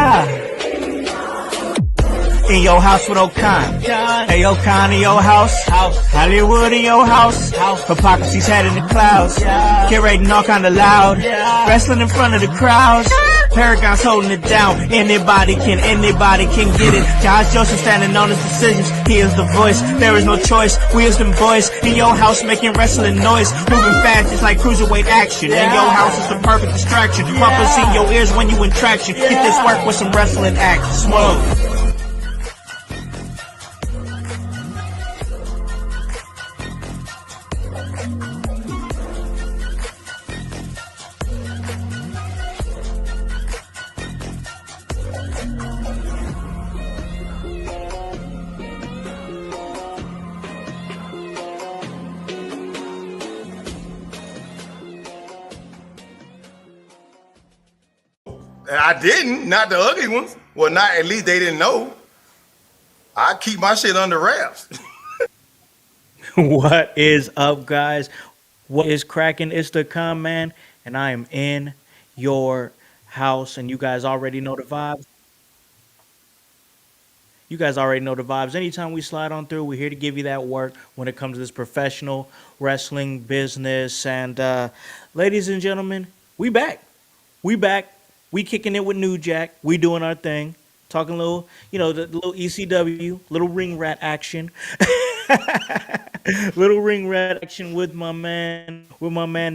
Yeah. In your house with O'Con. Hey, O'Con in your house. Hollywood in your house. Hypocrisy's head in the clouds. Curating all kind of loud. Wrestling in front of the crowds. Paragon's holding it down. Anybody can get it. Josh Joseph standing on his decisions. He is the voice. There is no choice. We is them boys in your house making wrestling noise. Moving fast just like cruiserweight action. And your house is the perfect distraction. Rumpus in your ears when you in traction. Get this work with some wrestling action. Smoke. I didn't, not the ugly ones. Well, not at least they didn't know. I keep my shit under wraps. What is up, guys? What is cracking? It's the Con Man, and I am in your house, and you guys already know the vibes. You guys already know the vibes. Anytime we slide on through, we're here to give you that work when it comes to this professional wrestling business. And ladies and gentlemen, we back. We back. We kicking it with New Jack. We doing our thing. Talking a little, the little ECW, little ring rat action. Little ring rat action with my man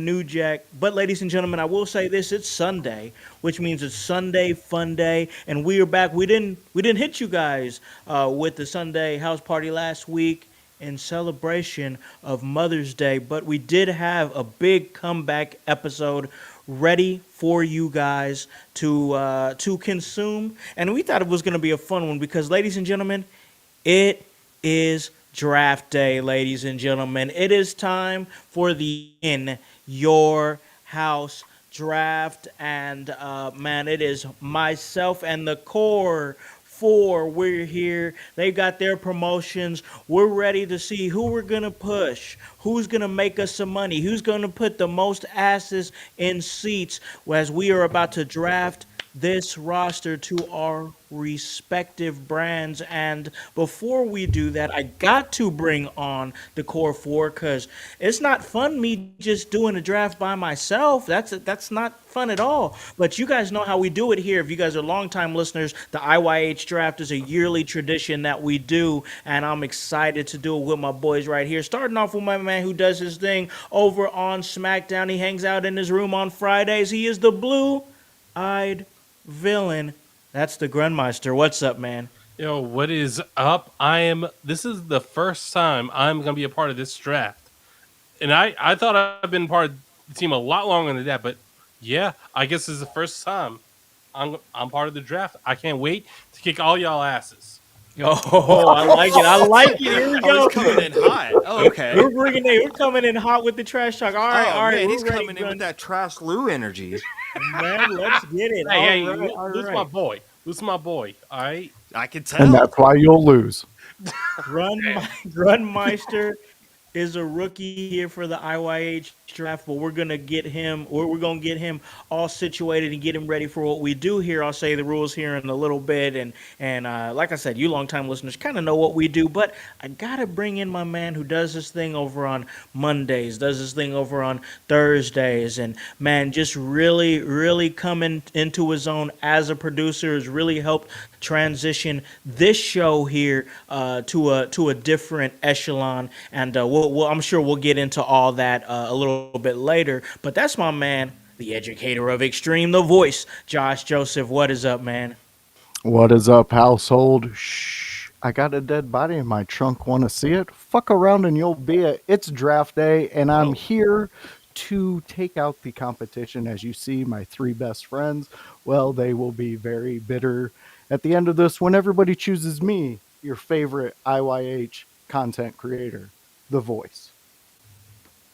New Jack. But ladies and gentlemen, I will say this: it's Sunday, which means it's Sunday Fun Day, and we are back. We didn't hit you guys with the Sunday house party last week in celebration of Mother's Day, but we did have a big comeback episode ready for you guys to consume, and we thought it was going to be a fun one because, ladies and gentlemen, it is draft day. Ladies and gentlemen, it is time for the In Your House draft, and man, it is myself and the core four. We're here. They got their promotions. We're ready to see who we're gonna push, who's gonna make us some money, who's gonna put the most asses in seats as we are about to draft this roster to our respective brands. And before we do that, I got to bring on the core four because it's not fun me just doing a draft by myself. That's not fun at all. But you guys know how we do it here. If you guys are longtime listeners, the IYH draft is a yearly tradition that we do, and I'm excited to do it with my boys right here. Starting off with my man who does his thing over on SmackDown. He hangs out in his room on Fridays. He is the blue-eyed villain. That's the Grunmeister. What's up, man? Yo, what is up? This is the first time I'm going to be a part of this draft. And I thought I've been part of the team a lot longer than that, but yeah, I guess this is the first time I'm part of the draft. I can't wait to kick all y'all asses. Oh, I like it. I like it. Here we go. He's coming in hot. Oh, okay. We're coming in hot with the trash talk. All right, all right. Man, he's coming in with that trash Lou energy. Man, let's get it. Hey, Lose my boy. Lose my boy. All right. I can tell. And that's why you'll lose. Grunmeister is a rookie here for the IYH draft, but we're gonna get him, or we're gonna get him all situated and get him ready for what we do here. I'll say the rules here in a little bit, and like I said, you longtime listeners kind of know what we do, but I gotta bring in my man who does this thing over on Mondays, does this thing over on Thursdays, and man, just really coming into his own as a producer, has really helped transition this show here to a different echelon, and I'm sure we'll get into all that a little bit later. But that's my man, the educator of Extreme, the voice, Josh Joseph. What is up, man? What is up, household? Shh. I got a dead body in my trunk. Want to see it? Fuck around and you'll be it. It's draft day, and I'm here to take out the competition. As you see, my three best friends, well, they will be very bitter at the end of this when everybody chooses me, your favorite IYH content creator, the voice.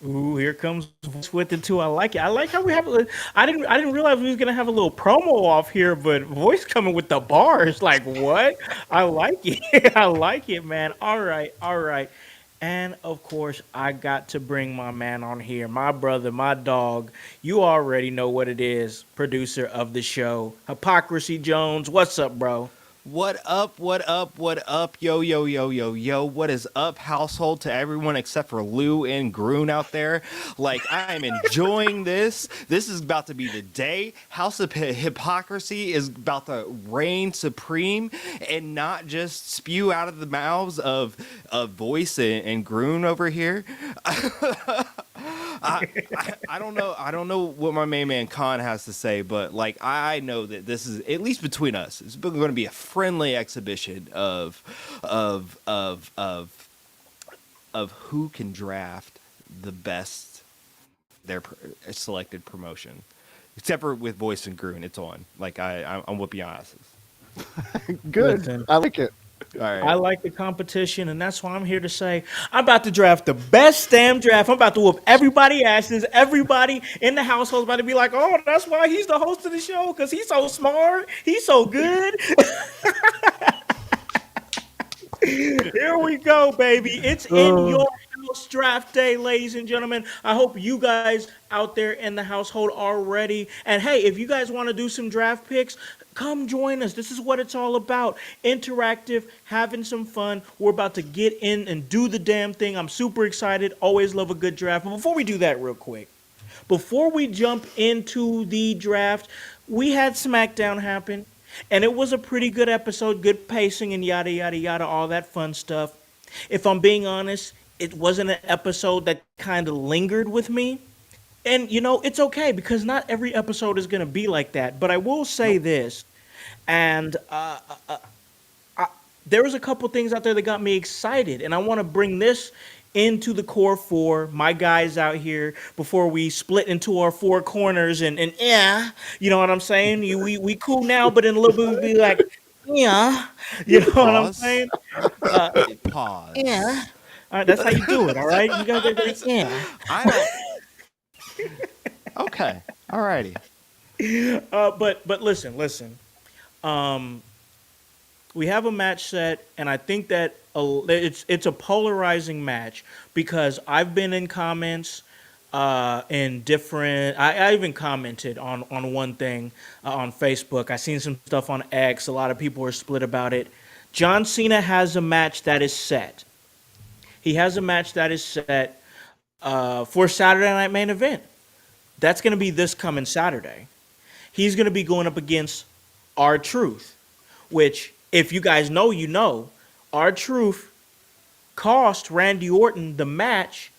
Ooh, here comes Voice with it too. I like it. I like how we have. I didn't realize we was gonna have a little promo off here, but Voice coming with the bars. Like what? I like it. I like it, man. All right. And of course, I got to bring my man on here, my brother, my dog. You already know what it is, producer of the show, Hypocrisy Jones. What's up, bro? What up, what up, what up, yo, yo, yo, yo, yo, what is up, household, to everyone except for Lou and Grun out there? Like, I am enjoying this. This is about to be the day. House of Hypocrisy is about to reign supreme and not just spew out of the mouths of Voice and Grun over here. I don't know. I don't know what my main man Khan has to say, but like I know that this is, at least between us, it's going to be a friendly exhibition of of of of who can draft the best their selected promotion. Except for with Voice and Grun, it's on. Like I'm whooping your asses. Good. Listen, I like it. All I right. like the competition, and that's why I'm here to say I'm about to draft the best damn draft. I'm about to whoop everybody asses. Everybody in the household is about to be like, "Oh, that's why he's the host of the show because he's so smart. He's so good." Here we go, baby. It's in your house draft day, ladies and gentlemen. I hope you guys out there in the household are ready. And hey, if you guys want to do some draft picks, come join us. This is what it's all about. Interactive, having some fun. We're about to get in and do the damn thing. I'm super excited. Always love a good draft. But before we do that, real quick, before we jump into the draft, we had SmackDown happen, and it was a pretty good episode, good pacing, and yada, yada, yada, all that fun stuff. If I'm being honest, it wasn't an episode that kind of lingered with me. And, it's okay because not every episode is going to be like that. But I will say this, and there was a couple things out there that got me excited, and I want to bring this into the core four, my guys out here, before we split into our four corners and yeah, you know what I'm saying? We cool now, but in a little bit we'll be like, yeah, you know what I'm Pause. saying? Uh, yeah. Pause. All right, that's how you do it. All right, you gotta go, yeah. I don't. Okay. Alrighty. But listen. Um, we have a match set, and I think that it's a polarizing match because I've been in comments in different. I even commented on one thing on Facebook. I seen some stuff on X. A lot of people are split about it. John Cena has a match that is set. He has a match that is set for Saturday Night Main Event. That's going to be this coming Saturday. He's going to be going up against R Truth, which, if you guys know, you know, R Truth cost Randy Orton the match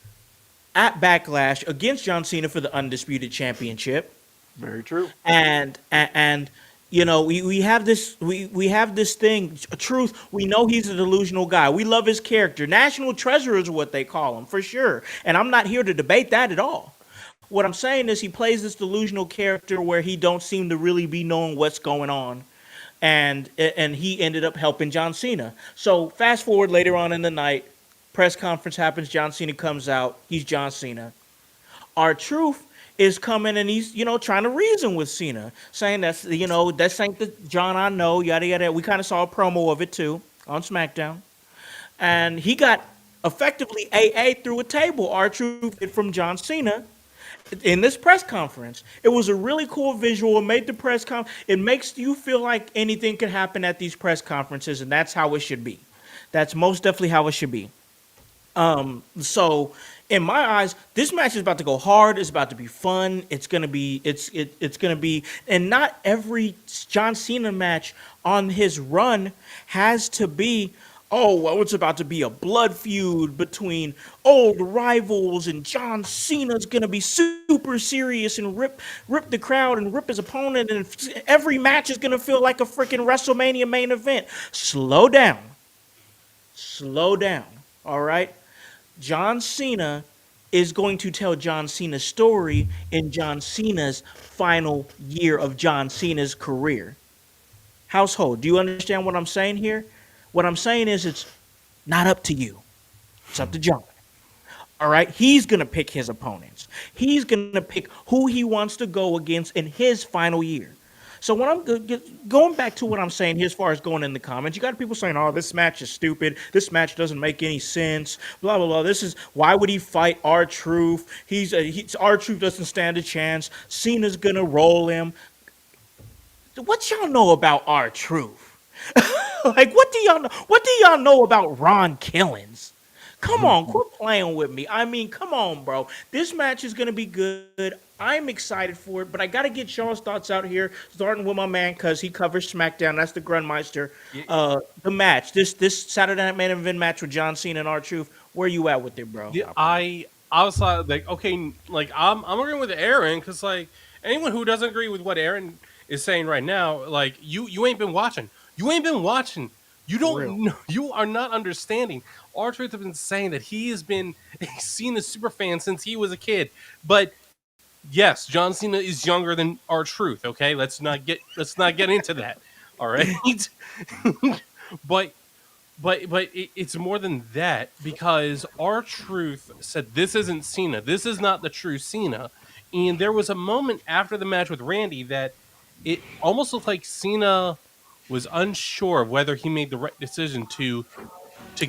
at Backlash against John Cena for the Undisputed Championship. Very true. And we have this thing, Truth. We know he's a delusional guy. We love his character. National treasure is what they call him for sure. And I'm not here to debate that at all. What I'm saying is he plays this delusional character where he don't seem to really be knowing what's going on, and he ended up helping John Cena. So fast forward later on in the night, press conference happens. John Cena comes out. He's John Cena. Our Truth is coming and he's trying to reason with Cena, saying that's ain't the John I know, yada yada. We kind of saw a promo of it too on SmackDown, and he got effectively AA through a table. Our Truth from John Cena in this press conference. It was a really cool visual. It made the it makes you feel like anything can happen at these press conferences, and that's how it should be. That's most definitely how it should be. So in my eyes, this match is about to go hard. It's about to be fun. It's gonna be, and not every John Cena match on his run has to be, oh, well, it's about to be a blood feud between old rivals, and John Cena's gonna be super serious and rip the crowd and rip his opponent, and every match is gonna feel like a freaking WrestleMania main event. Slow down. Slow down. All right? John Cena is going to tell John Cena's story in John Cena's final year of John Cena's career. Household, do you understand what I'm saying here? What I'm saying is it's not up to you. It's up to John. All right? He's going to pick his opponents. He's going to pick who he wants to go against in his final year. So when going back to what I'm saying here, as far as going in the comments, you got people saying, "Oh, this match is stupid. This match doesn't make any sense." Blah blah blah. This is why would he fight R-Truth? R-Truth doesn't stand a chance. Cena's gonna roll him. What y'all know about R-Truth? Like, what do y'all know? What do y'all know about Ron Killings? Come on, quit playing with me. I mean, come on, bro. This match is gonna be good. I'm excited for it, but I gotta get y'all's thoughts out here, starting with my man, cause he covers SmackDown. That's the Grunmeister. Y- The match, this Saturday Night Main Event match with John Cena and R-Truth. Where you at with it, bro? Yeah, I was like, okay, like I'm agreeing with Aaron because like anyone who doesn't agree with what Aaron is saying right now, like you ain't been watching. You ain't been watching. You For don't real. know. You are not understanding. R-Truth has been saying that he has been seen as super fan since he was a kid. But yes, John Cena is younger than R-Truth. Okay, let's not get into that. All right, but it's more than that because our truth said this isn't Cena. This is not the true Cena. And there was a moment after the match with Randy that it almost looked like Cena was unsure of whether he made the right decision to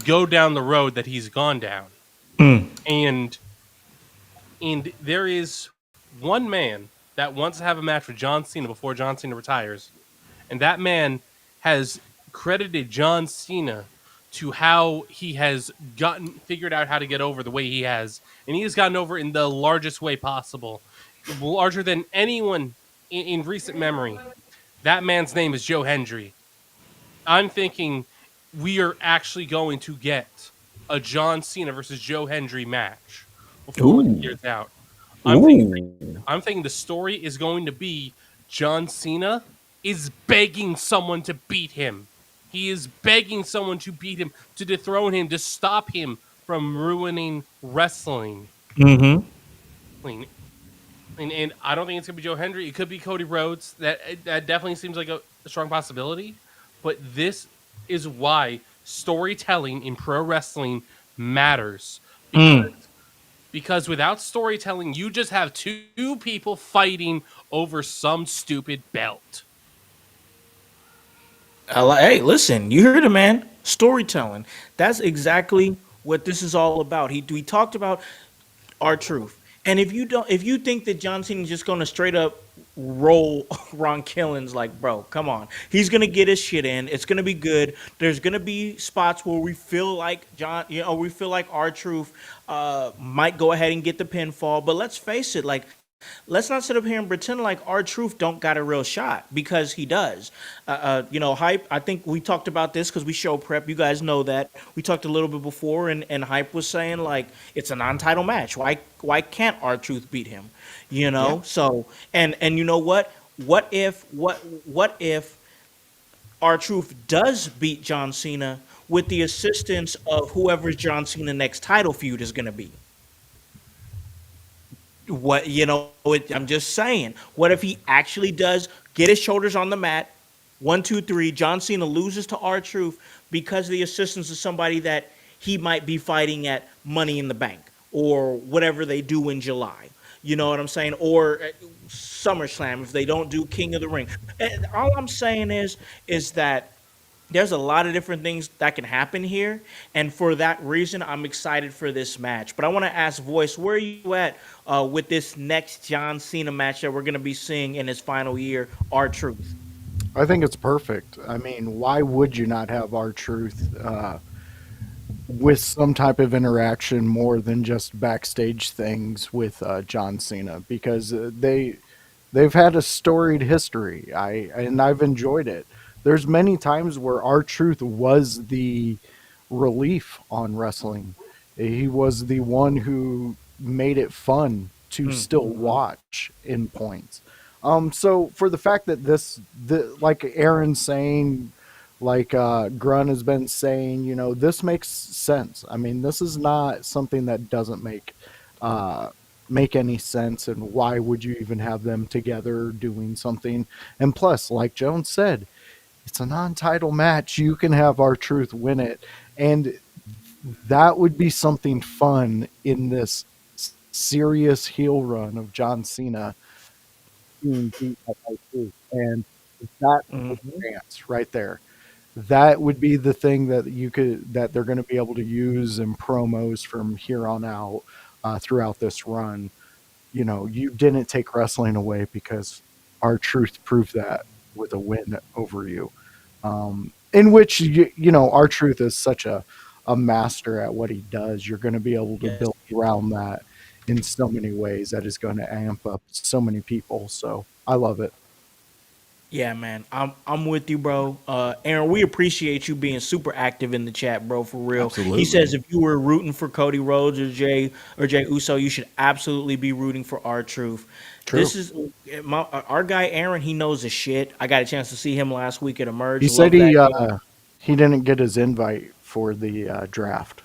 go down the road that he's gone down. And there is one man that wants to have a match with John Cena before John Cena retires, and that man has credited John Cena to how he has gotten figured out how to get over the way he has, and he has gotten over in the largest way possible, larger than anyone in recent memory. That man's name is Joe Hendry. I'm thinking we are actually going to get a John Cena versus Joe Hendry match before the Ooh, year's out. I'm thinking ooh. I'm thinking the story is going to be John Cena is begging someone to beat him. He is begging someone to beat him, to dethrone him, to stop him from ruining wrestling. And I don't think it's gonna be Joe Hendry. It could be Cody Rhodes. That definitely seems like a strong possibility. But this is why storytelling in pro wrestling matters because without storytelling, you just have two people fighting over some stupid belt. Hey, listen, you heard it, man. Storytelling. That's exactly what this is all about. We talked about our truth. And if you think that John Cena's just gonna straight up roll Ron Killings, like, bro, come on. He's gonna get his shit in. It's gonna be good. There's gonna be spots where we feel like we feel like our truth might go ahead and get the pinfall. But let's face it, like, let's not sit up here and pretend like our truth don't got a real shot because he does. Hype. I think we talked about this because we show prep. You guys know that we talked a little bit before, and Hype was saying like it's a non-title match. Why can't our truth beat him? You Yeah. know. So and you know what? What if our truth does beat John Cena with the assistance of whoever John Cena next title feud is going to be? I'm just saying, what if he actually does get his shoulders on the mat? 1 2 3, John Cena loses to R-Truth because of the assistance of somebody that he might be fighting at Money in the Bank or whatever they do in July. You know what I'm saying? Or at SummerSlam if they don't do King of the Ring. And all I'm saying is that there's a lot of different things that can happen here, and for that reason, I'm excited for this match. But I want to ask Voice, where are you at with this next John Cena match that we're going to be seeing in his final year, R Truth? I think it's perfect. I mean, why would you not have our truth with some type of interaction more than just backstage things with John Cena? Because they've had a storied history. I've enjoyed it. There's many times where our truth was the relief on wrestling. He was the one who made it fun to still watch in points. So for the fact that like Aaron's saying, like Grun has been saying, this makes sense. I mean, this is not something that doesn't make any sense, and why would you even have them together doing something? And plus, like Jones said, it's a non-title match. You can have our truth win it, and that would be something fun in this serious heel run of John Cena being beat by R-Truth. And That Hmm. dance right there. That would be the thing that they're going to be able to use in promos from here on out throughout this run. You know, you didn't take wrestling away because our truth proved that with a win over you. In which you know, our truth is such a master at what he does. You're going to be able to Yes. build around that in so many ways that is going to amp up so many people. So I love it. Yeah, man. I'm with you, bro. Aaron, we appreciate you being super active in the chat, bro, for real. He Absolutely. says if you were rooting for Cody Rhodes or Jay Uso, you should absolutely be rooting for our truth. True. This is our guy Aaron, he knows his shit. I got a chance to see him last week at He Emerge. said Love that guy. he didn't get his invite for the draft.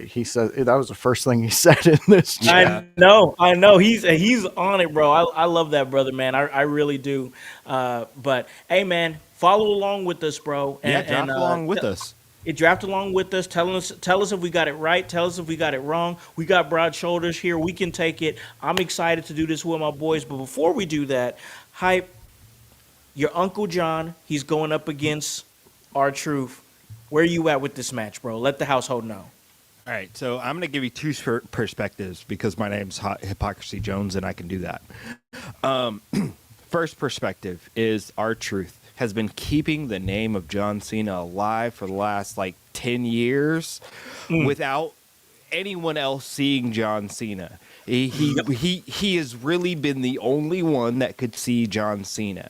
He said that was the first thing he said in this chat. Yeah. I know. He's on it, bro. I love that brother, man. I really do. But hey, man, follow along with us, bro, Yeah, draft along with us. it draft along with us. Tell us if we got it right. Tell us if we got it wrong. We got broad shoulders here. We can take it. I'm excited to do this with my boys. But before we do that, hype your Uncle John. He's going up against our truth. Where you at with this match, bro? Let the household know. All right, so I'm going to give you two perspectives because my name's Hypocrisy Jones and I can do that. First perspective is our truth has been keeping the name of John Cena alive for the last like 10 years without anyone else seeing John Cena. He has really been the only one that could see John Cena.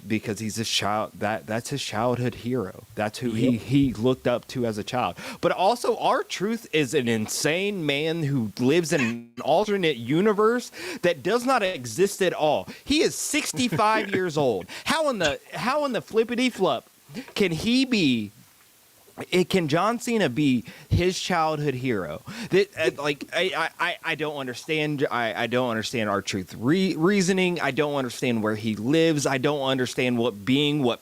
Because he's his child, that's his childhood hero. That's who he looked up to as a child. But also, our truth is an insane man who lives in an alternate universe that does not exist at all. He is 65 years old. How in the flippity flop can he be? Can John Cena be his childhood hero? That I don't understand. I don't understand our truth reasoning. I don't understand where he lives. I don't understand what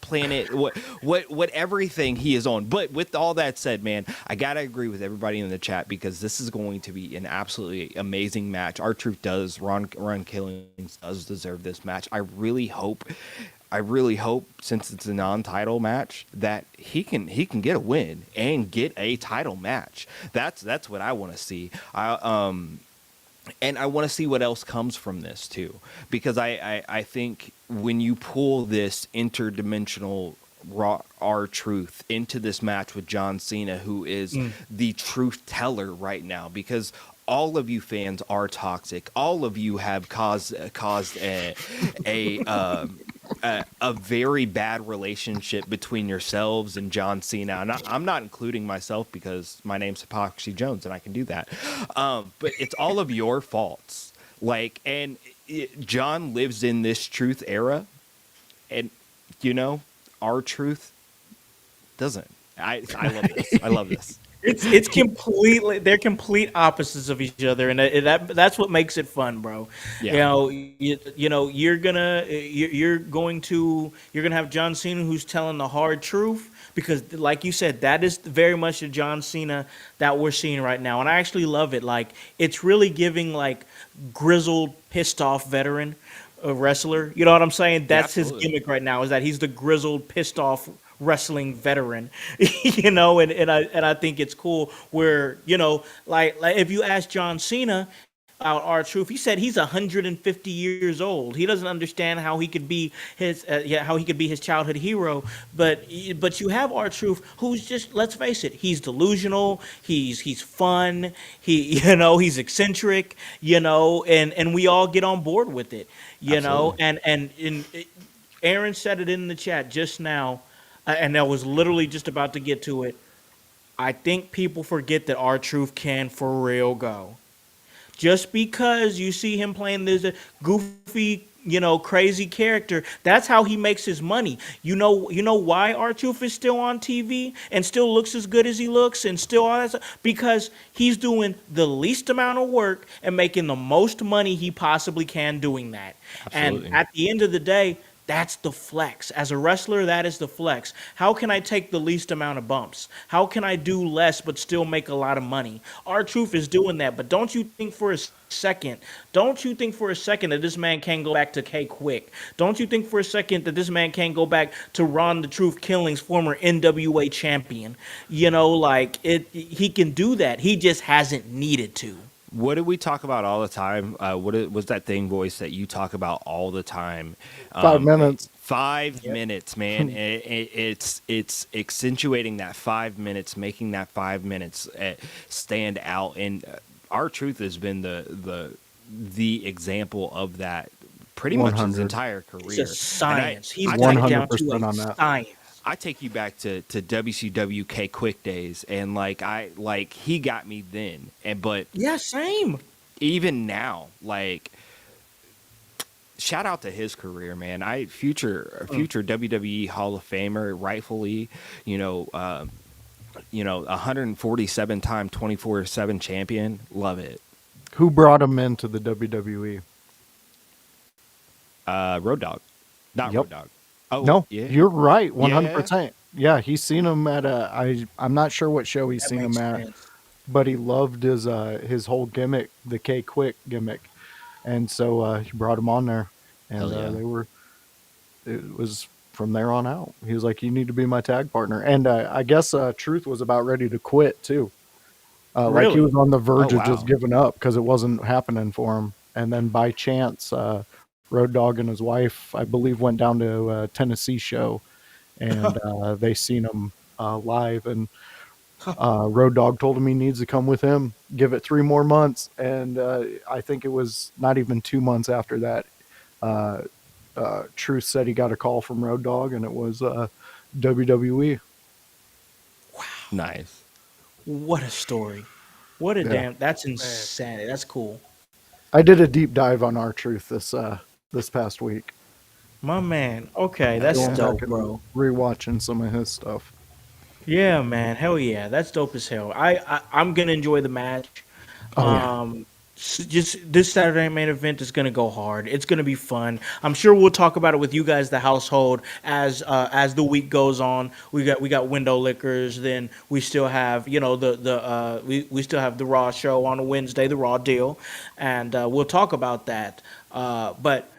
planet, what everything he is on. But with all that said, man, I gotta agree with everybody in the chat because this is going to be an absolutely amazing match. Our truth does. Ron Killings does deserve this match. I really hope, since it's a non-title match, that he can get a win and get a title match. That's what I want to see. And I want to see what else comes from this too, because I think when you pull this interdimensional our truth into this match with John Cena, who is the truth teller right now, because all of you fans are toxic. All of you have caused a very bad relationship between yourselves and John Cena. And I'm not including myself because my name's Hypocrisy Jones and I can do that. But it's all of your faults. John lives in this truth era, and our truth doesn't. I love this. I love this. It's completely they're complete opposites of each other, and that's what makes it fun, bro. Yeah. You're gonna have John Cena who's telling the hard truth because, like you said, that is very much the John Cena that we're seeing right now, and I actually love it. Like it's really giving like grizzled, pissed off veteran wrestler. You know what I'm saying? Yeah, That's his absolutely. gimmick right now. Is that he's the grizzled, pissed off wrestling veteran, and I think it's cool where like if you ask John Cena about our truth, he said he's 150 years old. He doesn't understand how he could be his childhood hero, but you have our truth who's just, let's face it, he's delusional, he's fun, he's eccentric, and we all get on board with it, Absolutely. and Aaron said it in the chat just now, and I was literally just about to get to it. I think people forget that our truth can for real go. Just because you see him playing this goofy, crazy character, that's how he makes his money. You know why our truth is still on TV and still looks as good as he looks and still all that stuff? Because he's doing the least amount of work and making the most money he possibly can doing that. Absolutely. And at the end of the day, That's the flex. As a wrestler, that is the flex. How can I take the least amount of bumps? How can I do less but still make a lot of money? Our Truth is doing that, but don't you think for a second, don't you think for a second that this man can go back to K Quick? Don't you think for a second that this man can go back to Ron the Truth Killing's former NWA champion? You know, like he can do that. He just hasn't needed to. What did we talk about all the time? Was that thing voice that you talk about all the time? 5 minutes. 5 minutes, man. It's accentuating that 5 minutes, making that 5 minutes stand out. And our truth has been the example of that pretty much his 100. entire It's career. just And science. He's I got take it down to 100% a on that. science. I take you back to WCW K Quick days, and he got me then, but Yeah, same. even now, shout out to his career, man. Future WWE Hall of Famer, rightfully, 147 time 24/7 champion. Love it. Who brought him into the WWE? Road Dogg, not Yep. Road Dogg. Oh No, yeah, you're right, yeah. 100%. Yeah, he's seen him at I'm not sure what show he's That seen him makes at, sense. but he loved his whole gimmick, the K Quick gimmick, and so he brought him on there, and Hell yeah. it was from there on out. He was like, "You need to be my tag partner," and I guess Truth was about ready to quit too. Like he Really? was on the verge Oh of just wow. giving up because it wasn't happening for him. And then by chance, Road Dogg and his wife, I believe, went down to a Tennessee show, and they seen him live. And Road Dogg told him he needs to come with him, give it 3 more months. And I think it was not even 2 months after that. Uh, Truth said he got a call from Road Dogg, and it was WWE. Nice. What a story. What a Yeah, damn. That's Man. insanity. That's cool. I did a deep dive on our Truth this past week. My man. Okay, that's Going Yeah. back dope, and bro. rewatching some of his stuff. Yeah, man. Hell yeah. That's dope as hell. I'm gonna enjoy the match. Oh yeah. Just this Saturday main event is gonna go hard. It's gonna be fun. I'm sure we'll talk about it with you guys, the household, as the week goes on. We got window liquors. Then we still have we still have the Raw show on a Wednesday, the Raw deal, and we'll talk about that. But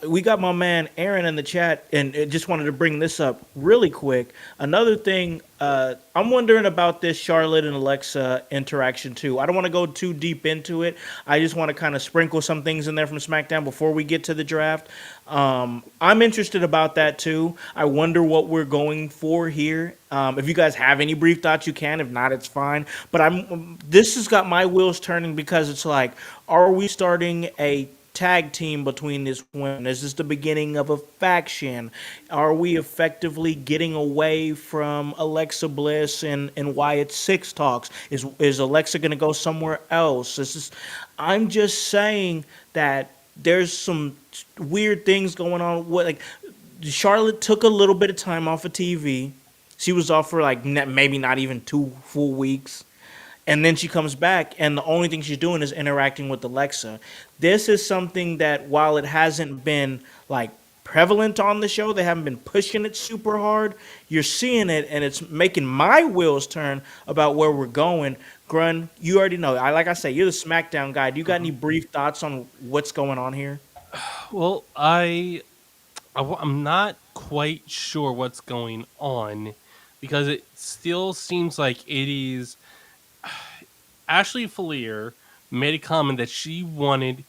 we got my man Aaron in the chat, and just wanted to bring this up really quick. Another thing, I'm wondering about this Charlotte and Alexa interaction too. I don't want to go too deep into it. I just want to kind of sprinkle some things in there from SmackDown before we get to the draft. I'm interested about that too. I wonder what we're going for here. If you guys have any brief thoughts, you can. If not, it's fine. But this has got my wheels turning because it's like, are we starting a tag team between these women? Is this the beginning of a faction? Are we effectively getting away from Alexa Bliss and Wyatt Six talks? Is Alexa going to go somewhere else? I'm just saying that there's some weird things going on. What, like, Charlotte took a little bit of time off of TV. She was off for like maybe not even 2 full weeks. And then she comes back, and the only thing she's doing is interacting with Alexa. This is something that, while it hasn't been like prevalent on the show, they haven't been pushing it super hard. You're seeing it, and it's making my wheels turn about where we're going. Grun, you already know. Like I said, you're the SmackDown guy. Do you got any brief thoughts on what's going on here? Well, I'm not quite sure what's going on because it still seems like it is Ashley Fleer made a comment that she wanted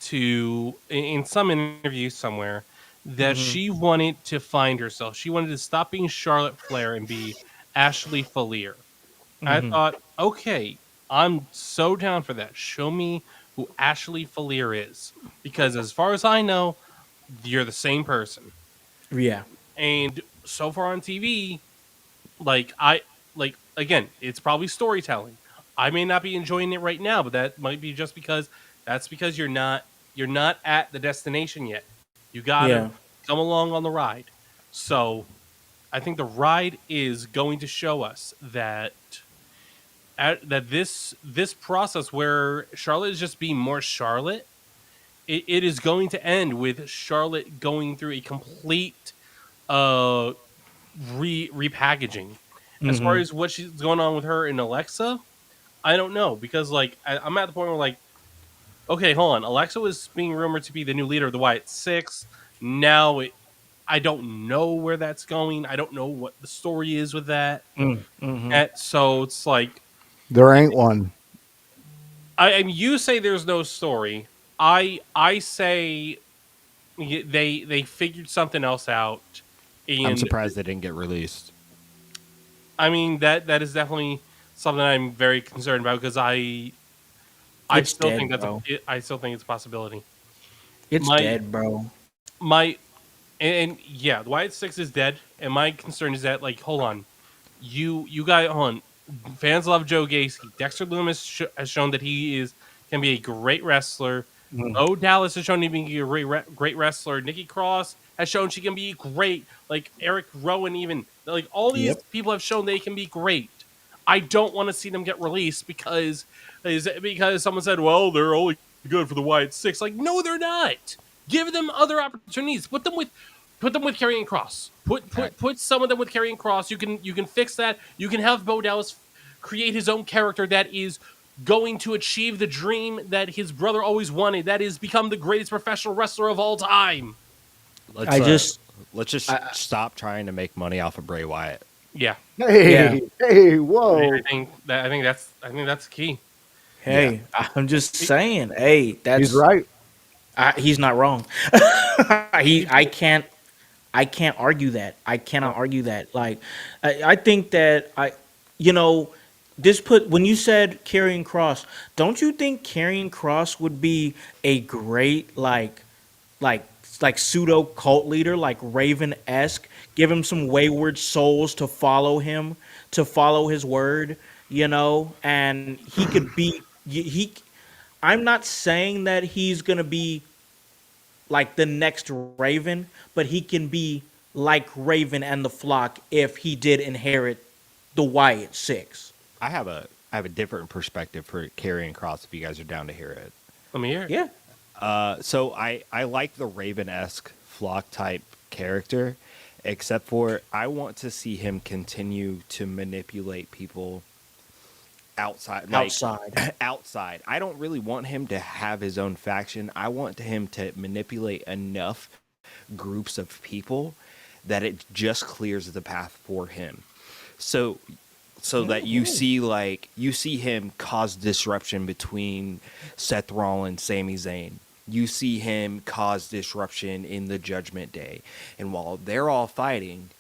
to, in some interview somewhere, that Hmm. she wanted to find herself. She wanted to stop being Charlotte Flair and be Ashley Fleer. I Hmm. thought, okay, I'm so down for that. Show me who Ashley Fleer is. Because as far as I know, you're the same person. Yeah. And so far on TV, like again, it's probably storytelling. I may not be enjoying it right now, but that might be just because you're not at the destination yet. You gotta Yeah. come along on the ride. So I think the ride is going to show us that this process where Charlotte is just being more Charlotte it is going to end with Charlotte going through a complete uh repackaging. As far Mm-hmm. as what she's going on with her and Alexa, I don't know because like I'm at the point where like, okay, hold on, Alexa was being rumored to be the new leader of the Wyatt Six. Now I don't know where that's going. I don't know what the story is with that. Mm-hmm. And so it's like There ain't one. I mean, you say there's no story. I say they figured something else out, I'm and surprised they didn't get released. I mean that is definitely something I'm very concerned about because I It's still think dead, that's bro. I still think it's a possibility. It's My dead, bro. my and yeah, the Wyatt Six is dead, and my concern is that like, hold on, you guys on fans love Joe Gacy. Dexter Loomis has shown that he is can be a great wrestler. Mm. Bo Dallas has shown he can be a great wrestler. Nikki Cross has shown she can be great. Like Eric Rowan, even like all these Yep. people have shown they can be great. I don't want to see them get released because someone said, well, they're only good for the Wyatt Six. Like, no, they're not. Give them other opportunities. Put them with Karrion Cross. Put some of them with Karrion Cross. You can fix that. You can have Bo Dallas create his own character that is going to achieve the dream that his brother always wanted. That is become the greatest professional wrestler of all time. Let's I just, let's just I, stop trying to make money off of Bray Wyatt. Yeah, yeah. Hey, hey, whoa. I think that's key. Yeah. Hey, I'm just saying. Hey, He's that's right. he's not wrong. I People, can't argue that. I cannot no, argue that. Like, I think that you know, this put when you said carrying cross. Don't you think carrying cross would be a great like like pseudo cult leader, like Raven esque? Give him some wayward souls to follow him, to follow his word. And he could be he. I'm not saying that he's gonna be like the next Raven, but he can be like Raven and the Flock if he did inherit the Wyatt Six. I have a different perspective for Karrion Cross if you guys are down to hear it. let me hear it. Yeah. So I like the Raven esque flock type character, except for I want to see him continue to manipulate people outside, like Outside. outside. I don't really want him to have his own faction. I want him to manipulate enough groups of people that it just clears the path for him. So that you see him cause disruption between Seth Rollins, Sami Zayn. You see him cause disruption in the Judgment Day, and while they're all fighting,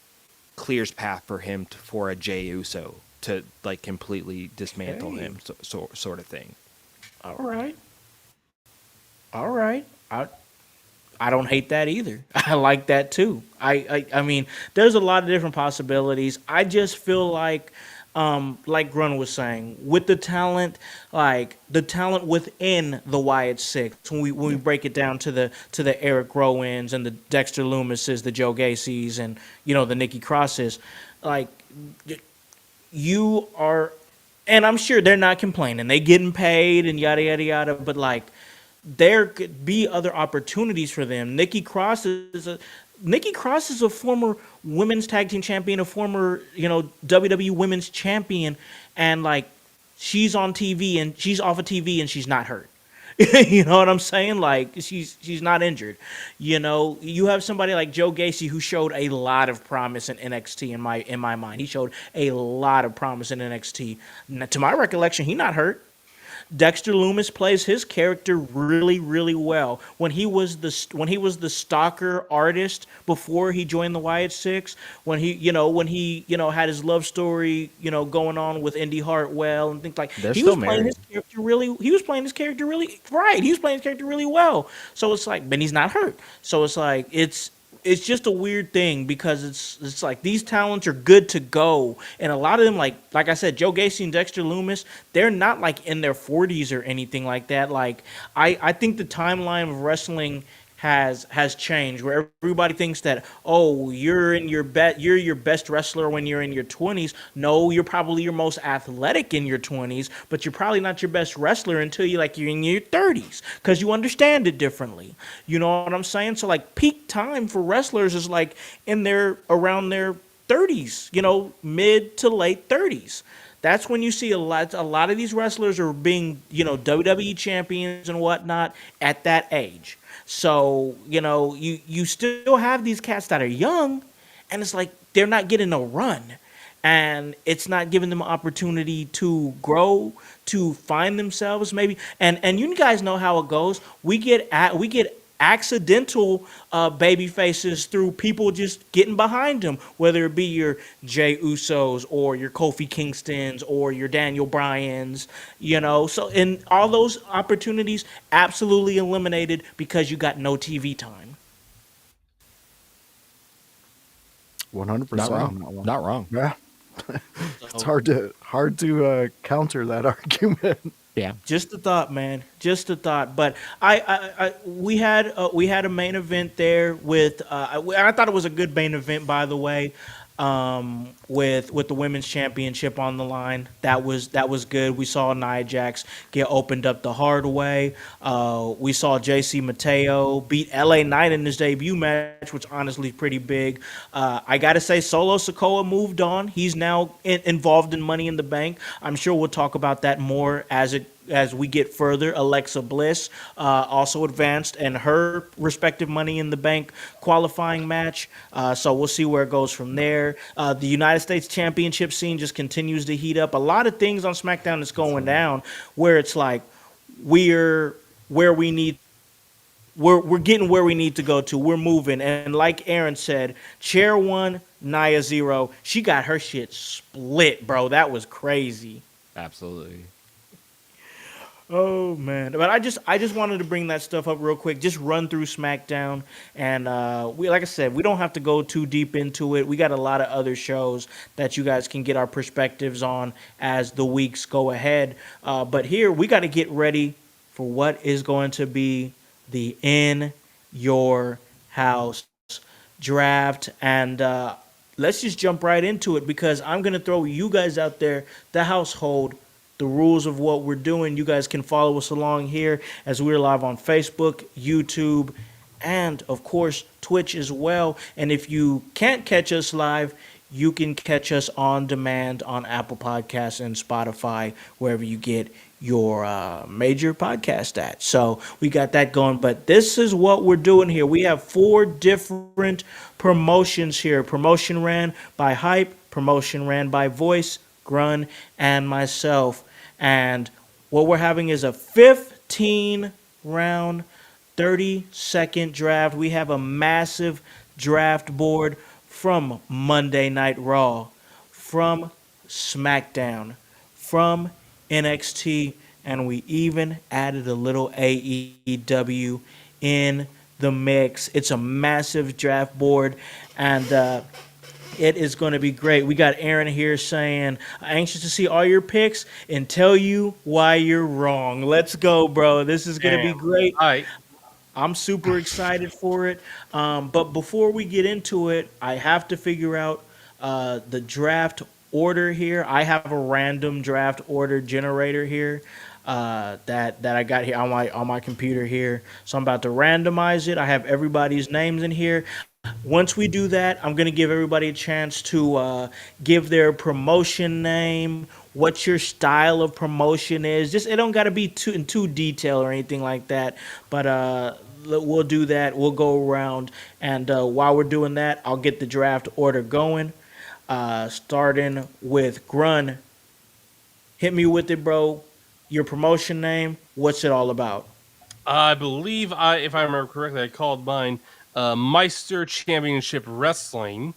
clears path for him for a Jey Uso to like completely dismantle Hey. him, sort of thing. All right. All right. I don't hate that either. I like that too. I mean, there's a lot of different possibilities. I just feel like Grun was saying, with the talent, like the talent within the Wyatt Six, when we break it down to the Eric Rowans and the Dexter Loomises, the Joe Gacy's, and the Nikki Crosses, like you are, and I'm sure they're not complaining. They getting paid and yada yada yada, but like there could be other opportunities for them. Nikki Cross is a former women's tag team champion, a former WWE women's champion, and like she's on TV and she's off of TV and she's not hurt. You know what I'm saying? Like she's not injured. You have somebody like Joe Gacy who showed a lot of promise in NXT in my mind. He showed a lot of promise in NXT. To my recollection, he not hurt. Dexter Loomis plays his character really, really well. When he was the stalker artist before he joined the Wyatt Six, when he had his love story, going on with Indy Hartwell and things like, They're he still was playing married. his character really. He was playing his character really right. He was playing his character really well. So it's like, but he's not hurt. So it's like it's just a weird thing because it's like these talents are good to go, and a lot of them, like I said, Joe Gacy and Dexter Loomis, they're not like in their 40s or anything like that. Like I think the timeline of wrestling has changed, where everybody thinks that, oh, you're your best wrestler when you're in your 20s. No, you're probably your most athletic in your 20s, but you're probably not your best wrestler until you're in your 30s, because you understand it differently. You know what I'm saying? So like peak time for wrestlers is like in their around their 30s, mid to late 30s. That's when you see a lot of these wrestlers are being, WWE champions and whatnot at that age. So, you still have these cats that are young, and it's like they're not getting a run. And it's not giving them an opportunity to grow, to find themselves maybe. And you guys know how it goes. We get accidental baby faces through people just getting behind them, whether it be your Jay Usos or your Kofi Kingstons or your Daniel Bryans, So, in all those opportunities, absolutely eliminated because you got no TV time. 100% Not wrong. on that one. Not wrong. Yeah, it's So, hard to counter that argument. Yeah. just a thought, man. Just a thought. But we had a main event there with. I thought it was a good main event, by the way. With the women's championship on the line, that was good. We saw Nia Jax get opened up the hard way. We saw JC Mateo beat LA Knight in his debut match, which honestly is pretty big. I gotta say, Solo Sikoa moved on. He's now involved in Money in the Bank. I'm sure we'll talk about that more as we get further. Alexa Bliss also advanced in her respective Money in the Bank qualifying match. So we'll see where it goes from there. The United States Championship scene just continues to heat up. A lot of things on SmackDown is going down where it's like we're where we need we're getting where we need to go to. We're moving. And like Aaron said, chair one, Nia zero. She got her shit split, bro. That was crazy. Absolutely. Oh man, but I just wanted to bring that stuff up real quick. Just run through SmackDown, and we like I said, we don't have to go too deep into it. We got a lot of other shows that you guys can get our perspectives on as the weeks go ahead. But here we got to get ready for what is going to be the In Your House draft, and let's just jump right into it because I'm gonna throw you guys out there, the household, the rules of what we're doing. You guys can follow us along here as we're live on Facebook, YouTube, and of course Twitch as well. And if you can't catch us live, you can catch us on demand on Apple Podcasts and Spotify, wherever you get your major podcast at. So we got that going. But this is what we're doing here. We have 4 different promotions here. Promotion ran by Hype, promotion ran by Voice, Grun, and myself. And what we're having is a 15 round, 30-second draft. We have a massive draft board from Monday Night Raw, from SmackDown, from NXT, and we even added a little AEW in the mix. It's a massive draft board, and it is going to be great. We got Aaron here saying, anxious to see all your picks and tell you why you're wrong. Let's go, bro. This is going to be Damn. great. All right. I'm super excited for it. But before we get into it, I have to figure out the draft order here. I have a random draft order generator here that I got here on my computer here. So I'm about to randomize it. I have everybody's names in here. Once we do that, I'm going to give everybody a chance to give their promotion name, what your style of promotion is. Just it don't got to be too detail or anything like that. But we'll do that. We'll go around, and while we're doing that, I'll get the draft order going. Starting with Grun. Hit me with it, bro. Your promotion name. What's it all about? I believe if I remember correctly, I called mine Meister Championship Wrestling.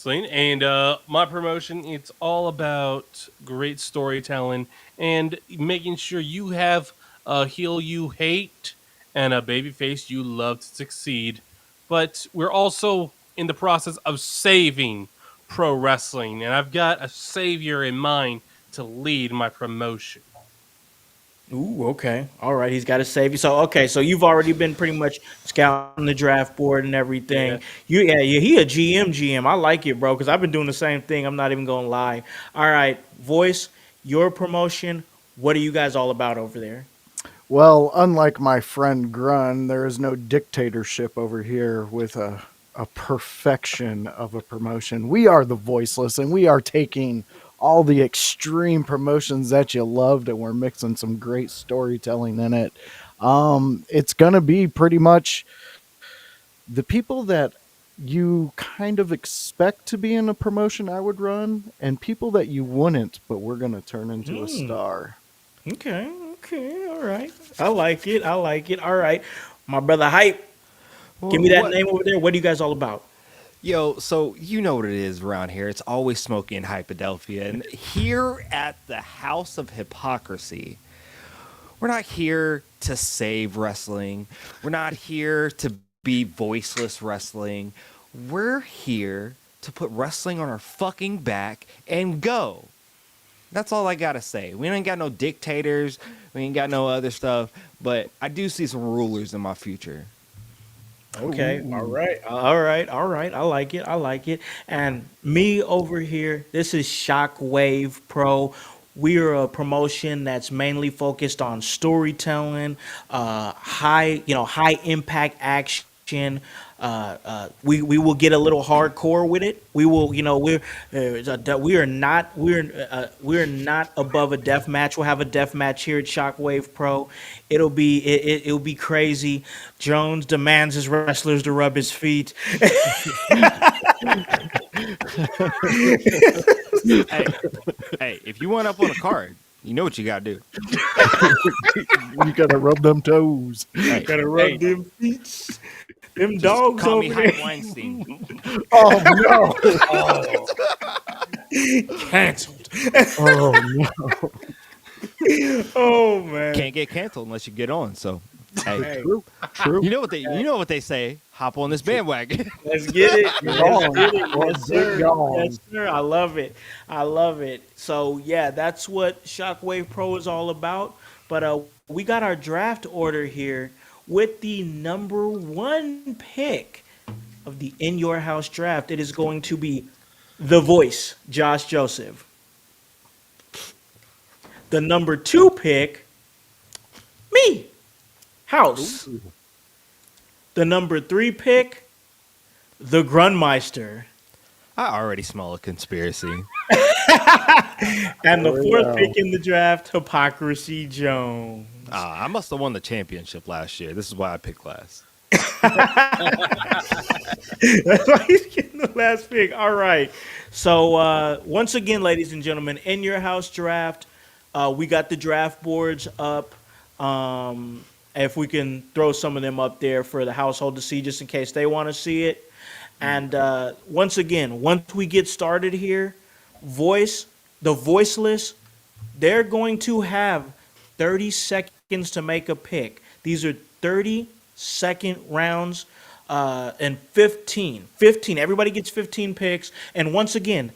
And my promotion, it's all about great storytelling and making sure you have a heel you hate and a babyface you love to succeed. But we're also in the process of saving pro wrestling, and I've got a savior in mind to lead my promotion. Ooh, okay. All right, he's got to save you. So, okay, so you've already been pretty much scouting the draft board and everything. Yeah. Yeah, he a GM. I like it, bro, because I've been doing the same thing. I'm not even gonna lie. All right, voice, your promotion. What are you guys all about over there? Well, unlike my friend Grun, there is no dictatorship over here with a perfection of a promotion. We are the voiceless, and we are taking all the extreme promotions that you loved, and we're mixing some great storytelling in it. It's going to be pretty much the people that you kind of expect to be in a promotion I would run, and people that you wouldn't, but we're going to turn into a Hmm. star. Okay. Okay. All right. I like it. I like it. All right, my brother Hype. Give me that What? name over there. What are you guys all about? Yo, so you know what it is around here. It's always smoky in Hypadelphia. And here at the House of Hypocrisy, we're not here to save wrestling. We're not here to be voiceless wrestling. We're here to put wrestling on our fucking back and go. That's all I gotta say. We ain't got no dictators. We ain't got no other stuff. But I do see some rulers in my future. Okay, all right, all right, all right. I like it. I like it. And me over here, this is Shockwave Pro. We are a promotion that's mainly focused on storytelling, high impact action. We will get a little hardcore with it. We will, we are not above a death match. We'll have a death match here at Shockwave Pro. It'll be crazy. Jones demands his wrestlers to rub his feet. Hey, hey, if you want up on a card, you know what you gotta do. You got to rub them toes. Hey, Gotta rub hey, them feet. Them just dogs call me over there. Hype Weinstein. Oh no! Oh, Canceled. Oh no! Oh man. Can't get canceled unless you get on. So, hey, Hey, True, true. you know what they say. Hop on this bandwagon. let's get it. Get Let's on get it. or Yes, get sir. Yes, gone. sir. I love it. I love it. So yeah, that's what Shockwave Pro is all about. But we got our draft order here with the number one pick of the In Your House draft. It is going to be The Voice, Josh Joseph. The number two pick, me, House. Ooh. The number three pick, The Grunmeister. I already smell a conspiracy. And the Oh fourth yeah. pick in the draft, Hypocrisy Jones. I must have won the championship last year. This is why I picked last. That's why he's getting the last pick. All right. So once again, ladies and gentlemen, in your house draft, we got the draft boards up. If we can throw some of them up there for the household to see, just in case they want to see it. And once again, once we get started here, voice the voiceless, they're going to have 30 seconds to make a pick. These are 30-second rounds and 15. Everybody gets 15 picks. And once again,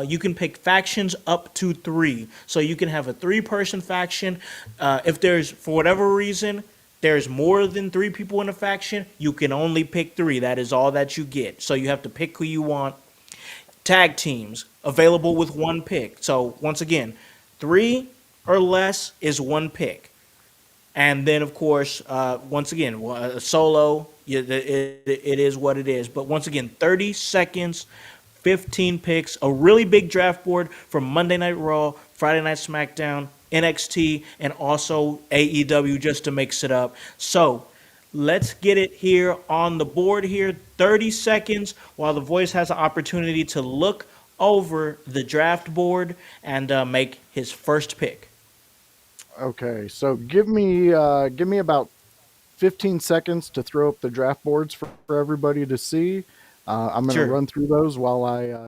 you can pick factions up to three. So you can have a three-person faction. If there's, for whatever reason, there's more than three people in a faction, you can only pick three. That is all that you get. So you have to pick who you want. Tag teams available with one pick. So once again, three or less is one pick. And then, of course, once again, a solo, it is what it is. But once again, 30 seconds, 15 picks, a really big draft board for Monday Night Raw, Friday Night SmackDown, NXT, and also AEW just to mix it up. So let's get it here on the board here. 30 seconds while the voice has an opportunity to look over the draft board and make his first pick. Okay, so give me about 15 seconds to throw up the draft boards for everybody to see. I'm going to Sure. run through those while I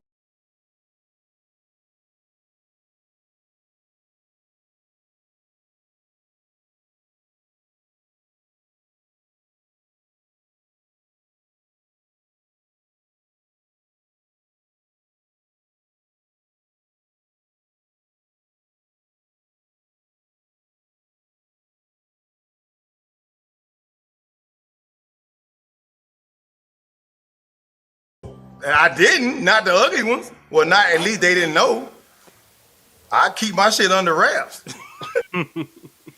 I didn't, not the ugly ones. Well, not at least they didn't know. I keep my shit under wraps.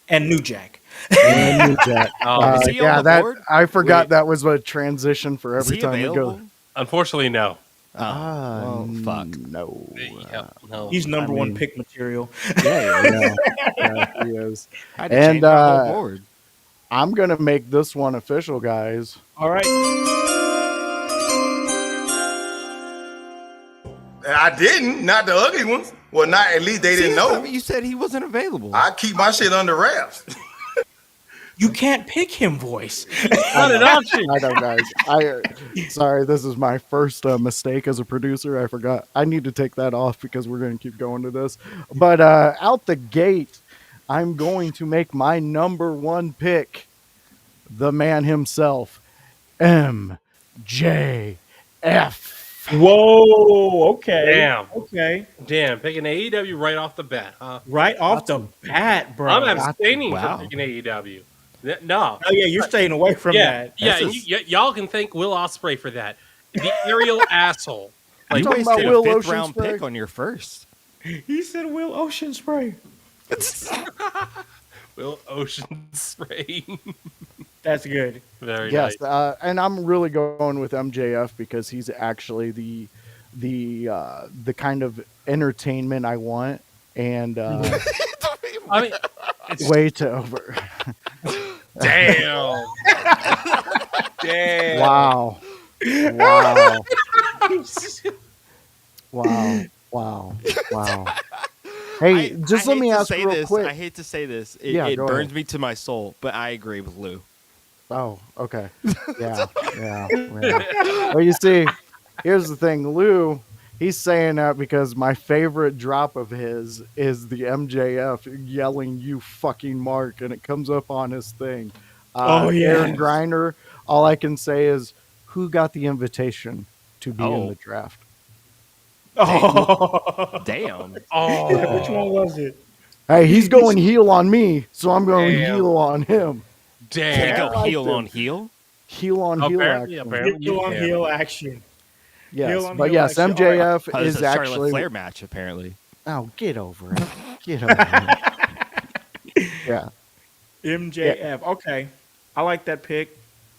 And New Jack. And New Jack. Oh, Is he on Yeah, the that board? I forgot Wait. that was a transition for Is every he time we available? go. unfortunately, no. Oh, well, fuck. No. Yeah, no. He's number one mean- pick material. Yeah, he is. I had to change And my whole board. I'm gonna make this one official, guys. All right. I didn't, not the ugly ones. Well, not at least they See, didn't I know. thought you said he wasn't available. I keep my shit under wraps. You can't pick him, voice. Not an option. I know, guys. Sorry, this is my first mistake as a producer. I forgot. I need to take that off because we're going to keep going to this. But out the gate, I'm going to make my number one pick, the man himself, MJF. Whoa. Okay. Damn. Okay. Damn, picking AEW right off the bat, huh? Right off the bat, bro. I'm abstaining Wow. from picking AEW. No. Oh yeah, you're staying away from Yeah, that. yeah. That's And y'all can thank Will Ospreay for that. The aerial asshole. You talking wasted about a Will fifth Ocean round Spray? pick on your first. He said Will Ocean Spray. Will Ocean Spray. That's good. Very Yes, nice. and I'm really going with MJF because he's actually the kind of entertainment I want, and I mean, it's way to over. damn. Damn. Wow, wow, wow, wow, wow. Hey, just I let me hate to ask say real this. quick. I hate to say this. It, Yeah, it go burns ahead. me to my soul, but I agree with Lou. Oh, okay. Yeah, yeah. Well, you see, here's the thing, Lou. He's saying that because my favorite drop of his is the MJF yelling "You fucking Mark," and it comes up on his thing. Oh, Aaron yes. Griner. All I can say is, who got the invitation to be in Oh. the draft? Oh. Damn. Oh. Which one was it? Hey, he's going heel on me, so I'm going Damn. heel on him. Can it Damn. go liked heel him. on heel? Heel on heel Apparently, action. apparently. Heel on Yeah. heel action. Yes, heel on but heel yes, action. All right. MJF Oh, this is is a Charlotte actually. Flair match, apparently. Oh, get over it. Get over it. Yeah. MJF. Okay. I like that pick.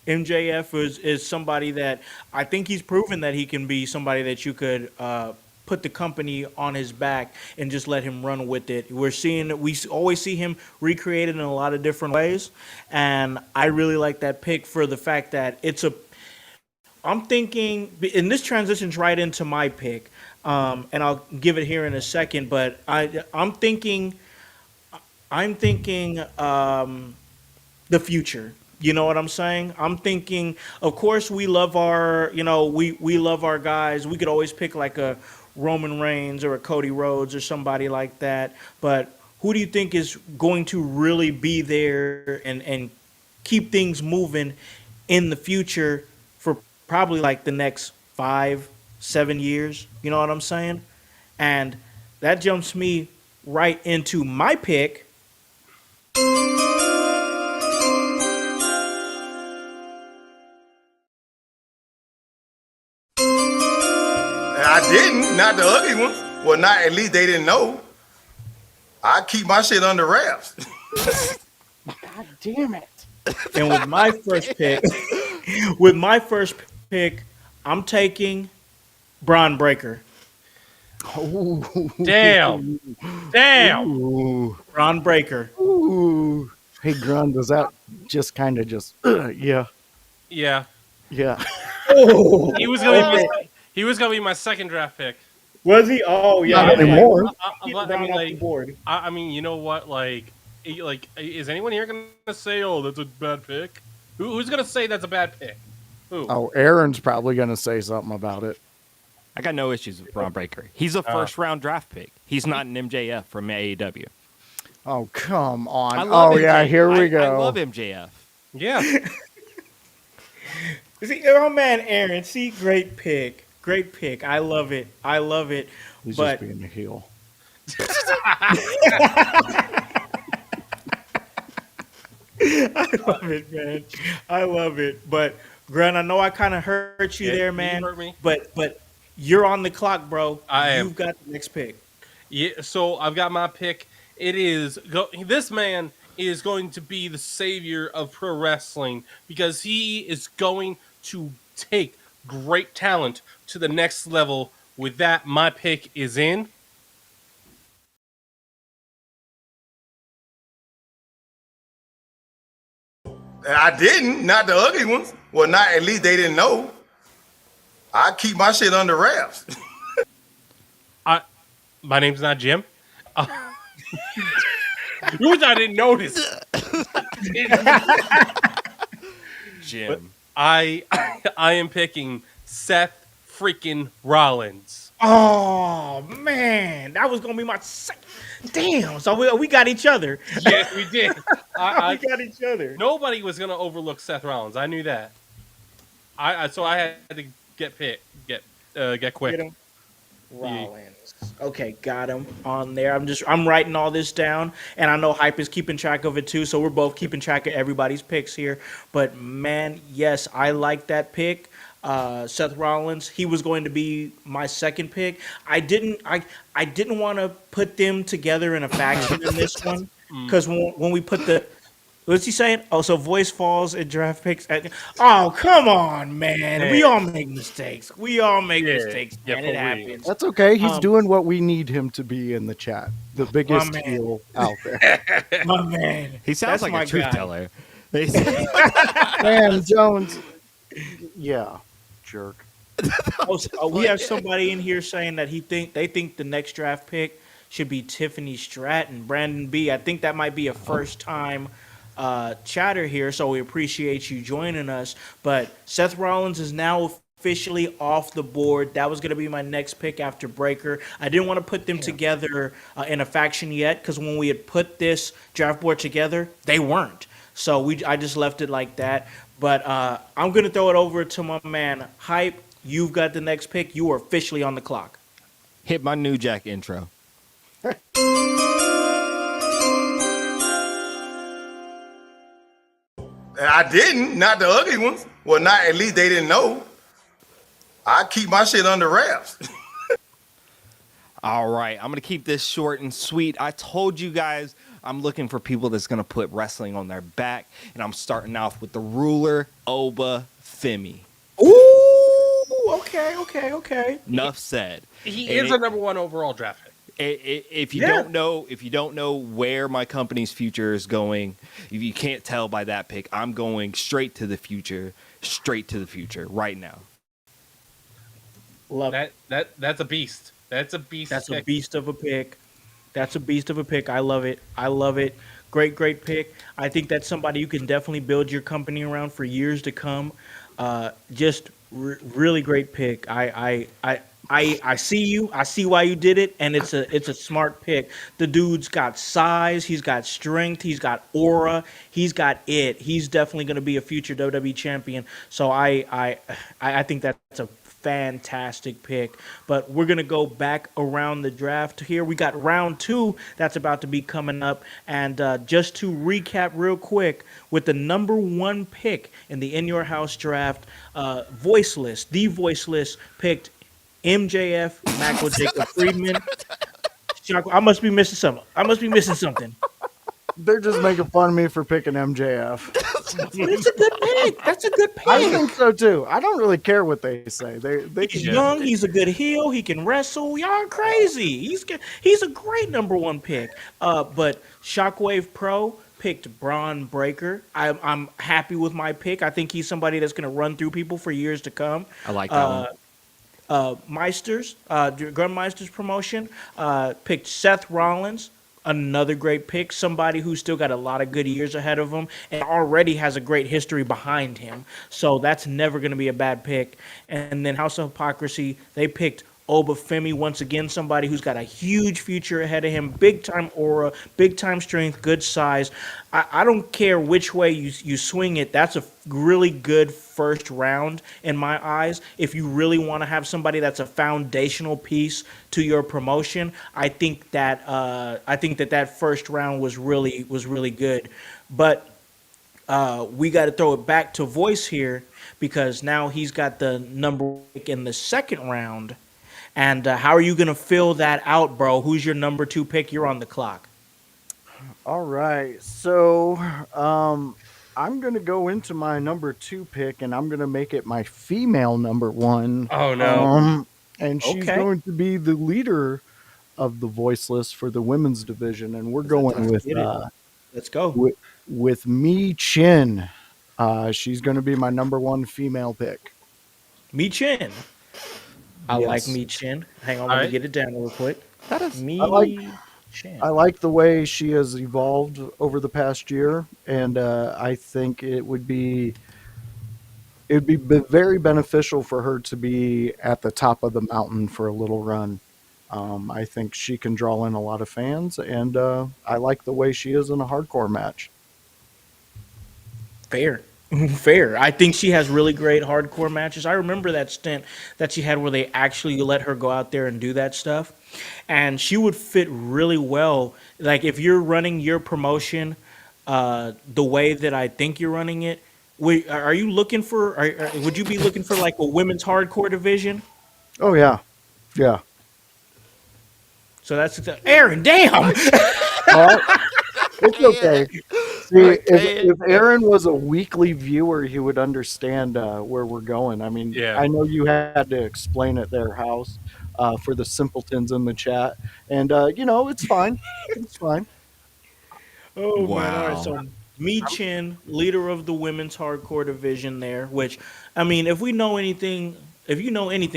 MJF is somebody that I think he's proven that he can be somebody that you could put the company on his back and just let him run with it. We always see him recreated in a lot of different ways, and I really like that pick for the fact that I'm thinking, and this transitions right into my pick, and I'll give it here in a second. But I'm thinking the future. You know what I'm saying? I'm thinking, of course, we love we love our guys. We could always pick like a Roman Reigns or a Cody Rhodes or somebody like that. But who do you think is going to really be there and keep things moving in the future for probably like the next 5-7 years? You know what I'm saying? And that jumps me right into my pick. I didn't, not the ugly ones. Well, not at least they didn't know. I keep my shit under wraps. God damn it. And with my first pick, I'm taking Braun Breaker. Damn. Damn. Ooh. Braun Breaker. Ooh. Hey, Grun, does that just kind of just, yeah, Yeah. yeah. Oh, He was gonna be my second draft pick. was he? Oh, yeah. Not anymore. I mean, like, I mean, you know what? Like, is anyone here gonna say, "Oh, that's a bad pick"? Who's gonna say that's a bad pick? Who? Oh, Aaron's probably going to say something about it. I got no issues with Braun Breaker. He's a first round draft pick. He's not an MJF from AEW. Oh, come on. I love Oh, yeah, MJF. here we I go. love MJF. Yeah. See, oh man, Aaron. See, great pick. Great pick. I love it. I love it. He's But just being a heel. I love it, man. I love it. But Grun, I know I kind of hurt you Yeah, there, you man, hurt me. but you're on the clock, bro. I am. You've got the next pick. Yeah, so I've got my pick. It is this man is going to be the savior of pro wrestling because he is going to take great talent to the next level. With that, my pick is in. I didn't, not the ugly ones. Well, not at least they didn't know. I keep my shit under wraps. I my name's not Jim. Which I didn't notice. But Jim. I am picking Seth freaking Rollins. Oh man, that was gonna be my second. Damn. So we got each other. Yes, we did. We I got each other. nobody was gonna overlook Seth Rollins. I knew that. So I had to get quick. Get him. Rollins. Okay, got him on there. I'm writing all this down, and I know Hype is keeping track of it too. So we're both keeping track of everybody's picks here. But man, yes, I like that pick. Seth Rollins. He was going to be my second pick. I didn't want to put them together in a faction in this one because when we put the what's he saying? Oh, so voice falls and draft picks. Oh, come on, man. We Hey. all make mistakes. We all make Yeah, mistakes, yeah, man. for It real. happens. That's okay. He's Um, doing what we need him to be in the chat. The biggest man. heel out there. My man. He sounds That's like my a truth guy. teller. Man, Jones. Yeah, jerk. We have somebody in here saying that they think the next draft pick should be Tiffany Stratton, Brandon B. I think that might be a first time chatter here, so we appreciate you joining us. But Seth Rollins is now officially off the board. That was going to be my next pick after Breaker. I didn't want to put them together in a faction yet because when we had put this draft board together, they weren't. So I just left it like that. But I'm going to throw it over to my man Hype. You've got the next pick. You are officially on the clock. Hit my New Jack intro. I didn't, not the ugly ones. Well, not at least they didn't know. I keep my shit under wraps. All right, I'm gonna keep this short and sweet. I told you guys I'm looking for people that's gonna put wrestling on their back, and I'm starting off with the ruler, Oba Femi. Ooh, okay. Enough said. He And is a number one overall draft pick. If you Yeah. don't know where my company's future is going, if you can't tell by that pick, I'm going straight to the future right now. Love it. That's a beast. That's a beast. That's a pick. beast of a pick. That's a beast of a pick. I love it. I love it. Great pick. I think that's somebody you can definitely build your company around for years to come. Really great pick. I see you. I see why you did it, and it's a smart pick. The dude's got size. He's got strength. He's got aura. He's got it. He's definitely going to be a future WWE champion. So I think that's a fantastic pick. But we're gonna go back around the draft here. We got round 2 that's about to be coming up, and just to recap real quick, with the number 1 pick in the In Your House draft, the voiceless picked MJF, Maxwell Jacob Friedman. I must be missing something. They're just making fun of me for picking MJF. It's a good pick. That's a good I pick. think so too. I don't really care what they say. They He's can young. He's a good heel. He can wrestle. Y'all are crazy. He's a great number 1 pick. But Shockwave Pro picked Braun Breaker. I'm happy with my pick. I think he's somebody that's going to run through people for years to come. I like that one. Grun Meister's promotion picked Seth Rollins. Another great pick, somebody who's still got a lot of good years ahead of him and already has a great history behind him. So that's never going to be a bad pick. And then House of Hypocrisy, they picked Oba Femi, once again, somebody who's got a huge future ahead of him, big time aura, big time strength, good size. I don't care which way you swing it. That's a really good first round in my eyes. If you really want to have somebody that's a foundational piece to your promotion, I think that that first round was really good. But we got to throw it back to Voice here because now he's got the number pick in the second round. And how are you going to fill that out, bro? Who's your number two pick? You're on the clock. All right. So, I'm going to go into my number two pick and I'm going to make it my female number one. Oh no. And she's Okay. going to be the leader of the voiceless for the women's division. And we're Is that going Let's with, get it. Let's go. with Mi Chin. She's going to be my number one female pick. Me Chin. I like Yes. Me Chin. Hang on, All let me right. get it down real quick. That is I like Me Chin. I like the way she has evolved over the past year, and I think it would be very beneficial for her to be at the top of the mountain for a little run. I think she can draw in a lot of fans, and I like the way she is in a hardcore match. Fair. Fair. I think she has really great hardcore matches. I remember that stint that she had where they actually let her go out there and do that stuff. And she would fit really well. Like if you're running your promotion the way that I think you're running it, are you looking for, would you be looking for like a women's hardcore division? Oh yeah, yeah. So Aaron, damn. All right. It's okay. See, Okay. if Aaron was a weekly viewer, he would understand where we're going. I mean, Yeah. I know you had to explain at their house for the simpletons in the chat, and it's fine. It's fine. Oh man! All right, Wow. so Mi Chin, leader of the women's hardcore division, there. Which, I mean, if you know anything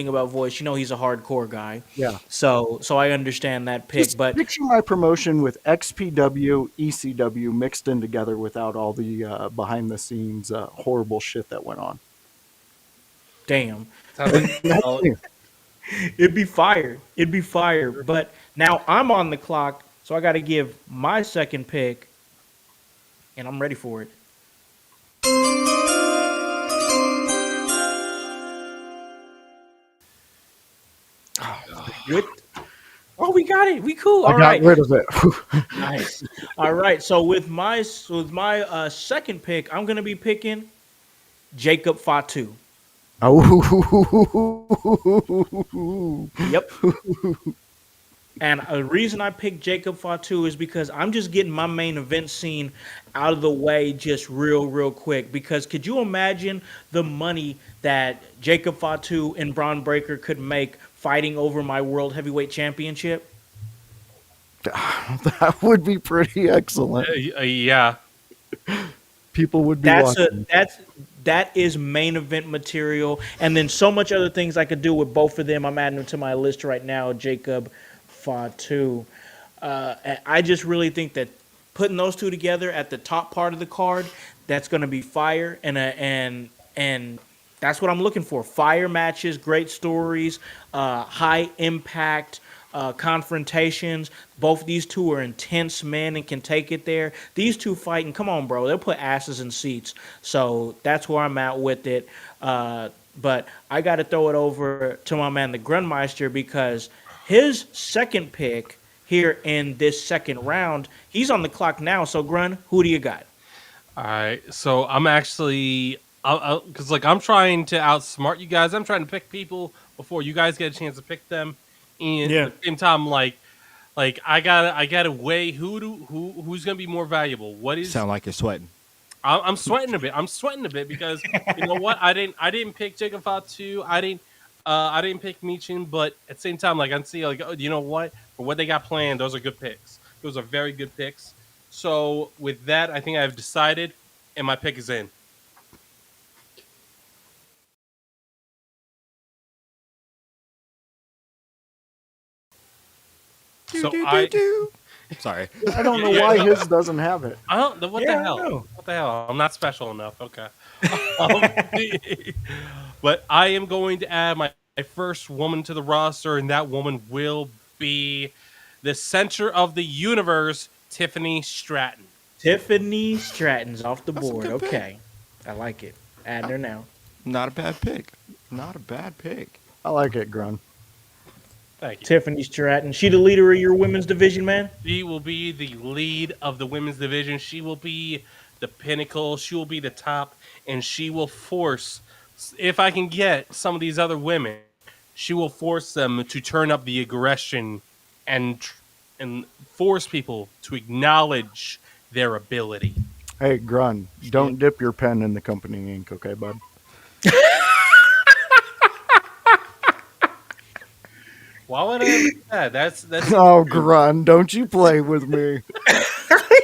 about Voice, you know he's a hardcore guy. Yeah. So I understand that pick. Just But picture my promotion with XPW, ECW mixed in together without all the behind the scenes horrible shit that went on. damn, Sounds like That's me. it'd be fire. It'd be fire. But now I'm on the clock, so I got to give my second pick, and I'm ready for it. With Oh, we got it. We cool. I All got right. rid of it. Nice. All right. So with my second pick, I'm gonna be picking Jacob Fatu. Oh. Yep. And a reason I picked Jacob Fatu is because I'm just getting my main event scene out of the way just real quick. Because could you imagine the money that Jacob Fatu and Braun Breaker could make fighting over my World Heavyweight Championship? That would be pretty excellent. yeah. People would be That's a watching. that is main event material, and then so much other things I could do with both of them. I'm adding them to my list right now. Jacob Fatu. And I just really think that putting those two together at the top part of the card, that's going to be fire, and that's what I'm looking for. Fire matches, great stories, high impact. Confrontations. Both these two are intense men and can take it there. These two fighting, come on, bro. They'll put asses in seats. So that's where I'm at with it. But I got to throw it over to my man, the Grunmeister, because his second pick here in this second round, he's on the clock now. So, Grun, who do you got? All right. So I'm actually, because like I'm trying to outsmart you guys. I'm trying to pick people before you guys get a chance to pick them. And Yeah. at the same time, like I gotta weigh who's gonna be more valuable. What is Sound like you're sweating. I'm sweating a bit. I'm sweating a bit because you know what? I didn't pick Jacob Fatu. I didn't pick Michin, but at the same time, like I see, like, oh, you know what? For what they got planned, those are good picks. Those are very good picks. So with that, I think I've decided, and my pick is in. So Sorry. I don't know Yeah, why no. his doesn't have it. I don't. What Yeah, the I hell? know. What the hell? I'm not special enough. Okay. Um, but I am going to add my first woman to the roster, and that woman will be the center of the universe, Tiffany Stratton. Tiffany Stratton's off the That's a board. good pick. Okay. I like it. Add her now. Not a bad pick. Not a bad pick. I like it, Grun. Thank you. Tiffany Stratton. She the leader of your women's division, man? She will be the lead of the women's division. She will be the pinnacle. She will be the top, and she will force. If I can get some of these other women, she will force them to turn up the aggression and and force people to acknowledge their ability. Hey, Grun, don't dip your pen in the company ink, okay, bud? Why would I ever do that? That's Oh, Grun, don't you play with me.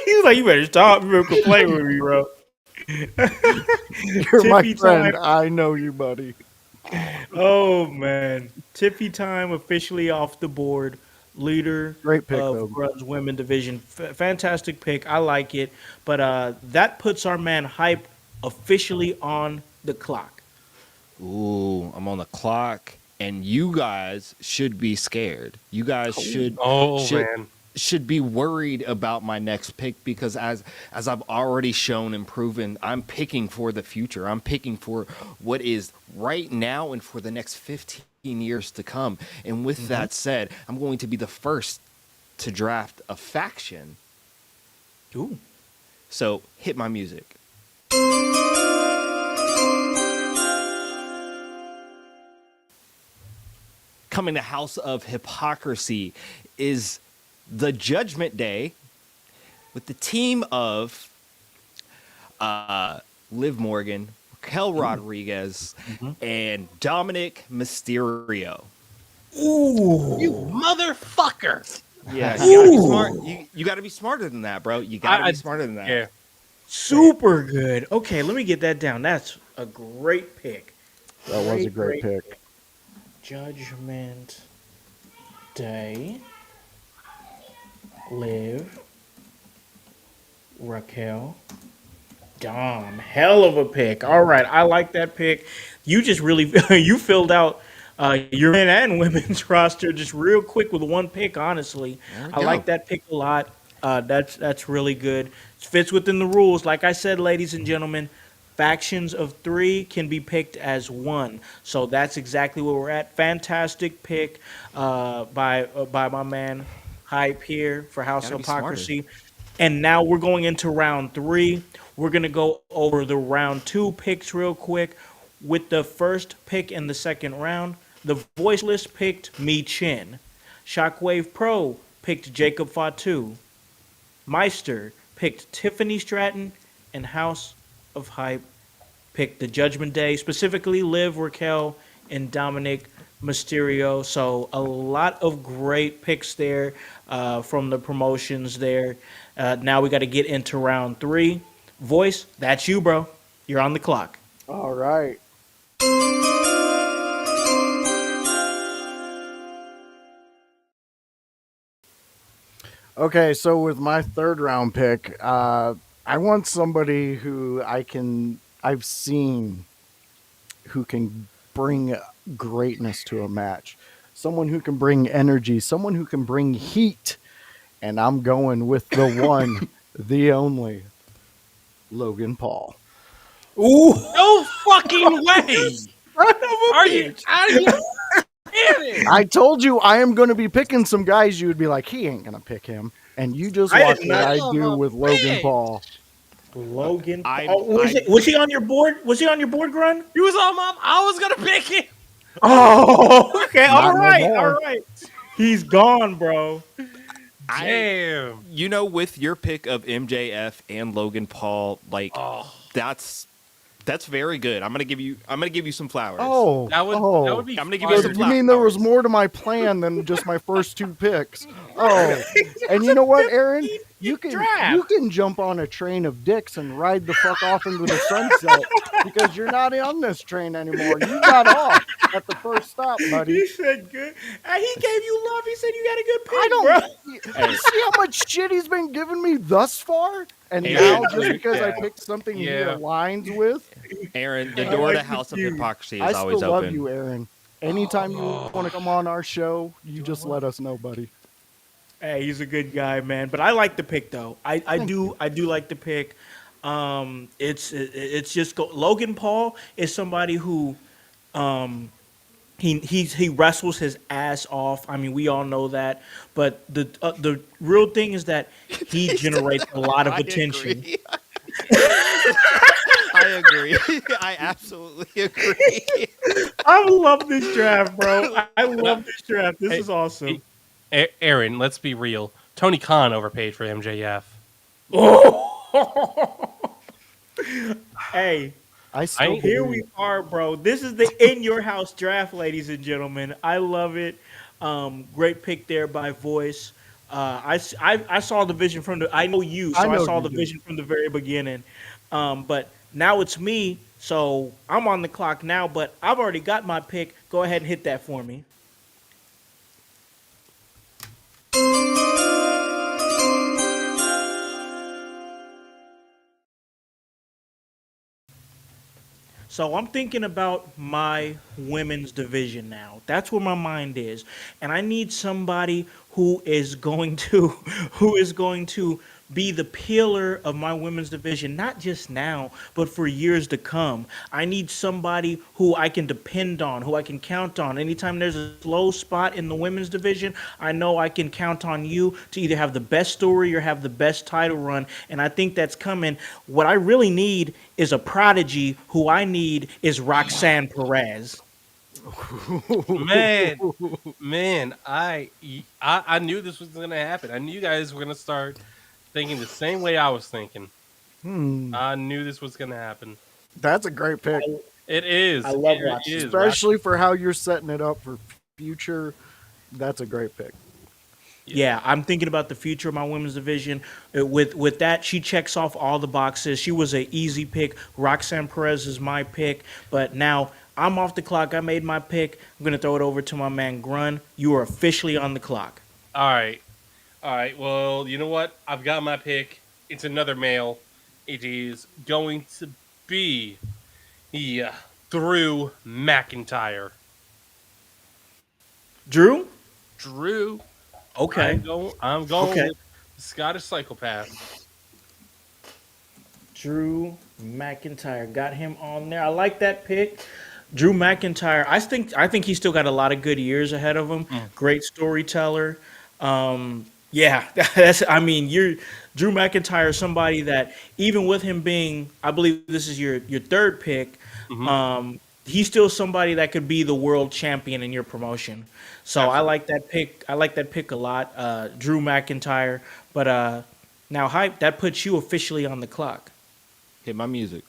He's like, you better stop. You better quit playing with me, bro. You're my Tippy friend. time. I know you, buddy. Oh man, Tippy time officially off the board. Leader Great pick, of though. Grun's women division. Fantastic pick. I like it. But that puts our man Hype officially on the clock. Ooh, I'm on the clock, and you guys should be scared. You guys oh should man. should be worried about my next pick because as I've already shown and proven, I'm picking for the future. I'm picking for what is right now and for the next 15 years to come. And with that said, I'm going to be the first to draft a faction. Ooh. So hit my music. Coming to House of Hypocrisy is the Judgment Day with the team of Liv Morgan, Raquel Rodriguez, and Dominic Mysterio. You motherfucker. Yeah, you gotta be smart. You gotta be smarter than that, bro. You gotta be smarter than that. Yeah. Super good. Okay, let me get that down. That's a great pick. That was a great pick. Judgment Day. Liv. Raquel. Dom. Hell of a pick. All right, I like that pick. You just really you filled out your men and women's roster just real quick with one pick. Honestly, I go. like that pick a lot. That's really good. It fits within the rules. Like I said, ladies and gentlemen, factions of 3 can be picked as 1. So that's exactly where we're at. Fantastic pick by my man Hype here for House Gotta of be smarter. Hypocrisy. And now we're going into round 3. We're going to go over the round 2 picks real quick. With the first pick in the second round, the Voiceless picked Me Chin. Shockwave Pro picked Jacob Fatu. Meister picked Tiffany Stratton. And House of Hype picked the Judgment Day, specifically Liv, Raquel, and Dominic Mysterio. So a lot of great picks there from the promotions there. Now we got to get into round 3. Voice, that's you, bro. You're on the clock. All right. Okay, so with my third round pick, I want somebody who I've seen who can bring greatness to a match. Someone who can bring energy, someone who can bring heat. And I'm going with the one, the only, Logan Paul. Ooh, No fucking way. Are you kidding? I told you I am going to be picking some guys you would be like, he ain't going to pick him. And you just I watch did what not- I do with Logan bitch. Paul. Logan I- Paul. Was he on your board? Was he on your board, Grun? He was on my. I was gonna pick him. Oh, okay. All Not no right. more. All right. He's gone, bro. Damn. You know, with your pick of MJF and Logan Paul, like Oh, that's very good. I'm gonna give you some flowers. Oh, that would oh. that would be. I'm gonna give fun. you some You mean there was more to my plan than just my first 2 picks? Oh, and you know what, Aaron? You can jump on a train of dicks and ride the fuck off into the sunset because you're not on this train anymore. You got off at the first stop, buddy. He said good. He gave you love. He said you got a good pick, I don't. bro. You see how much shit he's been giving me thus far, and Hey, now man, just because I yeah. picked something he Yeah. aligns with, Aaron, the I door like to the House of feud. Hypocrisy I is still always love open. you, Aaron. Anytime you want to come on our show, you just let us know, buddy. Hey, he's a good guy, man. But I like the pick, though. I do like the pick. It's just Logan Paul is somebody who he wrestles his ass off. I mean, we all know that. But the real thing is that he generates a lot of I attention. agree. I agree. I absolutely agree. I love this draft, bro. I No, love this draft. This hey, is awesome. hey, Aaron, let's be real. Tony Khan overpaid for MJF. Oh, hey, I I still ain't, here we believe. are, bro. This is the in your house draft, ladies and gentlemen. I love it. Great pick there by Voice. I saw the vision from the. I know you, I so I know saw you the do. vision from the very beginning. But now it's me, so I'm on the clock now. But I've already got my pick. Go ahead and hit that for me. So I'm thinking about my women's division now. That's where my mind is. And I need somebody who is going to who is going to be the pillar of my women's division, not just now, but for years to come. I need somebody who I can depend on, who I can count on. Anytime there's a slow spot in the women's division, I know I can count on you to either have the best story or have the best title run. And I think that's coming. What I really need is a prodigy. Who I need is Roxanne Perez. man, man, I knew this was gonna happen. I knew you guys were gonna start thinking the same way I was thinking. Hmm, I knew this was gonna happen. that's a great pick, It I is. love It Roxanne. is. Rock. especially for how you're setting it up for future. That's a great pick. Yeah. Yeah, I'm thinking about the future of my women's division. With that, she checks off all the boxes. She was an easy pick. Roxanne Perez is my pick, but now I'm off the clock. I made my pick. I'm gonna throw it over to my man Grun. You are officially on the clock. All right. All right. Well, you know what? I've got my pick. It's another male. It is going to be yeah, Drew McIntyre. Drew. Drew. Okay. I'm going Okay. with the Scottish psychopath. Drew McIntyre got him on there. I like that pick. Drew McIntyre. I think he's still got a lot of good years ahead of him. Mm, Great storyteller. Yeah, that's. I mean, you're Drew McIntyre is somebody that even with him being, I believe this is your third pick. hmm He's still somebody that could be the world champion in your promotion. So I Absolutely. like that pick. I like that pick a lot. Drew McIntyre. But now, hype that puts you officially on the clock. Hit my music.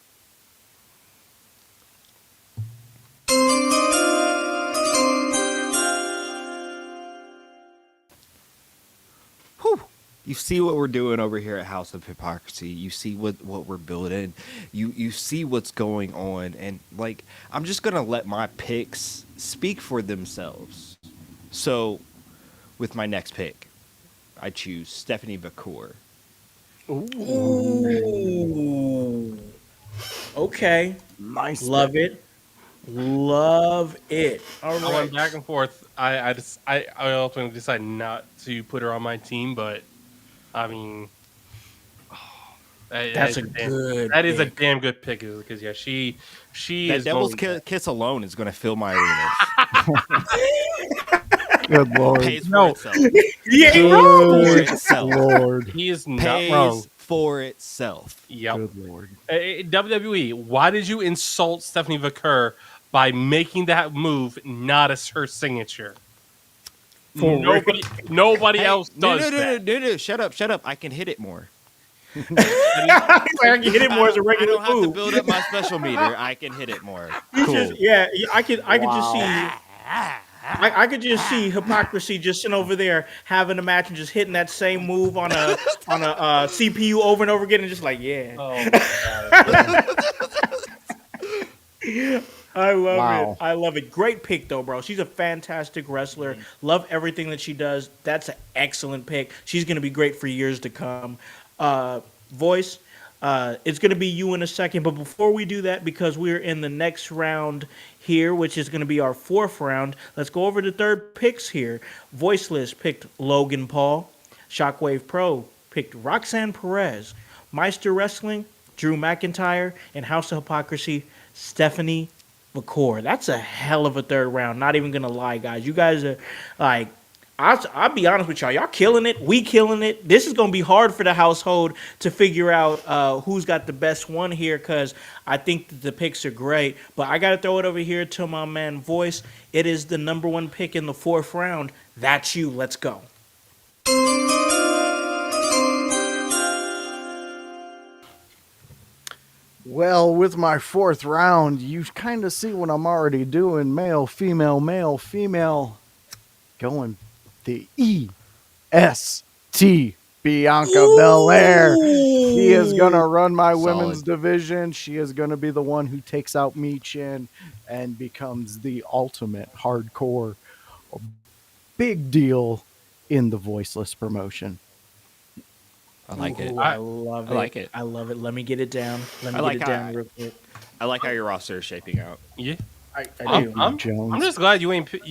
Whew. You see what we're doing over here at House of Hypocrisy. You see what we're building. You see what's going on, and like I'm just gonna let my picks speak for themselves. So, with my next pick, I choose Stephanie Vacour. Ooh. Okay. Nice Love pick. it. Love it. All I went right. back and forth. I ultimately decided not to put her on my team, but I mean, that, that That's is a a damn, good that is a pick. damn good pick because yeah, she That is Devil's going. Kiss alone is gonna fill my arenas. Good lord. Pays for No, itself. You ain't Pays wrong. for Good itself. lord. he is not wrong. Pays for itself. Yep. Good lord. WWE, why did you insult Stephanie Vaquer by making that move not as her signature? For real. Nobody Hey, else no, does no, no, that. no, no, no. Shut up, shut up. I can hit it more. That is, It's like I can hit it more as a I regular don't have to move. build up my special meter. I can hit it more. He's Cool. just yeah. I could just see. Wow. I could just see hypocrisy just sitting over there having a match and just hitting that same move on a CPU over and over again and just like yeah. oh my god. I love it. Wow. I love it. Great pick though, bro. She's a fantastic wrestler. Love everything that she does. That's an excellent pick. She's gonna be great for years to come. Voice, it's gonna be you in a second, but before we do that, because we're in the next round here, which is gonna be our fourth round, let's go over the third picks here. Voiceless picked Logan Paul. Shockwave Pro picked Roxanne Perez. Meister Wrestling, Drew McIntyre, and House of Hypocrisy, Stephanie McCord. That's a hell of a third round. Not even gonna lie, guys. You guys are like, I'll be honest with y'all. Y'all killing it. We killing it. This is gonna be hard for the household to figure out who's got the best one here, because I think that the picks are great. But I gotta throw it over here to my man Voice. It is the number one pick in the fourth round. That's you. Let's go. Well, with my fourth round, you kind of see what I'm already doing. Male, female, male, female. Going the EST Bianca Belair. She is going to run my women's Solid. division. She is going to be the one who takes out Mi Chin and becomes the ultimate hardcore big deal in the voiceless promotion. I like it. Ooh, I love I it. like it. I love it. Let me get it down. Let me I get like it how down real quick. I like how your roster is shaping out. Yeah. I I'm, do. I'm, Jones. I'm just glad you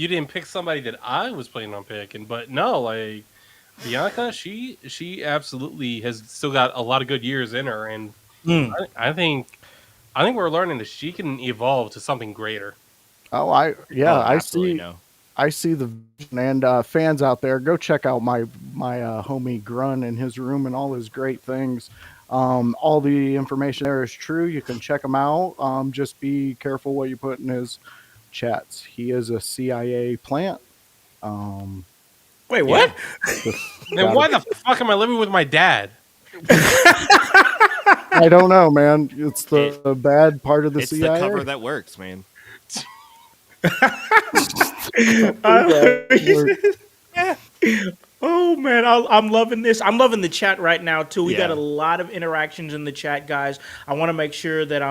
didn't pick somebody that I was planning on picking, but no, like Bianca, she absolutely has still got a lot of good years in her, and Mm. I think we're learning that she can evolve to something greater. Oh, Oh, I absolutely see. no. I see the vision. And fans out there, go check out my homie Grun and his room and all his great things. All the information there is true. You can check him out. Just be careful what you put in his chats. He is a CIA plant. Um, Wait, Yeah. what? just Then why the fuck am I living with my dad? I don't know, man. It's the bad part of the It's CIA. the cover that works, man. Oh man, I'm loving this. I'm loving the chat right now too. We got Yeah. a lot of interactions in the chat, guys. I want to make sure that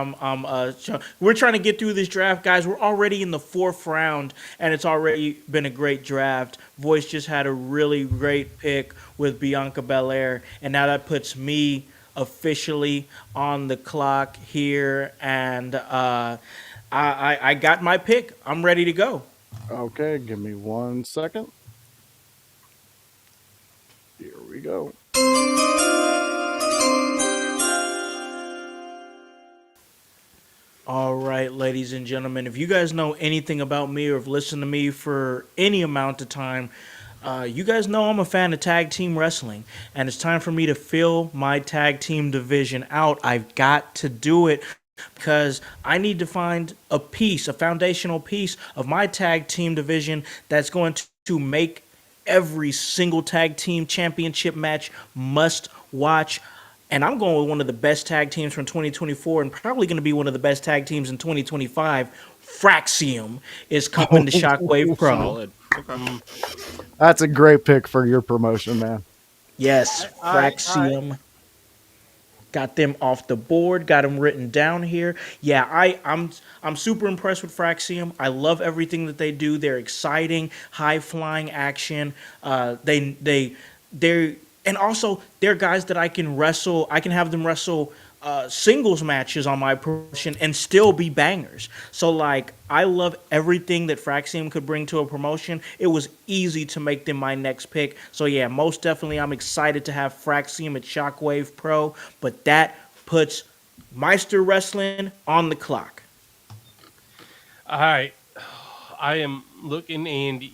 we're trying to get through this draft, guys. We're already in the fourth round, and it's already been a great draft. Voice just had a really great pick with Bianca Belair, and now that puts me officially on the clock here, and I got my pick. I'm ready to go. Okay, give me 1 second. Here we go. All right, ladies and gentlemen, if you guys know anything about me or have listened to me for any amount of time, you guys know I'm a fan of tag team wrestling, and it's time for me to fill my tag team division out. I've got to do it because I need to find a piece, a foundational piece of my tag team division that's going to make every single tag team championship match must watch. And I'm going with one of the best tag teams from 2024 and probably going to be one of the best tag teams in 2025. Fraxium is coming to Shockwave Pro. Solid. Okay. That's a great pick for your promotion, man. Yes, I Fraxium. Got them off the board, got them written down here. Yeah, I'm super impressed with Fraxium. I love everything that they do. They're exciting, high flying action. They're and also they're guys that I can wrestle. I can have them wrestle singles matches on my promotion and still be bangers. So like I love everything that Fraxium could bring to a promotion. It was easy to make them my next pick. So yeah, most definitely I'm excited to have Fraxium at Shockwave Pro, but that puts Meister Wrestling on the clock. All right, I am looking, and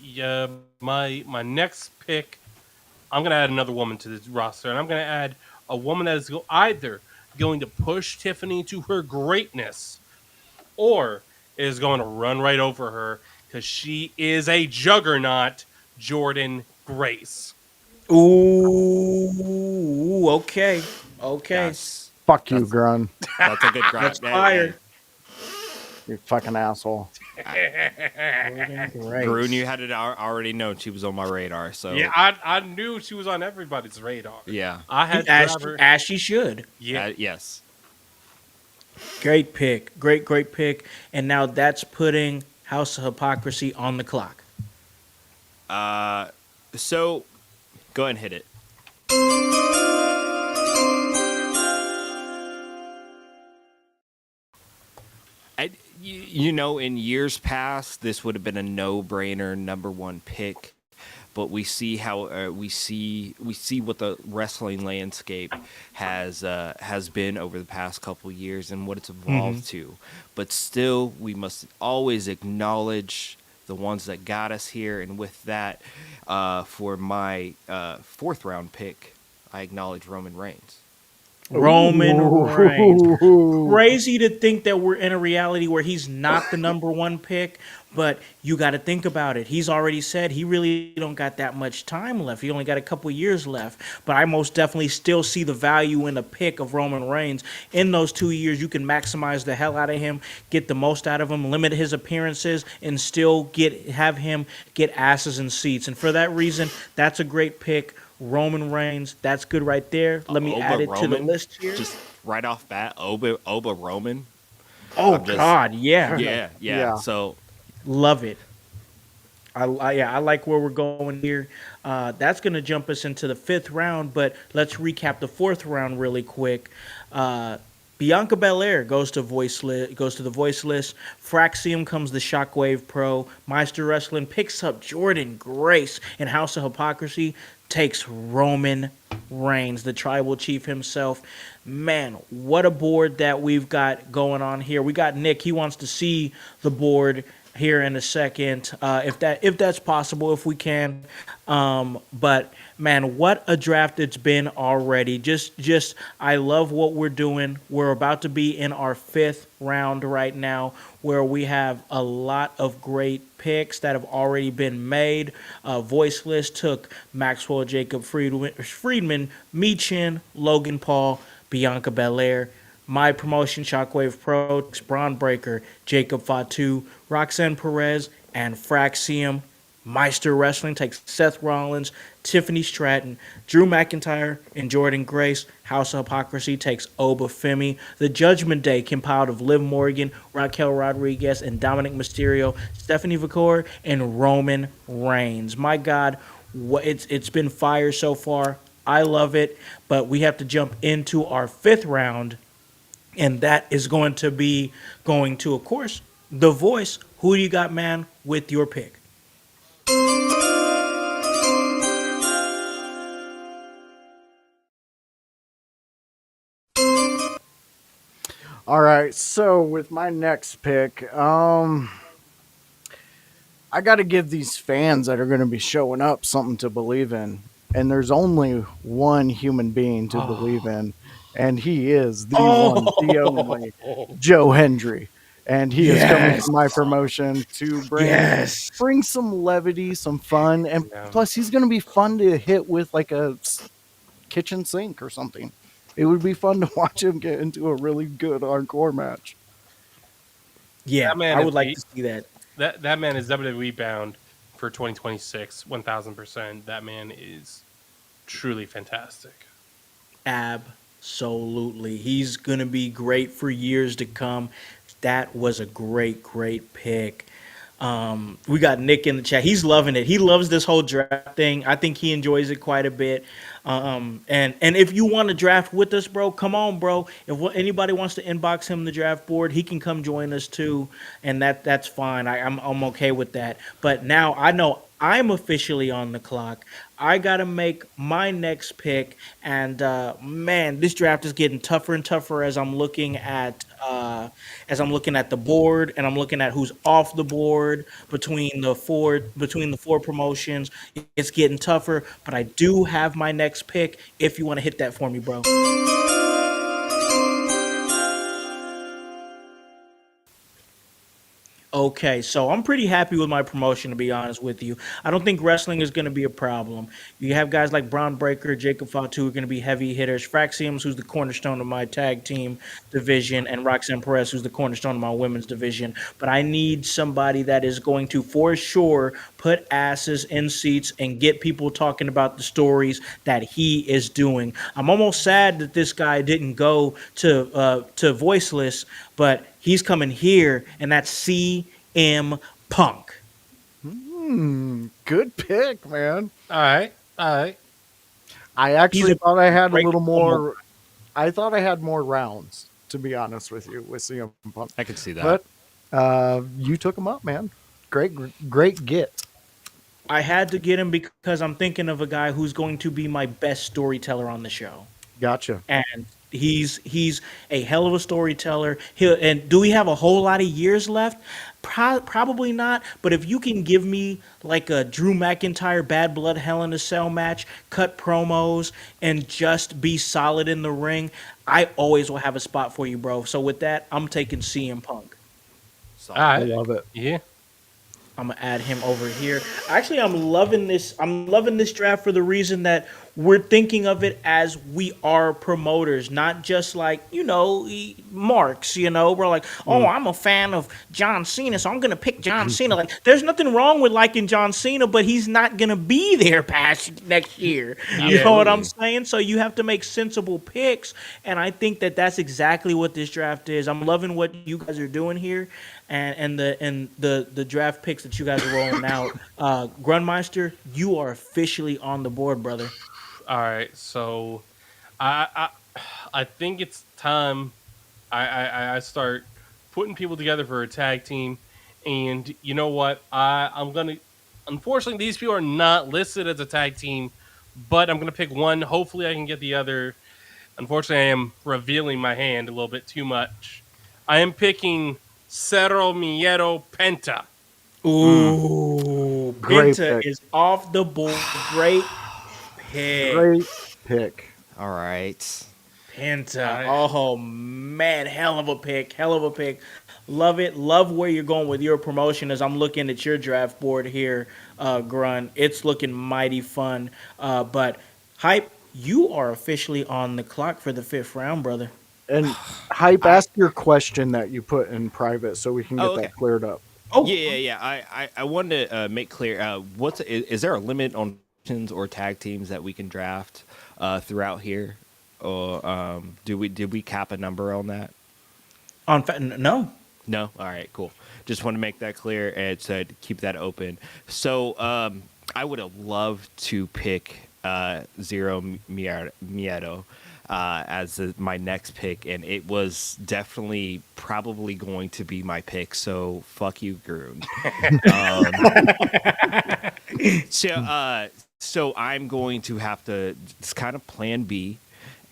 my next pick, I'm gonna add another woman to this roster, and I'm gonna add a woman that is either going to push Tiffany to her greatness, or is going to run right over her because she is a juggernaut, Jordan Grace. Ooh, okay. Okay. That's Fuck you, that's Grun. that's a good grind. That's fire. You fucking asshole. Great. Grun, you had it already known she was on my radar. So Yeah, I knew she was on everybody's radar. yeah. I had to As, grab her. as she should. Yeah, Yes. Great pick. Great pick. And now that's putting House of Hypocrisy on the clock. So go ahead and hit it. You know, in years past, this would have been a no-brainer number one pick, but we see how we see what the wrestling landscape has been over the past couple years and what it's evolved to. But still, we must always acknowledge the ones that got us here. And with that, for my fourth round pick, I acknowledge Roman Reigns. Roman Reigns. Ooh. Crazy to think that we're in a reality where he's not the number one pick, but you got to think about it. He's already said he really don't got that much time left. He only got a couple years left. But I most definitely still see the value in a pick of Roman Reigns. In those 2 years, you can maximize the hell out of him, get the most out of him, limit his appearances, and still have him get asses and seats. And for that reason, that's a great pick. Roman Reigns, that's good right there. Let me add it to the list here. Just right off bat, Oba Roman. Oh I'm just- God, yeah, Yeah. Yeah. So love it. Yeah, I like where we're going here. That's going to jump us into the fifth round, but let's recap the fourth round really quick. Bianca Belair goes to the voice list. Fraxium comes the Shockwave Pro. Meister Wrestling picks up Jordan Grace, and House of Hypocrisy takes Roman Reigns, the tribal chief himself. Man, what a board that we've got going on here. We got Nick. He wants to see the board here in a second, if that's possible, if we can. But man, what a draft it's been already. Just I love what we're doing. We're about to be in our fifth round right now, where we have a lot of great picks that have already been made. Voice list took Maxwell Jacob Friedman, Michin, Logan Paul, Bianca Belair. My promotion, Shockwave Pro, Braun Breaker, Jacob Fatu, Roxanne Perez, and Fraxium. Meister Wrestling takes Seth Rollins, Tiffany Stratton, Drew McIntyre, and Jordan Grace. House of Hypocrisy takes Oba Femi. The Judgment Day compiled of Liv Morgan, Raquel Rodriguez, and Dominic Mysterio, Stephanie Vicor, and Roman Reigns. My God, it's been fire so far. I love it, but we have to jump into our fifth round, and that is going to, of course, The Voice. Who do you got, man, with your pick? All right, so with my next pick, I got to give these fans that are going to be showing up something to believe in. And there's only one human being to believe in, and he is the one, the only Joe Hendry. And he is coming Yes. to my promotion to Yes. bring some levity, some fun, and Yeah. plus he's going to be fun to hit with like a kitchen sink or something. It would be fun to watch him get into a really good encore match. Yeah, That man I is would like beat. to see that. That man is WWE bound for 2026, 1000%. That man is truly fantastic. Absolutely. He's going to be great for years to come. That was a great pick. We got Nick in the chat. He's loving it. He loves this whole draft thing. I think he enjoys it quite a bit. And if you want to draft with us, bro, come on, bro. If anybody wants to inbox him the draft board, he can come join us too, and that's fine. I'm okay with that. But now I know I'm officially on the clock. I gotta make my next pick, and man, this draft is getting tougher and tougher as I'm looking at the board, and I'm looking at who's off the board between the four promotions. It's getting tougher, but I do have my next pick. If you want to hit that for me, bro. Okay, so I'm pretty happy with my promotion, to be honest with you. I don't think wrestling is going to be a problem. You have guys like Braun Breaker, Jacob Fatu who are going to be heavy hitters. Fraxiums, who's the cornerstone of my tag team division, and Roxanne Perez, who's the cornerstone of my women's division. But I need somebody that is going to, for sure, put asses in seats and get people talking about the stories that he is doing. I'm almost sad that this guy didn't go to Voiceless, but he's coming here, and that's CM Punk. Good pick, man. All right. I actually a thought I had a great little promo. more. I thought I had more rounds, to be honest with you, with CM Punk. I could see that. But you took him up, man. Great get. I had to get him because I'm thinking of a guy who's going to be my best storyteller on the show. Gotcha. And he's a hell of a storyteller. And do we have a whole lot of years left? Probably not, but if you can give me like a Drew McIntyre Bad Blood Hell in a Cell match, cut promos, and just be solid in the ring, I always will have a spot for you, bro. So with that, I'm taking CM Punk. All Solid. I right. love it. Yeah. I'm gonna add him over here. Actually, I'm loving this. I'm loving this draft for the reason that we're thinking of it as we are promoters, not just like marks. We're like, oh, I'm a fan of John Cena, so I'm gonna pick John Cena. Like, there's nothing wrong with liking John Cena, but he's not gonna be there past next year. You Yeah. know what I'm Absolutely. saying? So you have to make sensible picks, and I think that that's exactly what this draft is. I'm loving what you guys are doing here, and the draft picks that you guys are rolling out. Grunmeister, you are officially on the board, brother. All right. So I I think it's time I start putting people together for a tag team. And you know what? I'm gonna. Unfortunately, these people are not listed as a tag team, but I'm gonna pick one. Hopefully, I can get the other. Unfortunately, I am revealing my hand a little bit too much. I am picking Cerro Miedo Penta. Ooh, Great Penta pick. is off the board. Great pick. Great pick. All right. Penta. I Oh man, hell of a pick. Hell of a pick. Love it. Love where you're going with your promotion as I'm looking at your draft board here, Grun. It's looking mighty fun. But Hype, you are officially on the clock for the fifth round, brother. And Hype, I ask your question that you put in private so we can Oh, get okay. that cleared up. Oh, Yeah. I wanted to make clear. Is there a limit on positions or tag teams that we can draft throughout here, or did we cap a number on that? no. No. All right. Cool. Just want to make that clear and said keep that open. So I would have loved to pick Zero Miedo as my next pick, and it was definitely probably going to be my pick. So fuck you, Grun. So I'm going to have to. It's kind of Plan B,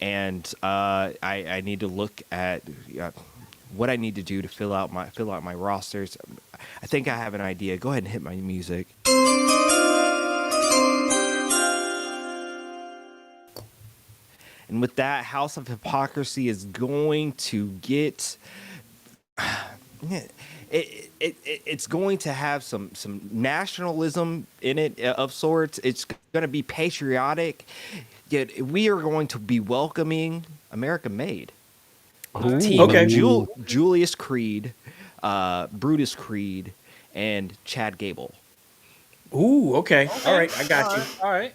and I need to look at what I need to do to fill out my rosters. I think I have an idea. Go ahead and hit my music. And with that, House of Hypocrisy is going to get. It's going to have some nationalism in it of sorts. It's going to be patriotic. Yet we are going to be welcoming American Made. A team Okay. of Julius Creed, Brutus Creed, and Chad Gable. Ooh, okay. All right, I got you. All right.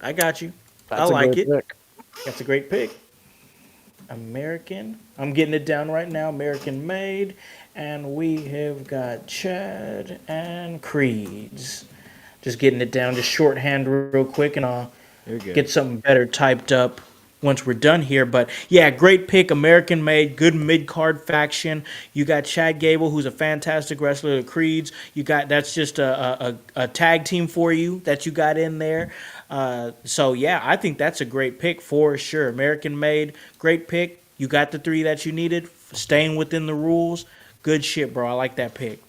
I got you. I That's a like great it. pick. That's a great pick. American. I'm getting it down right now. American made. And we have got Chad and Creeds. Just getting it down, just shorthand real quick, and I'll You're good. get something better typed up once we're done here. But yeah, great pick, American made, good mid card faction. You got Chad Gable, who's a fantastic wrestler. The Creeds, you got that's just a tag team for you that you got in there. So yeah, I think that's a great pick for sure. American made, great pick. You got the three that you needed, staying within the rules. Good shit, bro. I like that pick.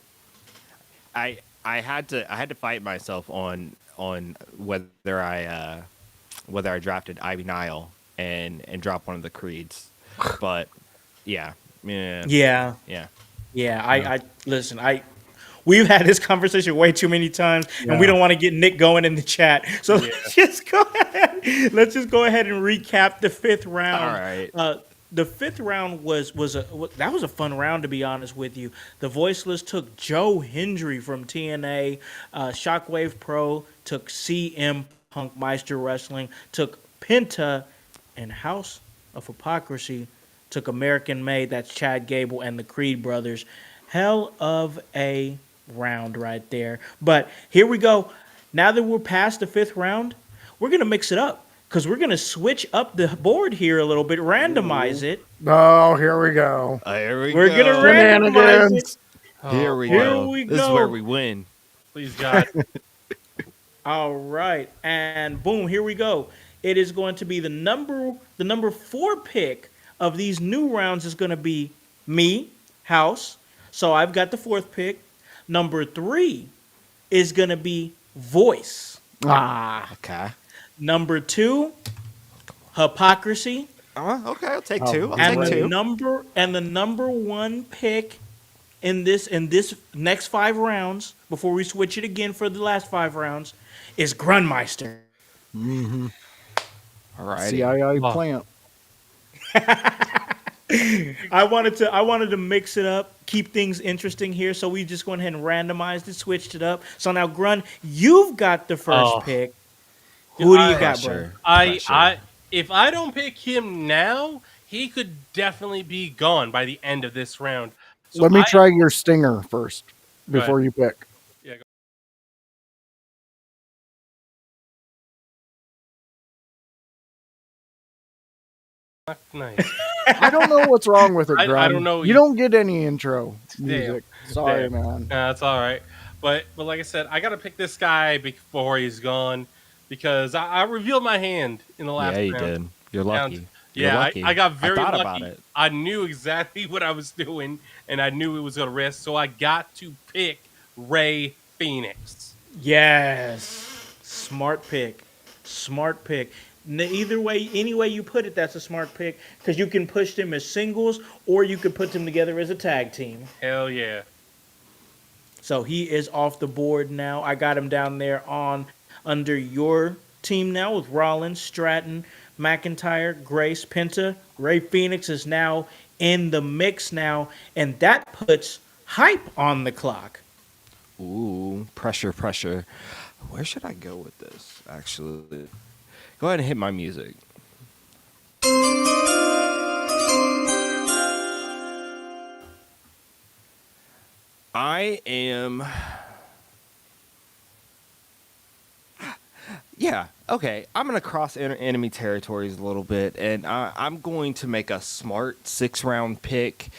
I had to fight myself on whether I drafted Ivy Nile and drop one of the Creeds, but yeah. Yeah. Yeah. Yeah, I listen. We've had this conversation way too many times, and we Yeah. don't want to get Nick going in the chat. So let's just go ahead. Let's just go ahead and recap the fifth round. All right. The fifth round was a fun round, to be honest with you. The Voiceless took Joe Hendry from TNA. Shockwave Pro took CM Punk Meister Wrestling. Took Penta, and House of Hypocrisy took American Made. That's Chad Gable and the Creed brothers. Hell of a round right there. But here we go. Now that we're past the fifth round, we're going to mix it up because we're going to switch up the board here a little bit, randomize it. Oh, here we go. Here we We're go. going to randomize it. Shenanigans. Here we Here go. we This is go. where we win. Please God. All right. And boom, here we go. It is going to be the number 4 pick of these new rounds is going to be me, House. So I've got the 4th pick. Number 3 is going to be voice. Ah, Okay. Number 2, hypocrisy. Okay, I'll take Oh, two. I'll And take the great. two. number 1 pick in this next 5 rounds before we switch it again for the last 5 rounds is Grunmeister. Mm-hmm. Alrighty. CII Oh, plant. I wanted to mix it up, keep things interesting here, so we just went ahead and randomized it, switched it up. So now Grun, you've got the first oh. pick. Yeah, Who do you got, bro? Pressure. Pressure. I, if I don't pick him now, he could definitely be gone by the end of this round. So Let me I try your stinger first go ahead. before you pick. Yeah, nice. I don't know what's wrong with it, I don't Grun. know. You don't get any intro Damn. music. Sorry, Damn. man. That's all right. But like I said, I gotta pick this guy before he's gone because I revealed my hand in the last Yeah, you round. did. You're And lucky. You're yeah, lucky. I got very thought lucky. about it. I knew exactly what I was doing, and I knew it was gonna risk. So I got to pick Ray Phoenix. Yes. Smart pick. Smart pick. Either way, any way you put it, that's a smart pick because you can push them as singles or you could put them together as a tag team. Hell yeah. So he is off the board now. I got him down there on under your team now with Rollins, Stratton, McIntyre, Grace, Penta. Ray Phoenix is now in the mix now, and that puts hype on the clock. Ooh, pressure, pressure. Where should I go with this? Actually, go ahead and hit my music. I am. Yeah, okay. I'm going to cross enemy territories a little bit, and I'm going to make a smart 6-round pick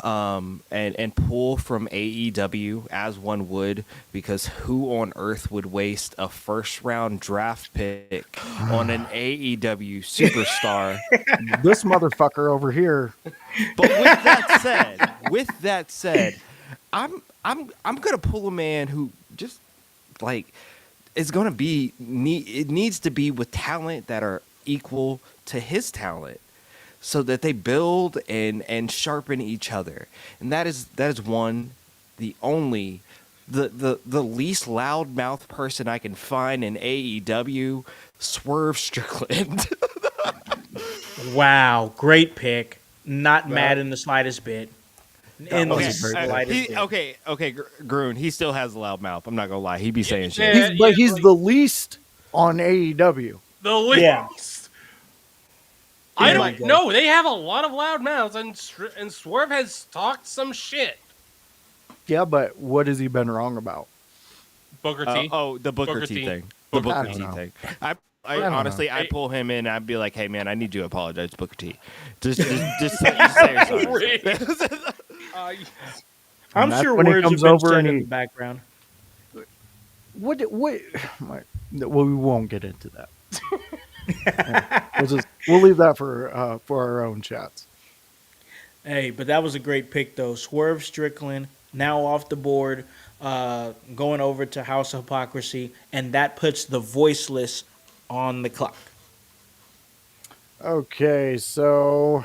and pull from AEW as one would, because who on earth would waste a first-round draft pick on an AEW superstar? This motherfucker over here. But with that said, I'm gonna pull a man who just like is gonna be it needs to be with talent that are equal to his talent, so that they build and sharpen each other. And that is one, the only, the least loudmouth person I can find in AEW, Swerve Strickland. Wow, great pick. Not That- mad in the slightest bit. In the was a great pick. slightest bit. Okay, Grun, he still has a loud mouth. I'm not gonna lie, he be saying Yeah. shit. But he's the least on AEW. The least. Yeah. I There don't you go. know. They have a lot of loud mouths, and Swerve has talked some shit. Yeah, but what has he been wrong about? Booker T. The Booker Booker T T. thing. The Booker Booker T. T thing. I don't know. honestly, I Hey. pull him in. I'd be like, "Hey, man, I need you to apologize, to Booker T. Just say you're sorry." I'm And that's sure when he words have comes been over said and in he- the background. What? Well, we won't get into that. We'll leave that for our own chats. Hey, but that was a great pick, though. Swerve Strickland, now off the board, going over to House of Hypocrisy, and that puts the voiceless on the clock. Okay, so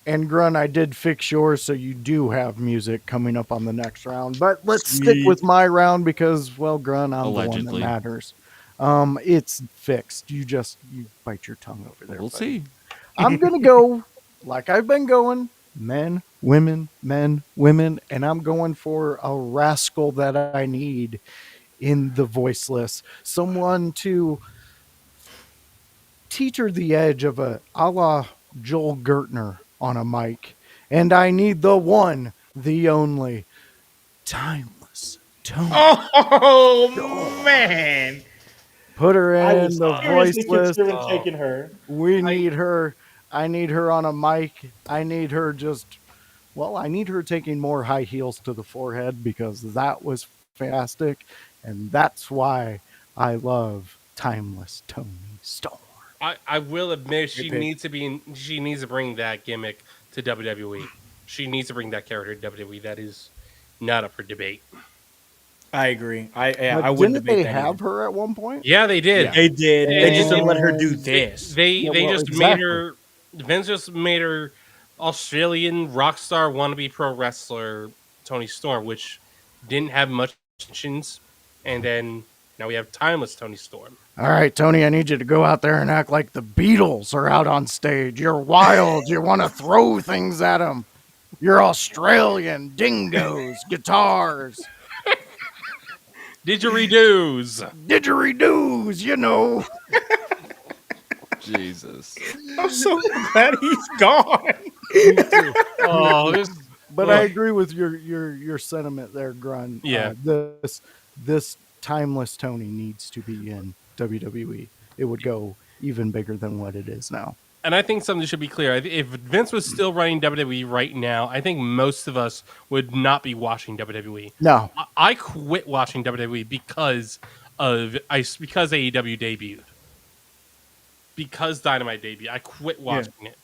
and Grun, I did fix yours, so you do have music coming up on the next round. But let's stick with my round because, well, Grun, I'm the one Allegedly. that matters. It's fixed. You bite your tongue over there. We'll buddy. see. I'm gonna go like I've been going, men, women, and I'm going for a rascal that I need in the voiceless, someone to teach her the edge of a la Joel Gertner on a mic, and I need the one, the only, timeless Tony. Oh, man. Put her I in was the seriously voiceless. considering taking her. We need her. I need her on a mic. I need her I need her taking more high heels to the forehead because that was fantastic. And that's why I love timeless Tony Storm. I will admit she pick. needs to bring that gimmick to WWE. She needs to bring that character to WWE. That is not up for debate. I agree. I wouldn't Didn't debate they that either. have her at one point? Yeah, they did. Yeah. They did. They just didn't let her do And this. Yeah, They well, just made exactly. her. Vince just made her Australian rock star wannabe pro wrestler Tony Storm, which didn't have much mentions. And then now we have timeless Tony Storm. All right, Tony, I need you to go out there and act like the Beatles are out on stage. You're wild. You want to throw things at them. You're Australian. Dingoes, guitars, Didgeridoos. didgeridoos, you know. Jesus. I'm so glad he's gone. Oh, this. But I agree with your sentiment there, Grun. Yeah. This timeless Tony needs to be in WWE. It would go even bigger than what it is now. And I think something should be clear. If Vince was still running WWE right now, I think most of us would not be watching WWE. No, I quit watching WWE because AEW debuted. Because Dynamite debuted, I quit watching it.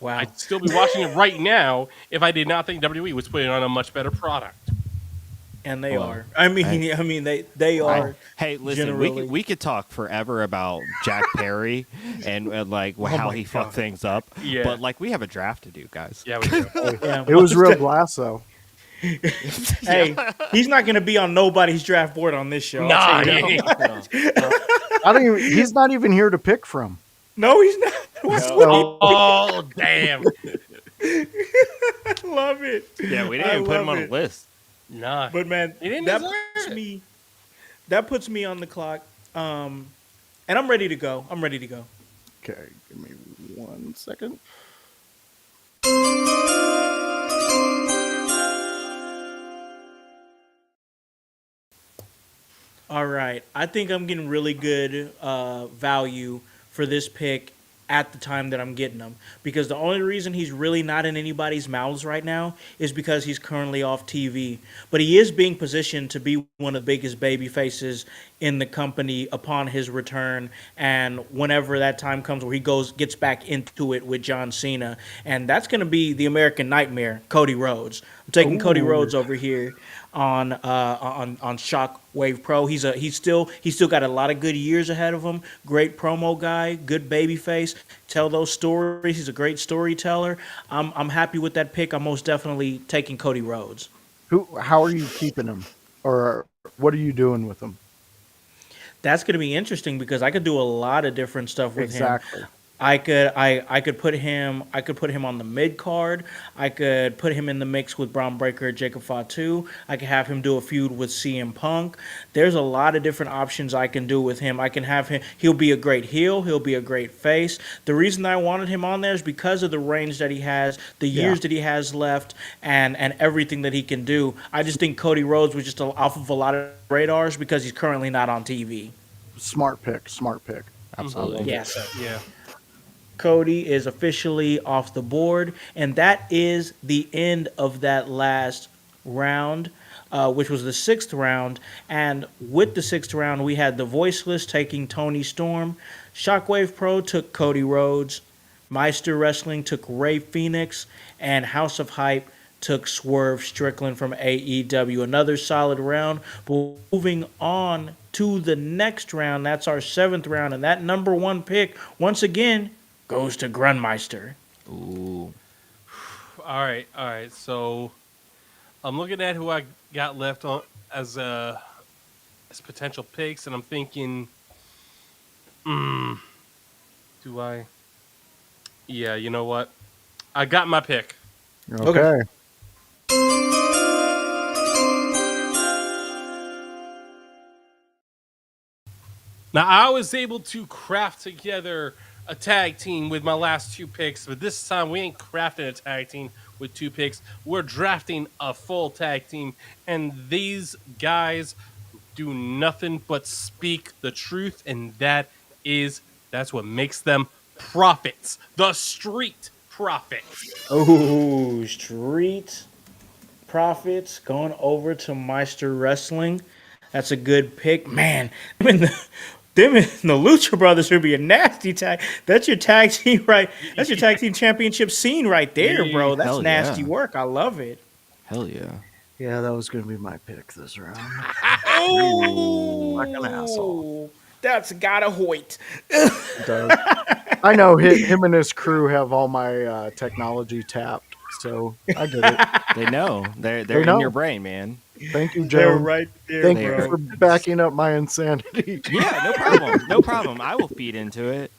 Wow. I'd still be watching it right now if I did not think WWE was putting on a much better product. And they Well, are. I mean, they are. Hey, listen, generally- we could talk forever about Jack Perry and like how my he fucked God. things up. Yeah. But like we have a draft to do, guys. Yeah, we do. Yeah, it was real glass though. Hey, he's not going to be on nobody's draft board on this show. I'll Nah, tell you that. I don't even. He's not even here to pick from. No, he's not. What's So, Oh, damn. I love it. Yeah, we I didn't even put him love on it. a list. Nah. But man, He didn't that deserve puts it. me. That puts me on the clock. And I'm ready to go. I'm ready to go. okay, give me 1 second. All right. I think I'm getting really good value for this pick at the time that I'm getting him. Because the only reason he's really not in anybody's mouths right now is because he's currently off TV. But he is being positioned to be one of the biggest baby faces in the company upon his return. And whenever that time comes where he gets back into it with John Cena. And that's going to be the American Nightmare, Cody Rhodes. I'm taking Cody Ooh. Rhodes over here on Shockwave Pro. He's still got a lot of good years ahead of him. Great promo guy, good baby face. Tell those stories. He's a great storyteller. I'm happy with that pick. I'm most definitely taking Cody Rhodes. How are you keeping him, or what are you doing with him? That's going to be interesting because I could do a lot of different stuff with him. Exactly. I could put him on the mid card. I could put him in the mix with Braun Breaker, Jacob Fatu. I could have him do a feud with CM Punk. There's a lot of different options I can do with him. I can have him. He'll be a great heel. He'll be a great face. The reason I wanted him on there is because of the range that he has, the years that he has left, and everything that he can do. I just think Cody Rhodes was just off of a lot of radars because he's currently not on TV. Smart pick. Smart pick. Absolutely. Yes. Yeah. Cody is officially off the board, and that is the end of that last round, which was the sixth round. And with the sixth round, we had the Voiceless taking Tony Storm, Shockwave Pro took Cody Rhodes, Meister Wrestling took Ray Phoenix, and House of Hype took Swerve Strickland from AEW. Another solid round. But moving on to the next round, that's our seventh round, and that number one pick, once again, goes to Grunmeister. Ooh. All right. So I'm looking at who I got left on as potential picks, and I'm thinking, do I? Yeah, you know what? I got my pick. Okay. Now, I was able to craft together a tag team with my last two picks, but this time we ain't crafting a tag team with two picks. We're drafting a full tag team, and these guys do nothing but speak the truth, and that's what makes them prophets. The Street Profits. Oh, Street Profits going over to Meister Wrestling. That's a good pick. Man, Them and the Lucha Brothers would be a nasty tag. That's your tag team, right? That's your tag team championship scene right there, bro. That's Hell nasty yeah. work. I love it. Hell yeah. Yeah, that was going to be my pick this round. Like an asshole. Oh, that's gotta Hoyt. It does. I know him and his crew have all my technology tapped, so I get it. They know. They're They in know. your brain, man. Thank you, They're Joan. right there, Thank There. you bro. for backing up my insanity. Yeah, no problem. No problem. I will feed into it.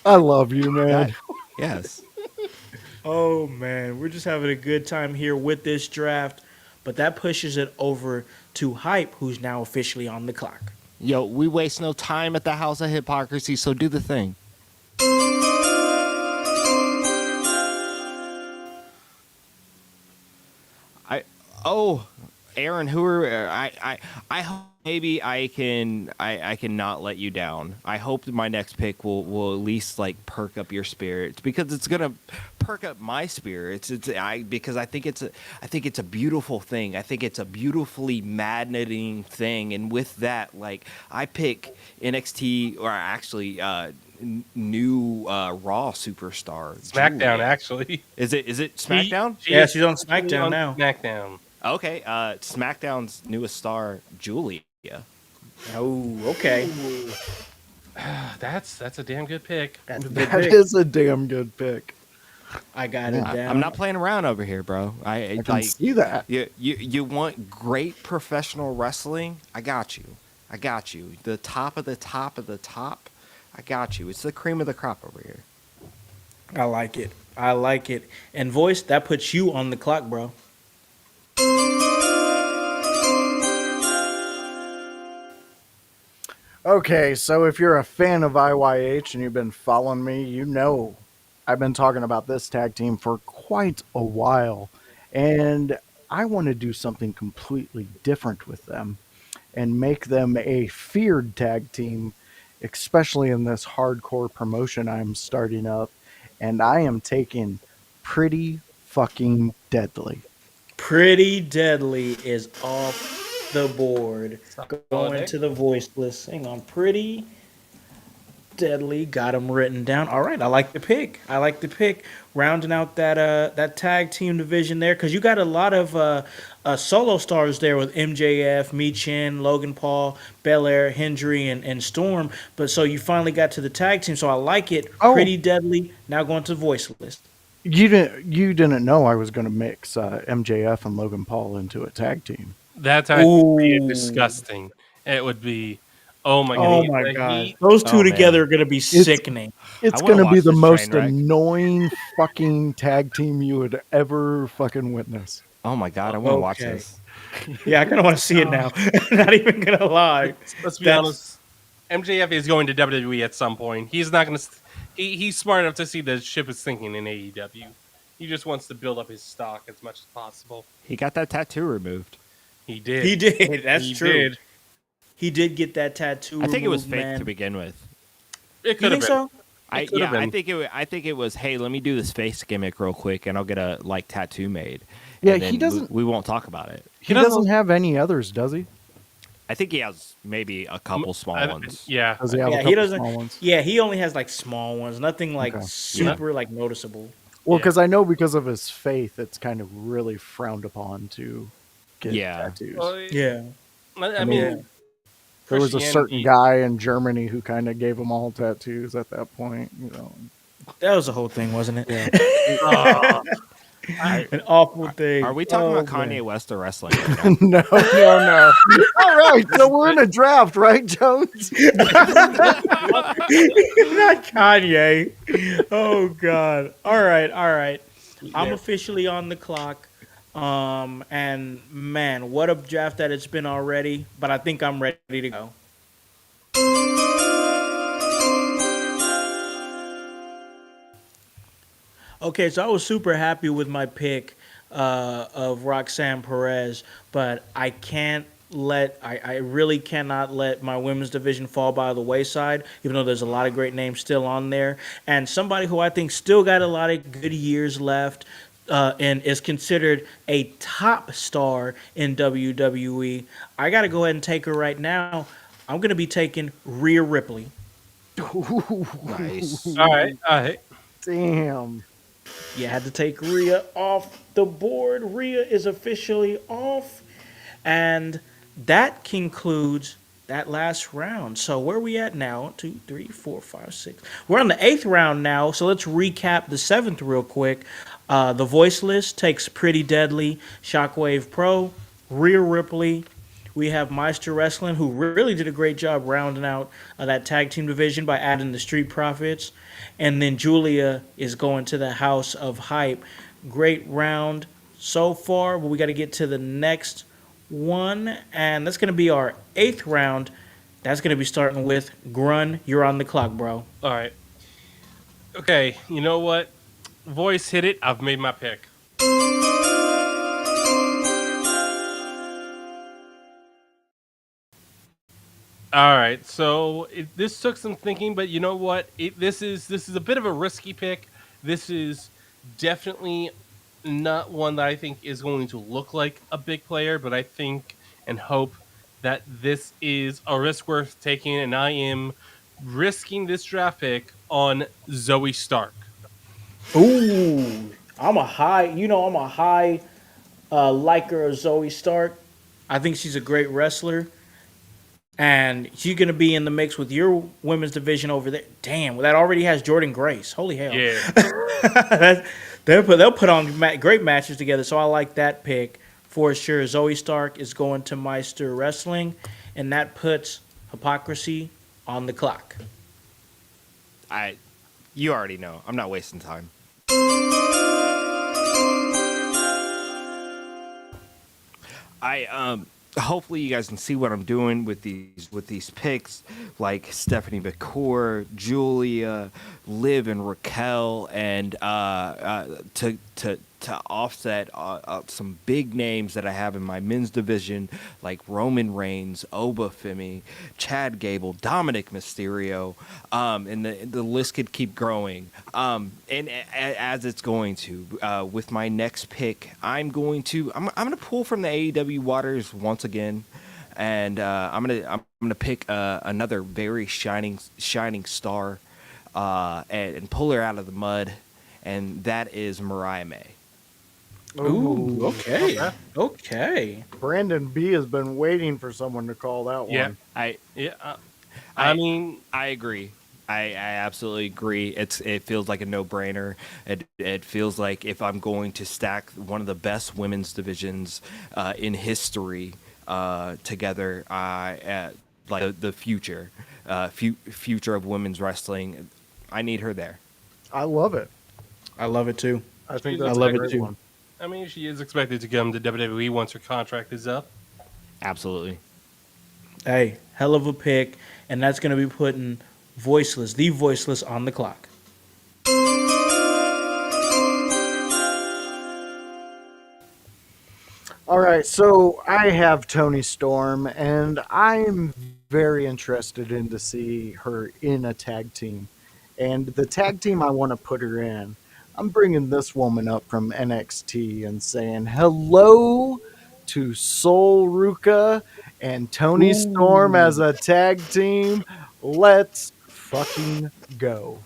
I love you, man. Yes. Oh man, we're just having a good time here with this draft, but that pushes it over to Hype, who's now officially on the clock. Yo, we waste no time at the House of Hypocrisy, so do the thing. Oh, Aaron, who are I hope maybe I can not let you down. I hope that my next pick will at least like perk up your spirits, because it's gonna perk up my spirits. Because I think it's a beautiful thing. I think it's a beautifully maddening thing. And with that, like, I pick NXT, or actually new Raw superstar SmackDown, Julia. actually. Is it SmackDown? Yeah, is she's on SmackDown on now. SmackDown. Okay, SmackDown's newest star, Julia. Oh, okay. That's a damn good pick. That's a good That pick. is a damn good pick. I got it down. I'm not playing around over here, bro. I can like see that. you want great professional wrestling? I got you. I got you. The top of the top of the top. I got you. It's the cream of the crop over here. I like it. I like it. And voice, that puts you on the clock, bro. Okay, so if you're a fan of IYH and you've been following me, you know I've been talking about this tag team for quite a while. And I want to do something completely different with them and make them a feared tag team, especially in this hardcore promotion I'm starting up. And I am taking Pretty Fucking Deadly. Pretty Deadly is off the board. Going pick. to the voice list. Hang on. Pretty Deadly. Got him written down. All right. I like the pick. I like the pick. Rounding out that tag team division there, because you got a lot of solo stars there with MJF, Michin, Logan Paul, Belair, Hendry, and Storm. But so you finally got to the tag team. So I like it. Oh. Pretty Deadly. Now going to the voice list. You didn't know I was going to mix MJF and Logan Paul into a tag team. That's would be Ooh. disgusting. It would be. Oh my god. Oh He's my like, god, those two Oh, man. together are gonna be sickening. It's I wanna going to be watch the this most train wreck. annoying fucking tag team you would ever fucking witness. Oh my god, I want to watch Okay. this. Yeah, I kind of want to see it now. Not even gonna lie. Let's be That's- honest. MJF is going to WWE at some point. He's not going to. He's smart enough to see the ship is sinking in AEW. He just wants to build up his stock as much as possible. He got that tattoo removed. He did. He did. That's He true. did. He did get that tattoo. I think it was fake man. to begin with. It You could have think been. so? I could've been. think it was. Hey, let me do this face gimmick real quick, and I'll get a tattoo made. Yeah, And he then doesn't- We won't talk about it. He doesn't have any others, does he? I think he has maybe a couple small ones. Yeah. Does he have a Yeah, couple he doesn't. small ones? Yeah, he only has like small ones. Nothing like Okay. super like noticeable. Well, Yeah. because I know because of his faith, it's kind of really frowned upon to get Yeah. tattoos. Well, Yeah. I mean, Yeah. There was a certain Christianity- guy in Germany who kind of gave them all tattoos at that point. That was the whole thing, wasn't it? Oh, An awful thing. Are we talking Oh, about Kanye man. West or wrestling? right now? No. All right, so we're in a draft, right, Jones? Not Kanye. Oh God. All right. I'm officially on the clock. And man, what a draft that it's been already. But I think I'm ready to go. Okay, so I was super happy with my pick of Roxanne Perez, but I really cannot let my women's division fall by the wayside, even though there's a lot of great names still on there. And somebody who I think still got a lot of good years left and is considered a top star in WWE, I got to go ahead and take her right now. I'm gonna be taking Rhea Ripley. Nice. All right, all right. Damn. You had to take Rhea off the board. Rhea is officially off. And that concludes that last round. So where are we at now? 1, 2, 3, 4, 5, 6. We're on the eighth round now. So let's recap the seventh real quick. The voice list takes Pretty Deadly, Shockwave Pro, Rhea Ripley. We have Meister Wrestling, who really did a great job rounding out that tag team division by adding the Street Profits. And then Julia is going to the House of Hype. Great round so far, but we got to get to the next one, and that's going to be our eighth round. That's going to be starting with Grun. You're on the clock, bro. All right. Okay, you know what? Voice hit it. I've made my pick. All right, so this took some thinking, but you know what? This is a bit of a risky pick. This is definitely not one that I think is going to look like a big player, but I think and hope that this is a risk worth taking, and I am risking this draft pick on Zoe Stark. Ooh, I'm a high liker of Zoe Stark. I think she's a great wrestler, and she's going to be in the mix with your women's division over there. Damn, that already has Jordan Grace. Holy hell. Yeah. They'll put on great matches together, so I like that pick for sure. Zoe Stark is going to Meister Wrestling, and that puts Hypocrisy on the clock. You already know. I'm not wasting time. Hopefully you guys can see what I'm doing with these picks, like Stephanie McCour, Julia, Liv, and Raquel, and to offset some big names that I have in my men's division, like Roman Reigns, Oba Femi, Chad Gable, Dominic Mysterio, and the list could keep growing. As it's going to, with my next pick, I'm going to pull from the AEW waters once again, and I'm gonna pick another very shining star, and pull her out of the mud, and that is Mariah May. Ooh, okay. Okay. Brandon B has been waiting for someone to call that Yeah. one. Yeah. I mean, I agree. I absolutely agree. It feels like a no-brainer. It feels like if I'm going to stack one of the best women's divisions in history together, like the future of women's wrestling, I need her there. I love it. I love it too. I think I that's love a it great too. one. I mean, she is expected to come to WWE once her contract is up. Absolutely. Hey, hell of a pick, and that's going to be putting the voiceless on the clock. All right, so I have Tony Storm, and I'm very interested in to see her in a tag team. And the tag team I want to put her in, I'm bringing this woman up from NXT and saying hello to Sol Ruka and Tony Storm as a tag team. Let's fucking go.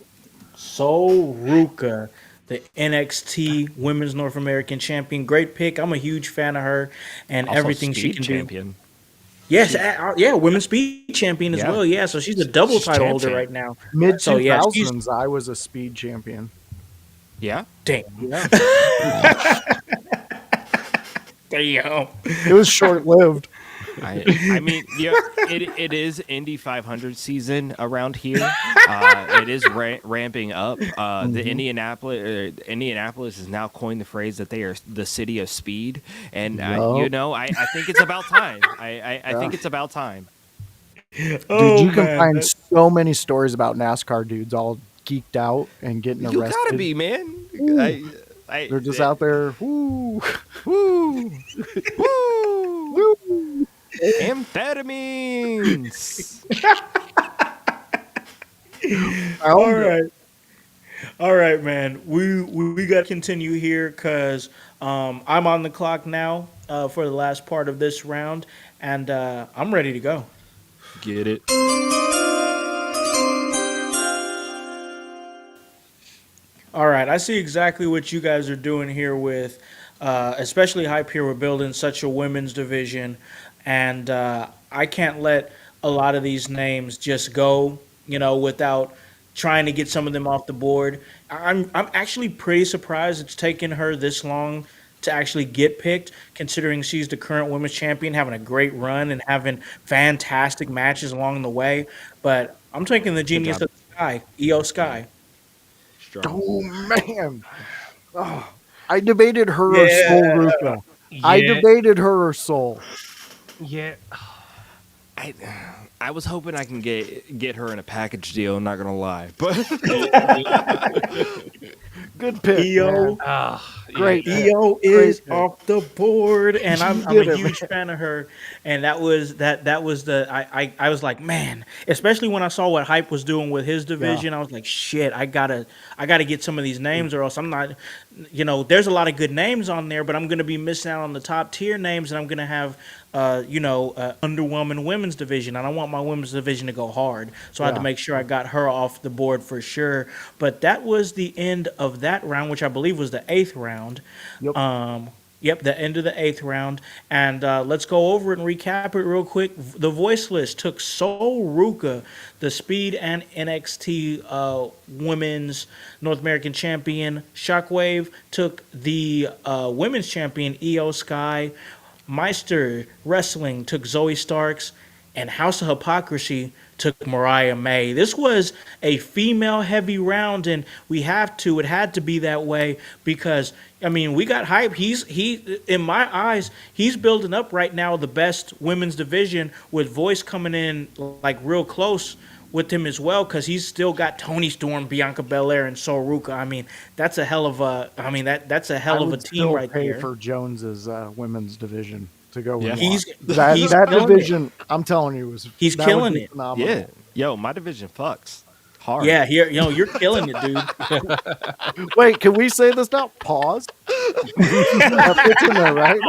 Sol Ruka, the NXT Women's North American Champion. Great pick. I'm a huge fan of her and Also, everything she Speed can champion. do. Yes, yeah, Women's Speed Champion as Yeah. well. Yeah, so she's a double She's title holder champ. right now. Mid So yeah, she's 2000s, I was a speed champion. Yeah. damn. Yeah, Damn. it was short lived. I mean, yeah, it is Indy 500 season around here. It is ramping up. The Indianapolis has now coined the phrase that they are the city of speed, and Yup. I think it's about time. I think it's about time. Dude, Oh, you can man, find that's- so many stories about NASCAR dudes all geeked out and getting You arrested. gotta be, man. Ooh. They're just out there. Woo, Woo, woo, woo. amphetamines. All right. All right, man. We got to continue here because I'm on the clock now for the last part of this round, and I'm ready to go. Get it? All right, I see exactly what you guys are doing here with, especially Hype here. We're building such a women's division, and I can't let a lot of these names just go, without trying to get some of them off the board. I'm actually pretty surprised it's taken her this long to actually get picked, considering she's the current women's champion, having a great run and having fantastic matches along the way. But I'm taking the Good genius job. of the Sky, EO Sky. Strong. Oh man. Oh, I debated her or Yeah. Soul Ruka. I Yeah, debated her or Soul. yeah. I I was hoping I can get her in a package deal. Not gonna lie, but Good pick, man. EO Ah, yeah. Great pick. EO Great is pick. off the board, and You I'm a did it, huge man. fan of her. And that was the I was like, man, especially when I saw what Hype was doing with his Yeah. division, I was like, shit, I gotta get some of these names, or else I'm not. There's a lot of good names on there, but I'm gonna be missing out on the top tier names, and I'm gonna have underwhelming women's division. I don't want my women's division to go hard, so I had to Yeah. make sure I got her off the board for sure. But that was the end of that round, which I believe was the eighth round. Yep. Yep, the end of the eighth round. And let's go over it and recap it real quick. The voice list took Sol Ruka, the Speed and NXT Women's North American Champion. Shockwave took the Women's Champion, EO Sky. Meister Wrestling took Zoe Starks, and House of Hypocrisy took Mariah May. This was a female heavy round, and it had to be that way because we got Hype. He in my eyes, he's building up right now the best women's division with Voice coming in like real close with him as well, because he's still got Tony Storm, Bianca Belair, and Sol Ruka. That's a hell of a that's a I hell of a would team still right pay there. for Jones's women's division to go Yeah. in. He's That he's that killing division, I'm telling you, He's that would killing be it. phenomenal. yeah, yo, my division fucks hard. Yeah, here, you're killing it, dude. Wait, can we say this now? Pause. That fits in there, right?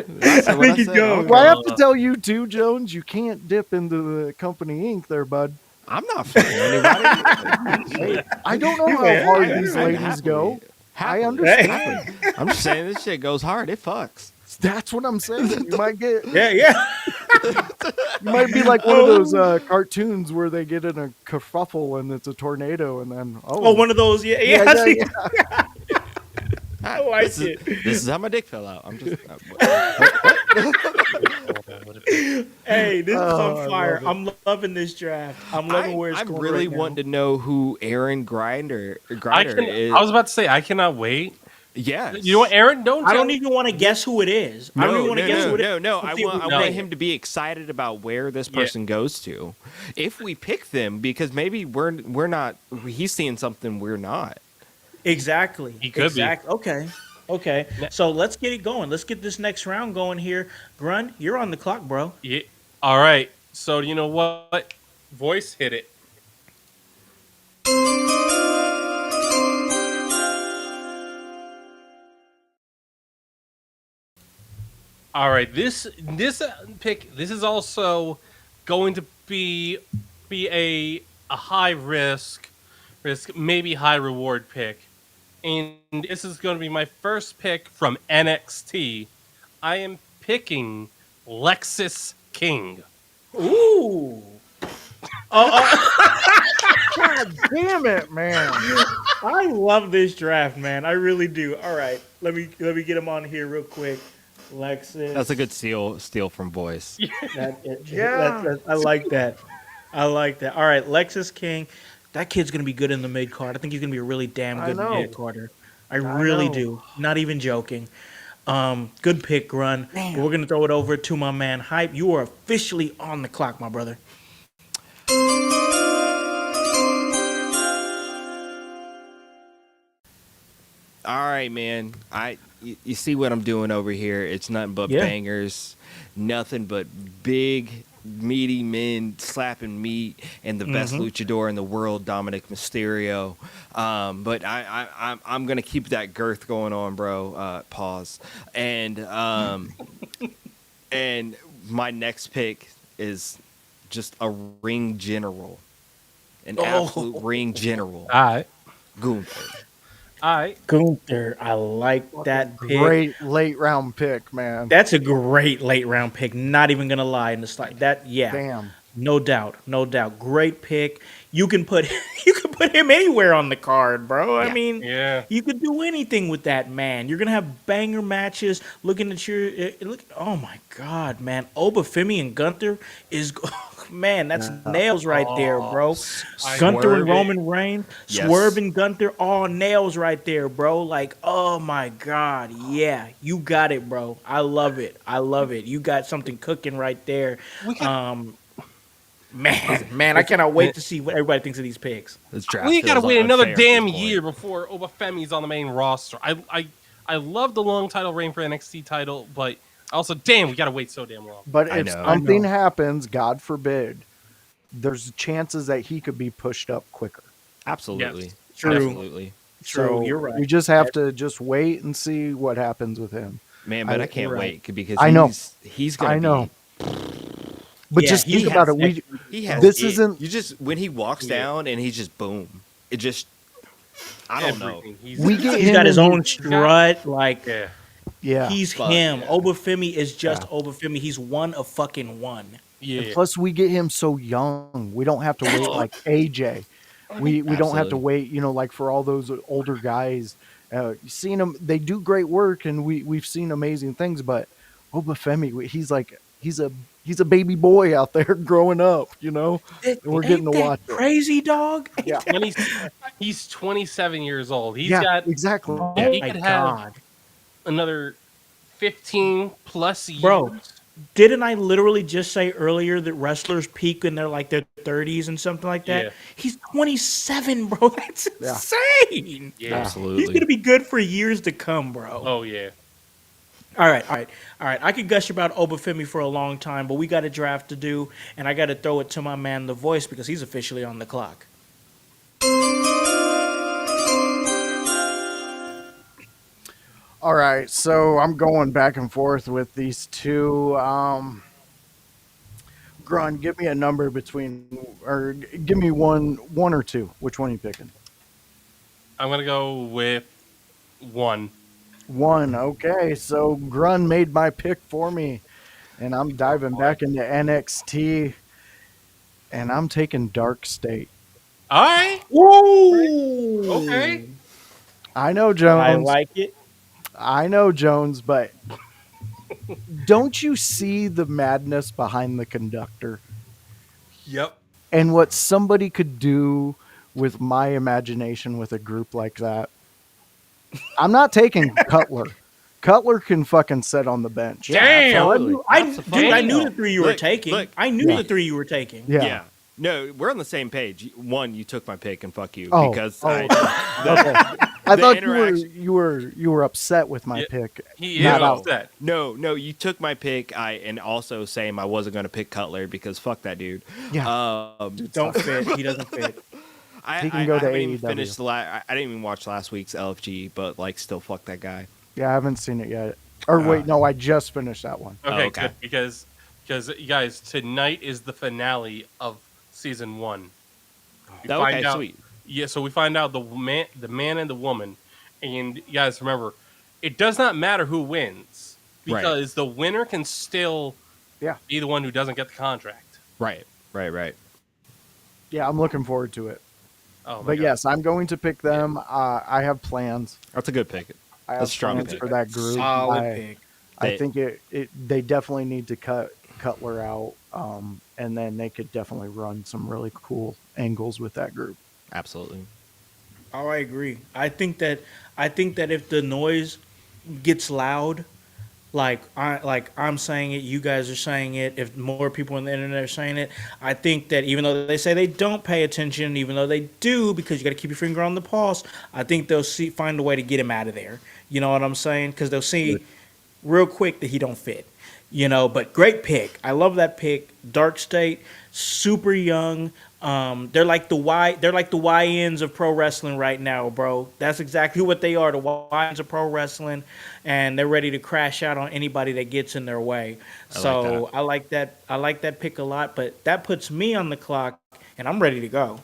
That's I what think it said. goes. Well, I have to tell you too, Jones. You can't dip into the company ink, there, bud. I'm not fucking anybody. Hey, I don't know how man. hard I- these I- ladies happily- go. happily. I understand. I'm just saying this shit goes hard. It fucks. That's what I'm saying. You might get, Yeah. you might be like one of those cartoons where they get in a kerfuffle and it's a tornado, and then Oh, one of those. Yeah. yeah, I yeah, see. yeah. I like this it. This is how my dick fell out. I'm just. Hey, this is Oh, I on fire. love I'm loving this draft. I'm loving where it's I'm going really right now. wanting to know who Aaron Grinder I is. was about to say I cannot wait. Yes. You know what, Aaron? Don't I tell don't even want to guess who it is. I don't No, even want to guess who it is. no. Let's I see want who- No. him to be excited about where this Yeah. person goes to. If we pick them, because maybe we're not. He's seeing something we're not. Exactly. He could be. Okay. So let's get it going. Let's get this next round going here. Grun, you're on the clock, bro. Yeah. All right. So you know what? Voice hit it. All right. This pick. This is also going to be a high risk, maybe high reward pick, and this is going to be my first pick from NXT. I am picking Lexis King. Ooh. God damn it, man. I love this draft, man. I really do. All right. Let me get him on here real quick. Lexus. That's a good steal from Voice. Yeah. I like that. I like that. All right, Lexus King. That kid's gonna be good in the mid card. I think he's gonna be a really damn I good know. mid carder. I really know. do. Not even joking. Good pick, Grun. We're gonna throw it over to my man Hype. You are officially on the clock, my brother. All right, man. You see what I'm doing over here? It's nothing but Yeah. bangers, nothing but big, meaty men slapping meat, and the best luchador in the world, Dominic Mysterio. But I'm gonna keep that girth going on, bro. Pause. And and my next pick is just a ring general, an Oh. absolute ring general. All right. Gunther. All right. Gunther, I like that pick. Great late round pick, man. That's a great late round pick. Not even gonna lie, in the slide that yeah, Damn. no doubt, no doubt. Great pick. You can put you can put him anywhere on the card, bro. I Yeah. mean, Yeah. you could do anything with that man. You're gonna have banger matches. Looking at your look. Oh my god, man. Obafemi and Gunther is man. That's nails right there, bro. I- Gunther and Swerve. Roman Reigns, Yes. Swerve and Gunther, all nails right there, bro. Like, oh my god, yeah, you got it, bro. I love it. I love it. You got something cooking right there. We got- Man, I cannot wait to see what everybody thinks of these picks. This draft We gotta feels wait another unfair at damn this point. year before Obafemi's on the main roster. I love the long title reign for NXT title, but also, damn, we gotta wait so damn long. But I if know. something happens, God forbid, there's chances that he could be pushed up quicker. Absolutely. Yes. True. Absolutely. True, So you're right. we just have to just wait and see what happens with him. Man, but I you're can't right. wait because I know. he's gonna I know. be But Yeah, just he think about has it. he has This it. isn't- You just when he walks down and he's just boom. It just I don't know. Everything. We get He's him got his in- own strut. Like, Yeah. Yeah. he's Fuck him. yeah. Obafemi is just Obafemi. He's one of fucking one. Yeah. Plus, we get him so young. We don't have to wait like AJ. We don't have to Absolutely. wait. Like for all those older guys. You've seen them. They do great work, and we've seen amazing things. But Obafemi, he's a baby boy out there growing up. And we're getting to Ain't that watch it. crazy dog. Ain't Yeah. that- He's 27 years old. He's Yeah, got exactly. Oh he my could have god, another 15 plus years. bro! Didn't I literally just say earlier that wrestlers peak in their 30s and something like that? Yeah. He's 27, bro. That's Yeah. insane. Yeah. Absolutely. He's gonna be good for years to come, bro. Oh yeah. All right. I could gush about Obafemi for a long time, but we got a draft to do, and I got to throw it to my man, The Voice, because he's officially on the clock. All right, so I'm going back and forth with these two. Grun, give me a number or give me one or two. Which one are you picking? I'm gonna go with one. One. Okay, so Grun made my pick for me, and I'm diving back into NXT, and I'm taking Dark State. All right. Woo! Okay. I know Jones. I like it. I know Jones, but don't you see the madness behind the conductor Yep. and what somebody could do with my imagination with a group like that? I'm not taking Cutler. Cutler can fucking sit on the bench. Yeah, Damn, absolutely. I Absolutely. knew the three you were Look, taking. look. I knew Yeah. the three you were taking. Yeah. No, we're on the same page. One, you took my pick and fuck you Oh, because oh. I Okay. I The thought interaction- you were upset with my Yeah. pick. He is Not out. upset. no, you took my pick. And also same. I wasn't going to pick Cutler because fuck that dude. Yeah. Don't fit. He doesn't fit. I He can go to haven't even AEW. finished I didn't even watch last week's LFG, but still fuck that guy. Yeah, I haven't seen it yet. Or wait, no, I just finished that one. Okay, okay. good, because you guys, tonight is the finale of season 1. We Okay, find out, sweet. Yeah, so we find out the man and the woman, and you guys remember, it does not matter who wins Right. because the winner can still Yeah. be the one who doesn't get the contract. Right. Yeah, I'm looking forward to it. Oh my But God. yes, I'm going to pick them. I have plans. That's a good pick. I have That's a strong plans pick. for that group. Solid I, pick. I They- think they definitely need to cut Cutler out, and then they could definitely run some really cool angles with that group. Absolutely. Oh, I agree. I think that if the noise gets loud, like I'm saying it, you guys are saying it, if more people on the internet are saying it, I think that even though they say they don't pay attention, even though they do, because you got to keep your finger on the pulse, I think they'll find a way to get him out of there. You know what I'm saying? Because they'll see real quick that he don't fit. But great pick. I love that pick. Dark State, super young. They're like the YNs of pro wrestling right now, bro. That's exactly what they are, the YNs of pro wrestling, and they're ready to crash out on anybody that gets in their way. I like that. So I like that. I like that pick a lot. But that puts me on the clock, and I'm ready to go.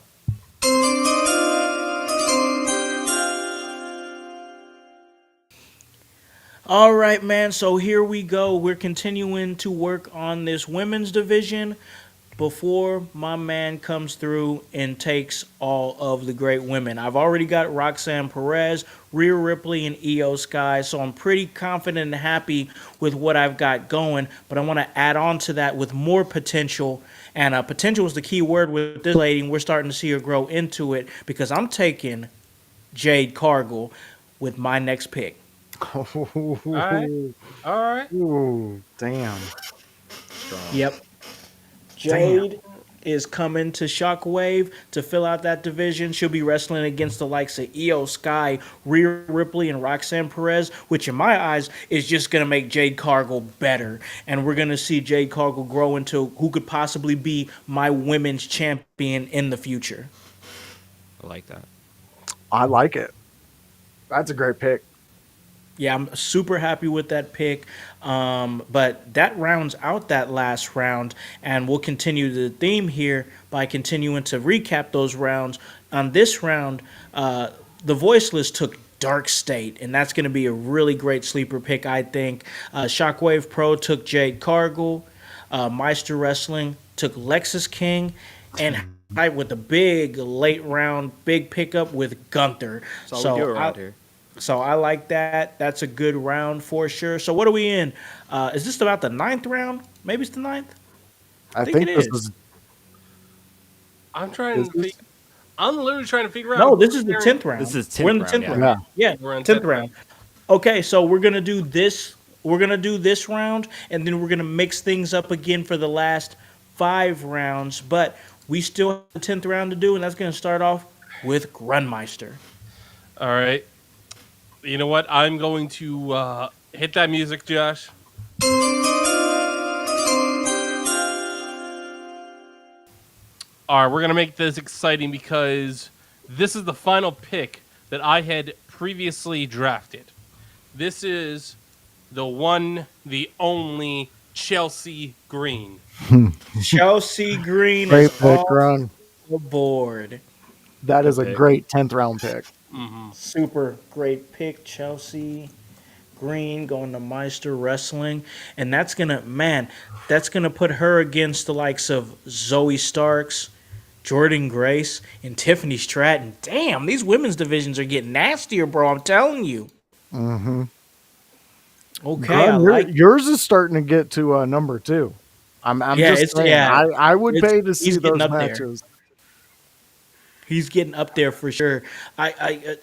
All right, man. So here we go. We're continuing to work on this women's division before my man comes through and takes all of the great women. I've already got Roxanne Perez, Rhea Ripley, and Io Sky, so I'm pretty confident and happy with what I've got going, but I want to add on to that with more potential, and potential is the key word with this lady, and we're starting to see her grow into it because I'm taking Jade Cargill with my next pick. All right. All right. Ooh, damn. Strong. Yep. Damn. Jade is coming to Shockwave to fill out that division. She'll be wrestling against the likes of Io Sky, Rhea Ripley, and Roxanne Perez, which in my eyes is just going to make Jade Cargill better. And we're going to see Jade Cargill grow into who could possibly be my women's champion in the future. I like that. I like it. That's a great pick. Yeah, I'm super happy with that pick. But that rounds out that last round, and we'll continue the theme here by continuing to recap those rounds. On this round, the Voiceless took Dark State, and that's going to be a really great sleeper pick, I think. Shockwave Pro took Jade Cargill. Meister Wrestling took Lexus King, and with a big late round, big pickup with Gunther. That's all we do around I, here. so I like that. That's a good round for sure. So what are we in? Is this about the 9th round? Maybe it's the 9th? I think think it this is. is. I'm trying Is to. this- I'm literally trying to figure out. No, this is the 10th round. This is We're in the 10th 10th round, round. Yeah, We're in 10th 10th round. Okay, so we're going to do this. We're going to do this round, and then we're going to mix things up again for the last 5 rounds. But we still have the 10th round to do, and that's going to start off with Grunmeister. All right. You know what? I'm going to hit that music, Josh. All right, we're going to make this exciting because this is the final pick that I had previously drafted. This is the one, the only Chelsea Green. Chelsea Green Great is pick, off Grun. the board. That is a pick. great 10th round pick. Super great pick, Chelsea Green going to Meister Wrestling. And that's gonna put her against the likes of Zoe Starks, Jordan Grace, and Tiffany Stratton. Damn, these women's divisions are getting nastier, bro. I'm telling you. Mm-hmm. Okay, I Grun, like. yours is starting to get to number 2. I'm Yeah, just it's saying. yeah. I would pay to He's see getting those up there. matches. He's getting up there for sure.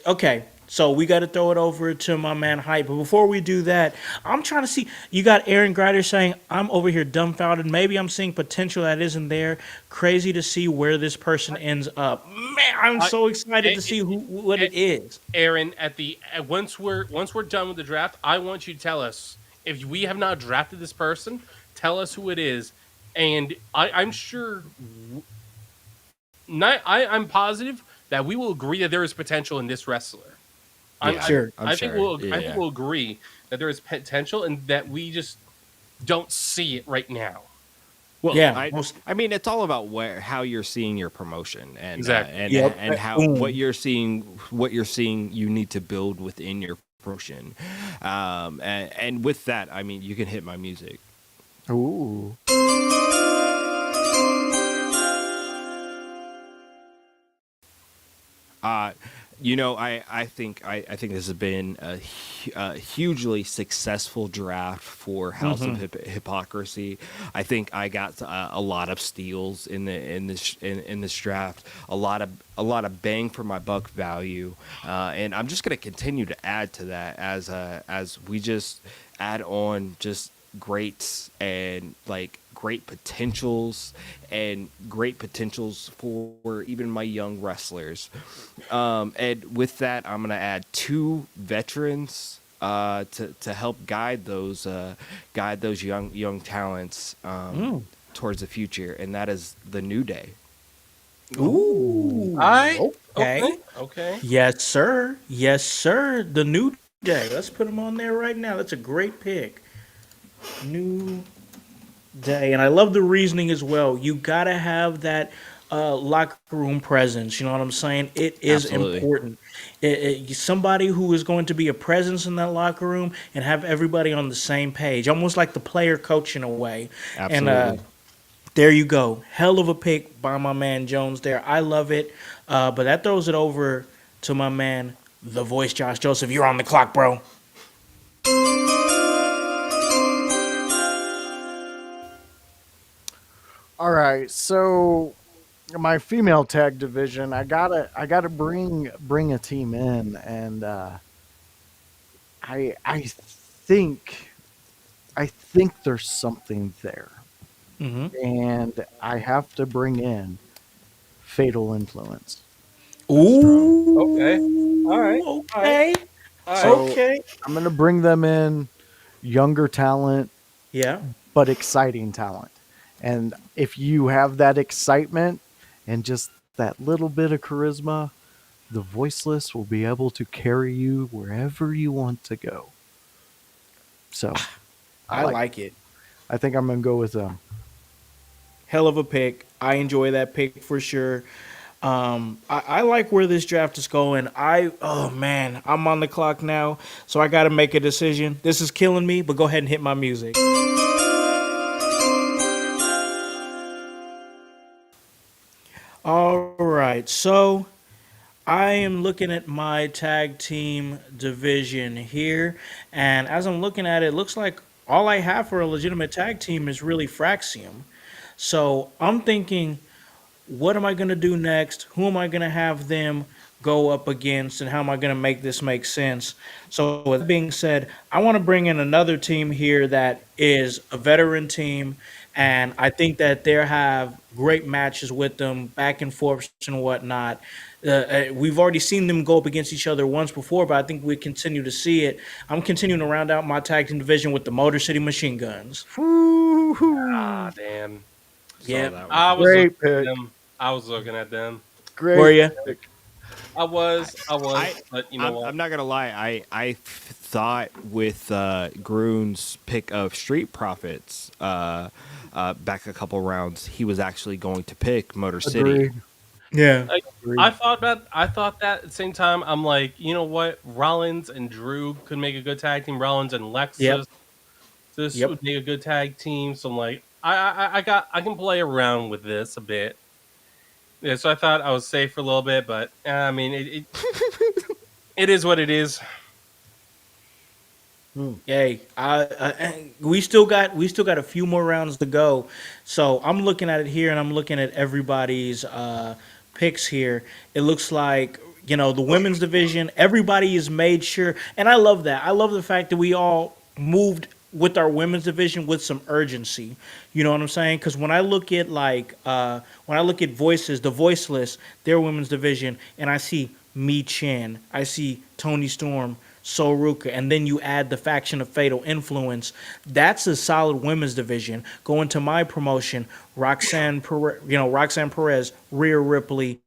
Okay. So we got to throw it over to my man Hype. But before we do that, I'm trying to see. You got Aaron Grider saying I'm over here dumbfounded. Maybe I'm seeing potential that isn't there. Crazy to see where this person ends up. Man, I'm so excited to see what it is. Aaron, once we're done with the draft, I want you to tell us if we have not drafted this person. Tell us who it is, and I'm sure. I'm positive that we will agree that there is potential in this wrestler. Yeah, Sure. I think we'll Yeah. agree that there is potential and that we just don't see it right now. Well, Yeah, I mean, it's all about how you're seeing your promotion and Exactly. and how Boom. what you're seeing you need to build within your promotion, and with that, I mean, you can hit my music. Ooh. I think this has been a hugely successful draft for House of Hypocrisy. I think I got a lot of steals in this draft, a lot of bang for my buck value, and I'm just going to continue to add to that as we just add on just greats and like great potentials for even my young wrestlers. And with that, I'm gonna add 2 veterans to help guide those young talents towards the future, and that is the New Day. Ooh, I okay, okay. okay. Yes, sir. Yes, sir. The New Day. Let's put him on there right now. That's a great pick. New Day. And I love the reasoning as well. You got to have that locker room presence. You know what I'm saying? It is Absolutely. important. Somebody who is going to be a presence in that locker room and have everybody on the same page, almost like the player coach in a way. And Absolutely. there you go. Hell of a pick by my man Jones there. I love it. But that throws it over to my man, the voice, Josh Joseph. You're on the clock, bro. All right, so my female tag division, I gotta bring a team in, and I think I think there's something there, Hmm. and I have to bring in Fatal Influence. That's strong. Okay. All right. Ooh, All right. okay. All right. So Okay. I'm gonna bring them in, younger talent, Yeah. but exciting talent. And if you have that excitement and just that little bit of charisma, the voiceless will be able to carry you wherever you want to go. So I I like. like it. I think I'm gonna go with them. Hell of a pick. I enjoy that pick for sure. I like where this draft is going. Oh man, I'm on the clock now, so I got to make a decision. This is killing me, but go ahead and hit my music. All right, so I am looking at my tag team division here, and as I'm looking at it, it looks like all I have for a legitimate tag team is really Fraxium. So I'm thinking, what am I going to do next? Who am I going to have them go up against? And how am I going to make this make sense? So, with that being said, I want to bring in another team here that is a veteran team. And I think that they have great matches with them, back and forth and whatnot. We've already seen them go up against each other once before, but I think we continue to see it. I'm continuing to round out my tag team division with the Motor City Machine Guns. Ah, Woo-hoo. damn. Saw Yep. that one I coming. was looking Great at pick. them. I was looking at them. Were Great you? pick. I was, I but you know I'm, what? I'm not gonna lie. Thought with Grun's pick of Street Profits back a couple rounds, he was actually going to pick Motor City. Agreed. Yeah. Like, Agreed. I thought that at the same time. I'm like, you know what? Rollins and Drew could make a good tag team. Rollins and Yep. Lexus, this Yep. would make a good tag team. So I'm like, I can play around with this a bit. Yeah, so I thought I was safe for a little bit, but I mean, it is what it is. Hey, we still got a few more rounds to go. So I'm looking at it here, and I'm looking at everybody's picks here. It looks like the women's division. Everybody is made sure, and I love that. I love the fact that we all moved with our women's division with some urgency. You know what I'm saying? Because when I look at when I look at voices, the voiceless, their women's division, and I see Mi Chen, I see Tony Storm, Soruka, and then you add the faction of Fatal Influence. That's a solid women's division. Going to my promotion, Roxanne Perez, Rhea Ripley,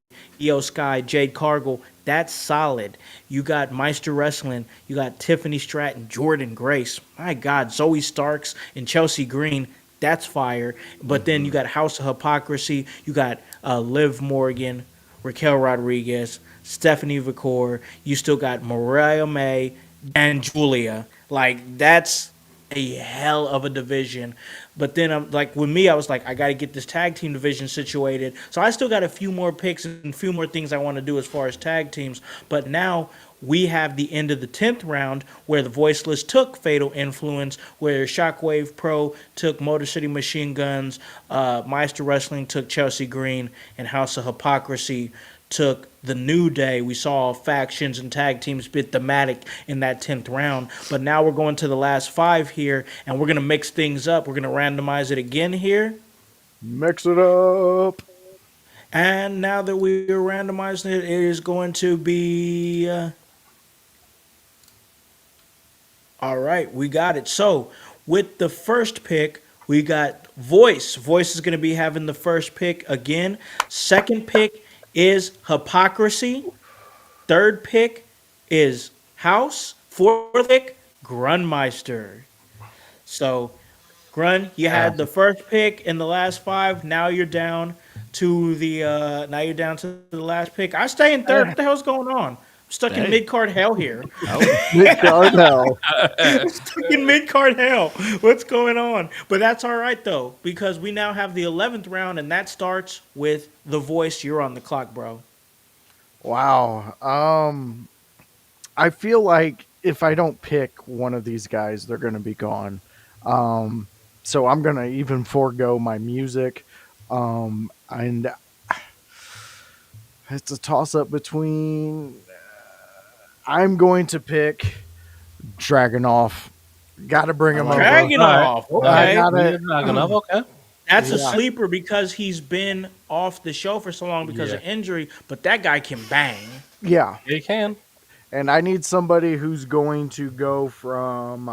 Io Sky, Jade Cargill. That's solid. You got Meister Wrestling. You got Tiffany Stratton, Jordan Grace. My God, Zoe Starks and Chelsea Green. That's fire. But then you got House of Hypocrisy. You got Liv Morgan, Raquel Rodriguez, Stephanie Vicor. You still got Mariah May and Julia. Like that's a hell of a division. But then I'm like with me, I was like, I got to get this tag team division situated. So I still got a few more picks and a few more things I want to do as far as tag teams. But now we have the end of the 10th round where the Voiceless took Fatal Influence, where Shockwave Pro took Motor City Machine Guns, Meister Wrestling took Chelsea Green, and House of Hypocrisy took the New Day. We saw factions and tag teams bit thematic in that 10th round. But now we're going to the last five here, and we're going to mix things up. We're going to randomize it again here. Mix it up. And now that we're randomizing it, it is going to be. All right, we got it. So, with the first pick, We got Voice. Voice is going to be having the first pick again. Second pick is Hypocrisy. Third pick is House. Fourth pick, Grunmeister. So, Grun, you had the first pick in the last five. Now you're down to the last pick. I stay in third. What the hell's going on? I'm stuck in Hey. mid card hell here. Oh, Nick Darnell. Stuck in mid card hell. What's going on? But that's all right though, because we now have the 11th round, and that starts with the Voice. You're on the clock, bro. Wow. I feel like if I don't pick one of these guys, they're going to be gone. So I'm going to even forego my music. And it's a toss up between. I'm going to pick Dragonoff. Got to bring him over. Dragon off. I Okay. got We it. are talking of, okay. That's a Yeah. sleeper because he's been off the show for so long because of Yeah. injury, but that guy can bang. Yeah. You can. And I need somebody who's going to go from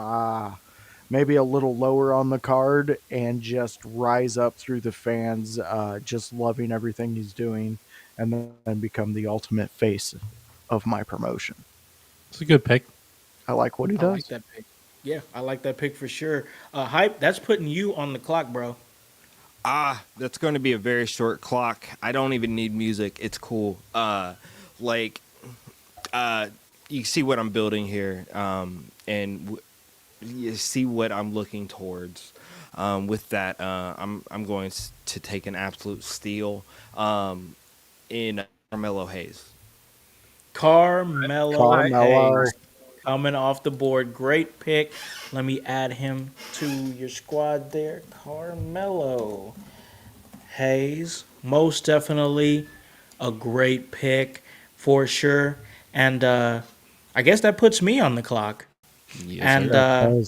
maybe a little lower on the card and just rise up through the fans, just loving everything he's doing, and then become the ultimate face of my promotion. It's a good pick. I like what he I does. like that pick. Yeah, I like that pick for sure. Hype, that's putting you on the clock, bro. that's going to be a very short clock. I don't even need music. It's cool. Like, you see what I'm building here, and you see what I'm looking towards. With that, I'm going to take an absolute steal in Carmelo Hayes. Carmelo Carmelo. Hayes coming off the board. Great pick. Let me add him to your squad there. Carmelo Hayes. Most definitely a great pick for sure. And I guess that puts me on the clock. Yes, And sir.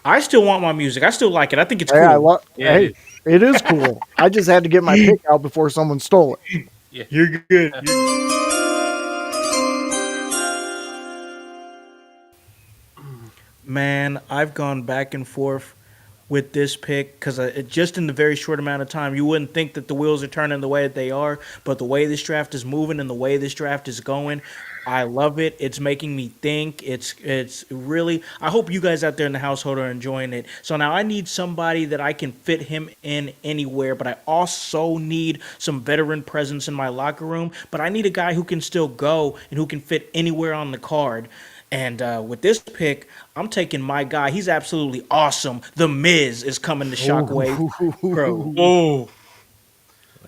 I still want my music. I still like it. I think it's Hey, cool. Yeah, hey, it is cool. I just had to get my pick out before someone stole it. You're good. Man, I've gone back and forth with this pick because just in the very short amount of time, you wouldn't think that the wheels are turning the way that they are, but the way this draft is moving and the way this draft is going, I love it. It's making me think. It's really. I hope you guys out there in the household are enjoying it. So now I need somebody that I can fit him in anywhere, but I also need some veteran presence in my locker room. But I need a guy who can still go and who can fit anywhere on the card. And with this pick, I'm taking my guy. He's absolutely awesome. The Miz is coming to Shockwave Pro. Oh.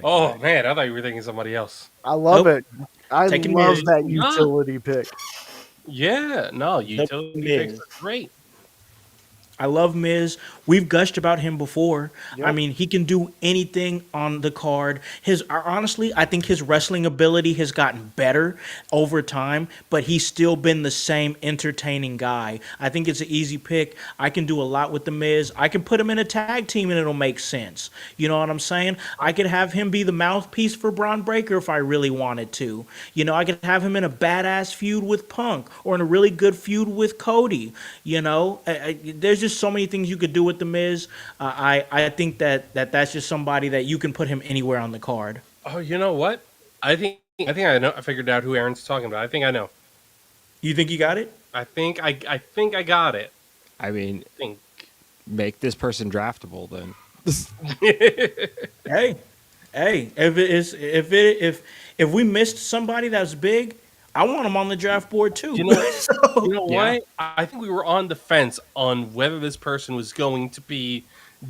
Oh man, I thought you were thinking somebody else. I love Nope. it. I Taking love Miz. that Yeah. utility pick. Yeah, no, The utility picks Miz. are great. I love Miz. We've gushed about him before. Yep. I mean, he can do anything on the card. Honestly, I think his wrestling ability has gotten better over time, but he's still been the same entertaining guy. I think it's an easy pick. I can do a lot with the Miz. I can put him in a tag team and it'll make sense. You know what I'm saying? I could have him be the mouthpiece for Braun Breaker if I really wanted to. You know, I could have him in a badass feud with Punk or in a really good feud with Cody. You know, there's just so many things you could do with the Miz. I think that's just somebody that you can put him anywhere on the card. Oh, you know what? I think I know. I figured out who Aaron's talking about. I think I know. You think you got it? I think I got it. I mean, I think. make this person draftable then. Hey, if we missed somebody that's big, I want him on the draft board too. You know, you know Yeah. what? I think we were on the fence on whether this person was going to be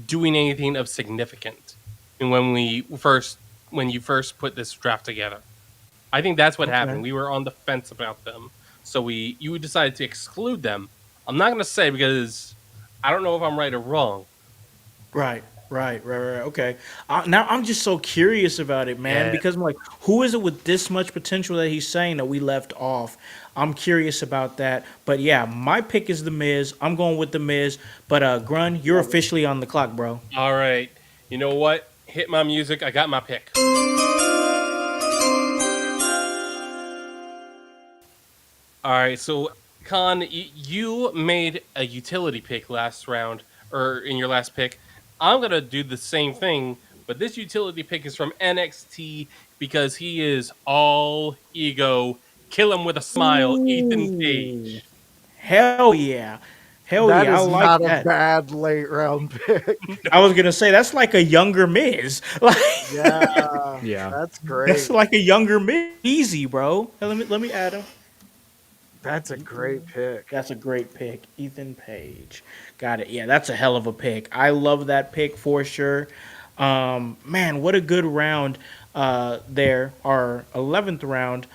doing anything of significance. And when you first put this draft together, I think that's what happened. We were on the fence about them, so you decided to exclude them. I'm not going to say because I don't know if I'm right or wrong. Right. Okay. Now I'm just so curious about it, man, Yeah. because I'm like, who is it with this much potential that he's saying that we left off? I'm curious about that. But yeah, my pick is the Miz. I'm going with the Miz. But Grun, you're officially on the clock, bro. All right, you know what? Hit my music. I got my pick. All right, so Khan, you made a utility pick last round, or in your last pick. I'm gonna do the same thing, but this utility pick is from NXT because he is all ego. Kill him with a smile, Ethan Ooh, Page. hell yeah, hell That yeah, I is like not a that. bad late round pick. I was gonna say that's like a younger Miz, like Yeah, Yeah. that's that's great. like a younger Miz. Easy, bro. Hey, let me add him. That's a great Ethan. pick. That's a great pick. Ethan Page. Got it. Yeah, that's a hell of a pick. I love that pick for sure. Man, what a good round there. Our 11th round,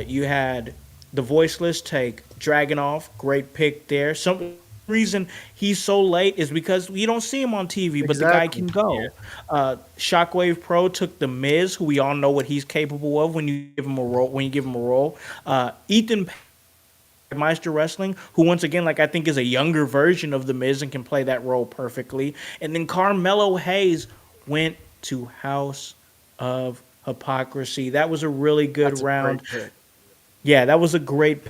you had the voiceless take Dragonoff. Great pick there. Some reason he's so late is because we don't see him on TV, but the guy Exactly. can Yeah. go. Shockwave Pro took the Miz, who we all know what he's capable of when you give him a role. When you give him a role, Ethan Meister Wrestling, who once again, like I think, is a younger version of the Miz and can play that role perfectly. And then Carmelo Hayes went to House of Hypocrisy. That was a really good That's a round. great pick. Yeah, that was a great.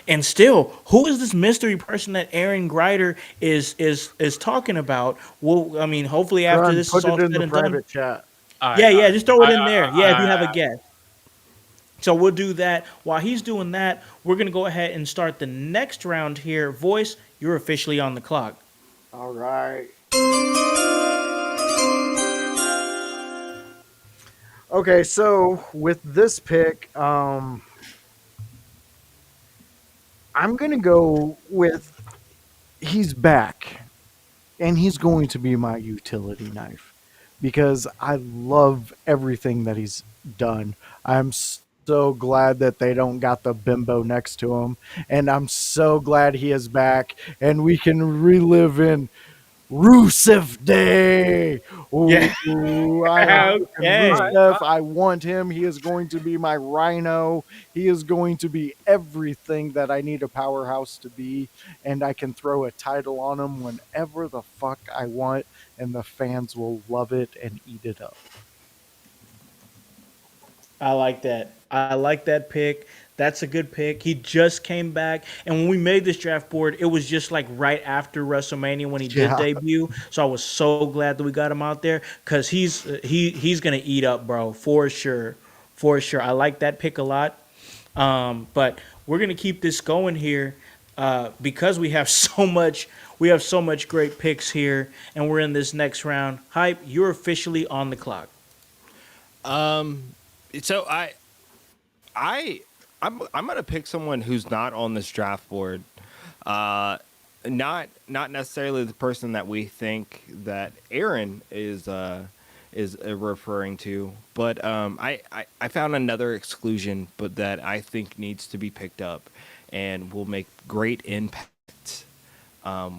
And still, who is this mystery person that Aaron Greider is talking about? Well, I mean, hopefully after Grun, this is put it all in said the and done. private chat. Yeah, yeah, just throw it in there. Yeah, if you have a I guess. So we'll do that. While he's doing that, we're going to go ahead and start the next round here. Voice, you're officially on the clock. All right. Okay, so with this pick, I'm gonna go with he's back, and he's going to be my utility knife because I love everything that he's done. I'm so glad that they don't got the bimbo next to him, and I'm so glad he is back, and we can relive in Rusev Day. Yeah. Ooh, I am picking Okay. Rusev. I want him. He is going to be my Rhino. He is going to be everything that I need a powerhouse to be, and I can throw a title on him whenever the fuck I want, and the fans will love it and eat it up. I like that. I like that pick. That's a good pick. He just came back, and when we made this draft board, it was just like right after WrestleMania when he did Yeah. debut. So I was so glad that we got him out there because he's gonna eat up, bro, for sure, for sure. I like that pick a lot. But we're gonna keep this going here because we have so much. We have so much great picks here, and we're in this next round. Hype, you're officially on the clock. So I I'm gonna pick someone who's not on this draft board. Uh, not necessarily the person that we think that Aaron is referring to, but I found another exclusion, but that I think needs to be picked up, and will make great impact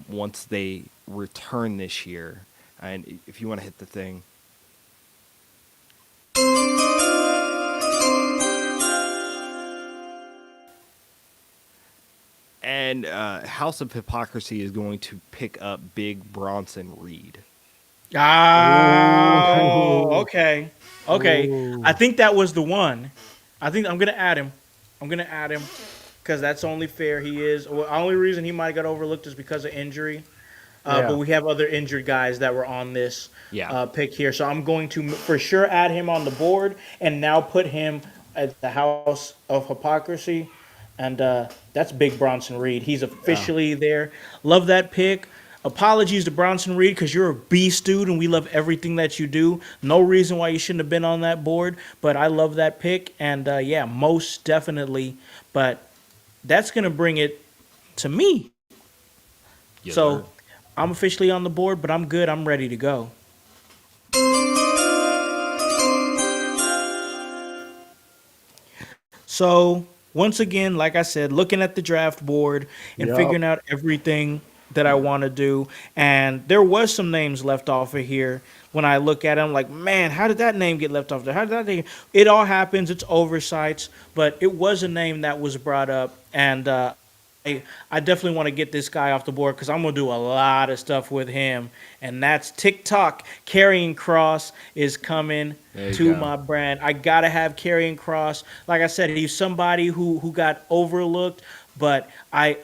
once they return this year. And if you want to hit the thing. And House of Hypocrisy is going to pick up Big Bronson Reed. Oh, Ooh. okay. Okay. I Ooh. think that was the one. I think I'm gonna add him. I'm gonna add him because that's only fair. He is. Well, the only reason he might got overlooked is because of injury. But Yeah. we have other injured guys that were on this Yeah. pick here, so I'm going to for sure add him on the board and now put him at the House of Hypocrisy, and that's Big Bronson Reed. He's Yeah. officially there. Love that pick. Apologies to Bronson Reed because you're a beast, dude, and we love everything that you do. No reason why you shouldn't have been on that board, but I love that pick, and yeah, most definitely. But that's gonna bring it to me. Yes, sir. So I'm officially on the board, but I'm good. I'm ready to go. So once again, like I said, looking at the draft board and Yep. figuring out everything that I want to do, and there was some names left off of here. When I look at them, like, man, how did that name get left off there? How did that name? It all happens. It's oversights, but it was a name that was brought up, and I definitely want to get this guy off the board because I'm gonna do a lot of stuff with him, and that's TikTok. Carrying Cross is coming There you to go. my brand. I gotta have Carrying Cross. Like I said, he's somebody who got overlooked, but I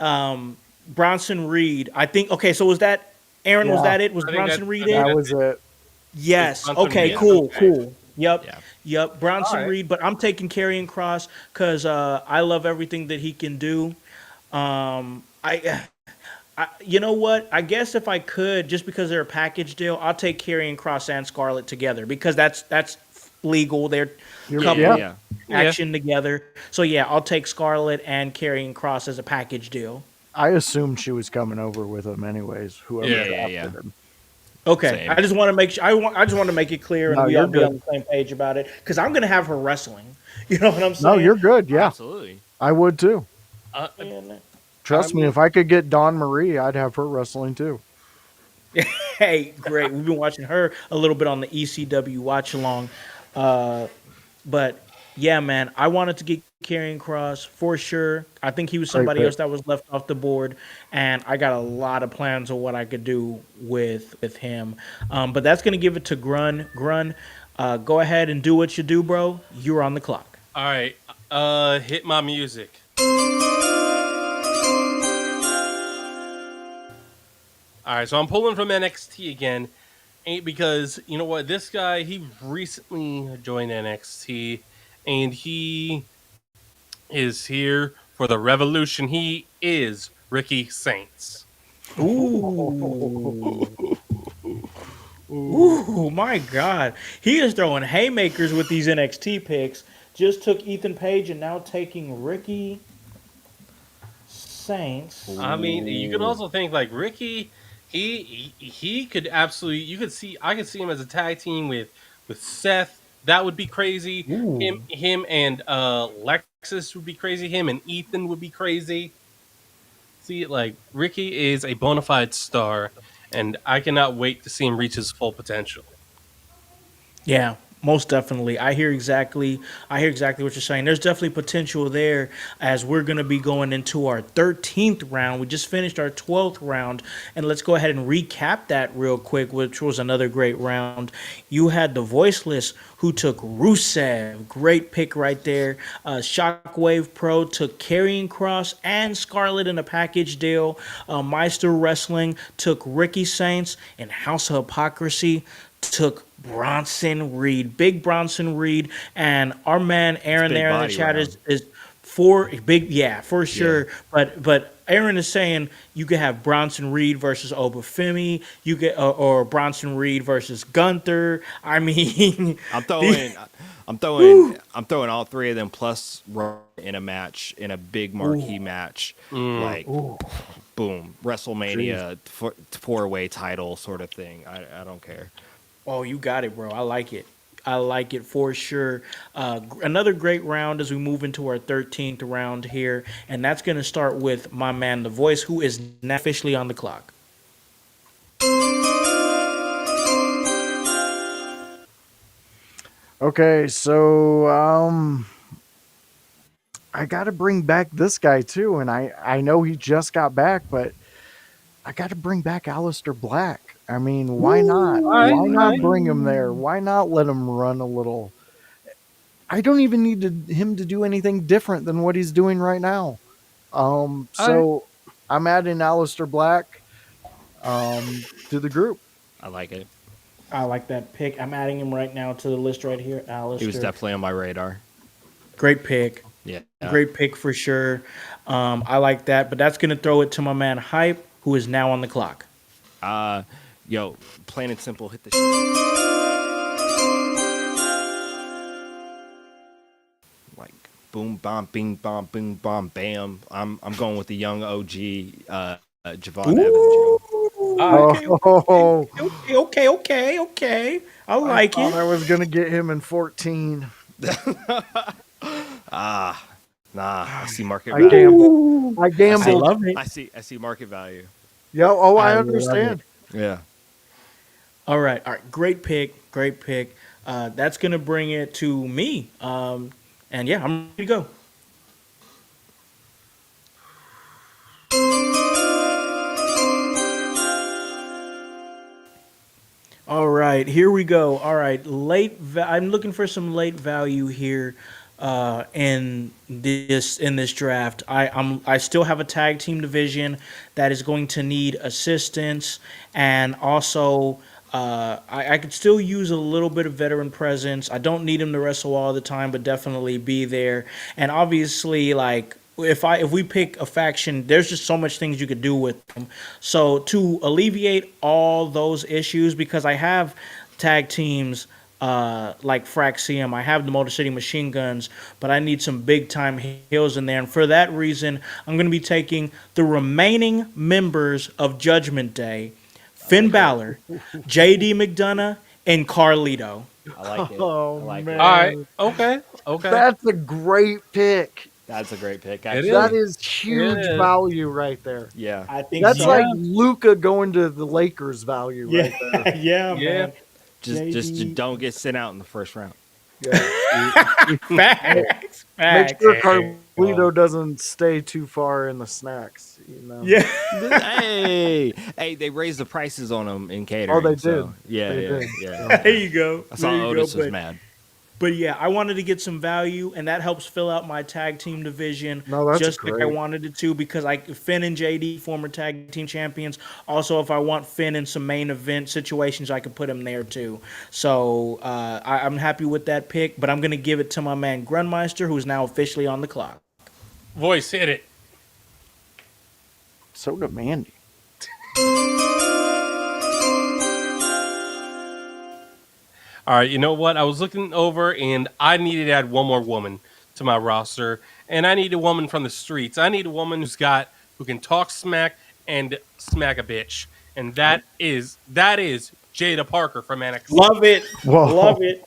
Bronson Reed. I think okay. So was that? Aaron, was Yeah, that it? Was I think Bronson Reed I think that it? that's was it. it. It's Yes. Bronson Okay. Reed. Yeah. Cool. Okay. Cool. Yep. Yeah. Yep. All Bronson right. Reed, but I'm taking Karrion Cross because I love everything that he can do. You know what? I guess if I could, just because they're a package deal, I'll take Karrion Cross and Scarlett together because that's legal. They're You're, Yeah. yeah, couple Yeah. Yeah. action together. So yeah, I'll take Scarlett and Karrion Cross as a package deal. I assumed she was coming over with him anyways. Whoever Yeah. Yeah. Yeah. drafted him. Okay, I Same. just want to make sure. I just want to make it clear, and No, we you're all be on good. the same page about it because I'm gonna have her wrestling. You know what I'm No, saying? you're good. Yeah, Absolutely. I would too. Uh, And, Trust me, I'm if I could get Dawn Marie, I'd have her wrestling too. hey, great. We've been watching her a little bit on the ECW watch along, but yeah, man, I wanted to get Karrion Cross for sure. I think he was Great somebody pick. else that was left off the board, and I got a lot of plans on what I could do with him. But that's gonna give it to Grun. Grun, go ahead and do what you do, bro. You're on the clock. all right. Hit my music. All right, so I'm pulling from NXT again, because you know what? This guy, he recently joined NXT, and he is here for the revolution. He is Ricky Saints. Ooh. Ooh, my God. He is throwing haymakers with these NXT picks. Just took Ethan Page and now taking Ricky Saints. I mean, you can also think like Ricky. He could absolutely. You could see. I could see him as a tag team with Seth. That would be crazy. Ooh. Him and Lexus would be crazy. Him and Ethan would be crazy. See, like Ricky is a bona fide star, and I cannot wait to see him reach his full potential. Yeah, most definitely. I hear exactly what you're saying. There's definitely potential there as we're going to be going into our 13th round. We just finished our 12th round, and let's go ahead and recap that real quick, which was another great round. You had the Voiceless who took Rusev. Great pick right there. Shockwave Pro took Karrion Cross and Scarlett in a package deal. Meister Wrestling took Ricky Saints, and House of Hypocrisy took Bronson Reed, big Bronson Reed, and our man Aaron big there in the body chat round. is for big, yeah, for sure. But Aaron is saying you could have Bronson Reed versus Obafemi, you get or Bronson Reed versus Gunther. I mean, I'm the- throwing. I'm throwing all three of them plus Roman in a match, in a big marquee match, like boom, WrestleMania four-way title sort of thing. I don't care. oh, you got it, bro. I like it. I like it for sure. Another great round as we move into our 13th round here, and that's going to start with my man, The Voice, who is now officially on the clock. Okay, so I got to bring back this guy too, and I know he just got back, but I got to bring back Aleister Black. I mean, why not? Why not bring him there? Why not let him run a little? I don't even need him to do anything different than what he's doing right now. So I'm adding Aleister Black to the group. I like it. I like that pick. I'm adding him right now to the list right here. He was Alistair. definitely on my radar. Great pick. Yeah. Great pick for sure. I like that, but that's going to throw it to my man Hype, who is now on the clock. Yo, plain and simple, hit the. Like boom, bomb, bing, bomb, boom, bomb, bam. I'm going with the young OG, Javon Evans. Yo. Oh, Okay. I like thought it. I was gonna get him in 14. Nah. I see market I value. gambled. I I gambled. love it. I see market value. Yo, oh, I I love understand. Yeah. All right. Great pick. That's going to bring it to me. And yeah, I'm ready to go. All right, here we go. All right, I'm looking for some late value here. in this draft. I still have a tag team division that is going to need assistance, and also I could still use a little bit of veteran presence. I don't need him to wrestle all the time, but definitely be there. And obviously, like if we pick a faction, there's just so much things you could do with them. So to alleviate all those issues, because I have tag teams like Fraxium. I have the Motor City Machine Guns, but I need some big time heels in there. And for that reason, I'm going to be taking the remaining members of Judgment Day: Finn Balor, JD McDonough, and Carlito. I like it. I Oh like All right. man, Okay. Okay. that's a great pick. That's a great pick, It actually. That is. is huge is. value right there. Yeah. I think That's so. like Yeah. Luca going to the Lakers value Yeah, right there. yeah, Yeah. man. Just JD. don't get sent out in the first round. Yeah. Facts, Make facts. sure There you Carlito go. doesn't stay too far in the snacks. You know. Yeah. Hey, they raised the prices on them in catering. Oh, they so, did. yeah, They yeah, did. yeah. There you go. I saw There you Otis go. was But mad. But yeah, I wanted to get some value, and that helps fill out my tag team division No, that's just like I great. wanted it to, because Finn and JD, former tag team champions. Also, if I want Finn in some main event situations, I could put him there too. So I'm happy with that pick, but I'm gonna give it to my man Grunmeister, who's now officially on the clock. Voice hit it. So demanding. All right, you know what? I was looking over and I needed to add one more woman to my roster. And I need a woman from the streets. I need a woman who can talk smack and smack a bitch. And that is Jada Parker from NXT. Love it, Whoa. love it,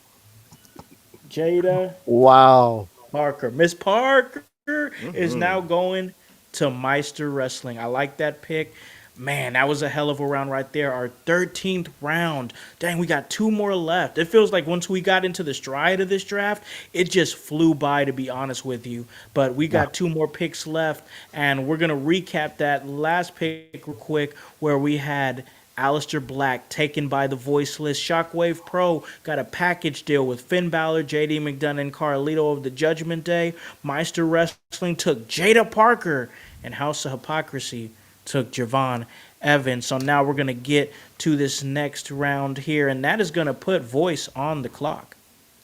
Jada Wow. Parker. Miss Parker is Mm-hmm. now going to Meister Wrestling. I like that pick. Man, that was a hell of a round right there. Our 13th round. Dang, we got two more left. It feels like once we got into the stride of this draft, it just flew by, to be honest with you. But we got two more picks left, and we're going to recap that last pick real quick, where we had Aleister Black taken by the Voiceless. Shockwave Pro got a package deal with Finn Balor, JD McDonough, and Carlito of the Judgment Day. Meister Wrestling took Jada Parker, and House of Hypocrisy took Javon Evans. So now we're going to get to this next round here, and that is going to put Voice on the clock.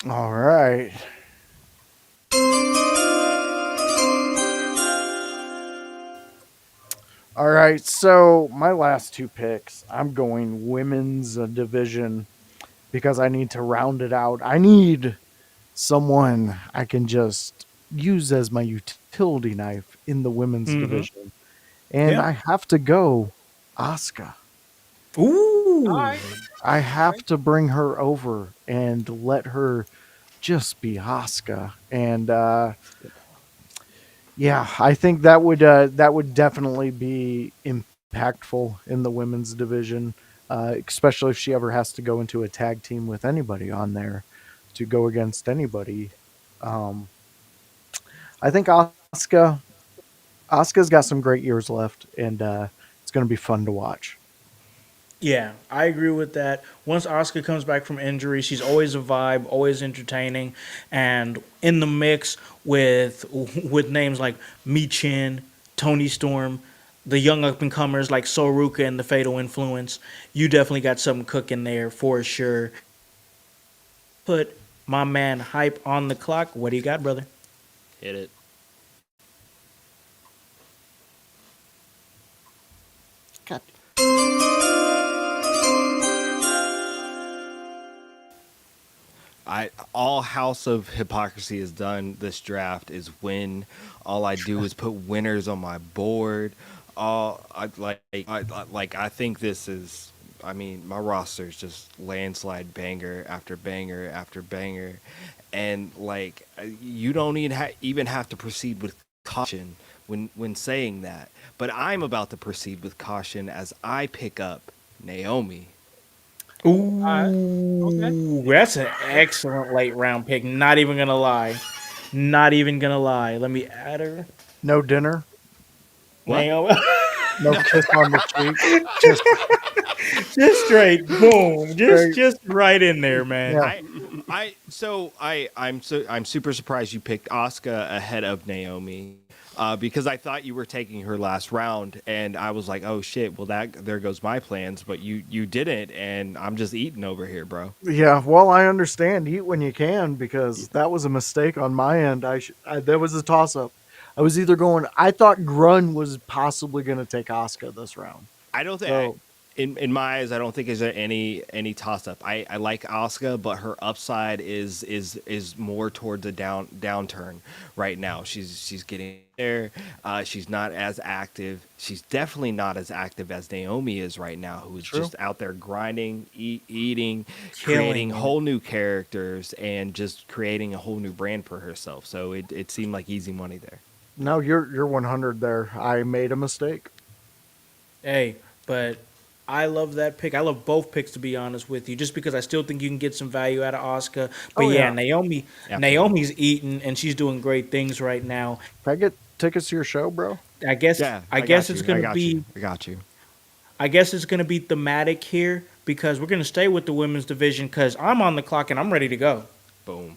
All right. All right. So my last two picks, I'm going women's division because I need to round it out. I need someone I can just use as my utility knife in the women's division. And Yeah. I have to go Asuka. Ooh. All right. I have to bring her over and let her just be Asuka. And yeah, I think that would definitely be impactful in the women's division, especially if she ever has to go into a tag team with anybody on there to go against anybody. Um, I think Asuka's got some great years left, and it's going to be fun to watch. Yeah, I agree with that. Once Oscar comes back from injury, she's always a vibe, always entertaining, and in the mix with names like Michin, Tony Storm, the young up and comers like Soruka and the Fatal Influence. You definitely got something cooking there for sure. Put my man Hype on the clock. What do you got, brother? Hit it. God. All House of Hypocrisy has done this draft is win. All I do is put winners on my board. I think this is. I mean, my roster is just landslide banger after banger after banger, and like you don't even have to proceed with caution when saying that. But I'm about to proceed with caution as I pick up Naomi. right. Okay. Ooh, that's an excellent late round pick. Not even gonna lie. Not even gonna lie. Let me add her. No dinner, What? Naomi. no kiss on the cheek. Just Just straight, boom, straight. just right in there, man. Yeah. I'm super surprised you picked Asuka ahead of Naomi. Because I thought you were taking her last round, and I was like, "Oh shit!" Well, there goes my plans. But you didn't, and I'm just eating over here, bro. Yeah, well, I understand. Eat when you can because that was a mistake on my end. There was a toss up. I was either going. I thought Grun was possibly going to take Oscar this round. I don't think, So in my eyes, I don't think there's any toss up. I like Asuka, but her upside is more towards a downturn right now. She's getting there. She's not as active. She's definitely not as active as Naomi is right now, who is True. just out there grinding, eating, Killing creating it. whole new characters, and just creating a whole new brand for herself. So it seemed like easy money there. no, you're 100 there. I made a mistake. Hey, but I love that pick. I love both picks to be honest with you, just because I still think you can get some value out of Oscar. But Oh yeah, yeah. Absolutely. Naomi's eating and she's doing great things right now. Can I get tickets to your show, bro? I guess Yeah, I I guess got it's you. I gonna got be you. I got you. I guess it's gonna be thematic here because we're gonna stay with the women's division because I'm on the clock and I'm ready to go. Boom.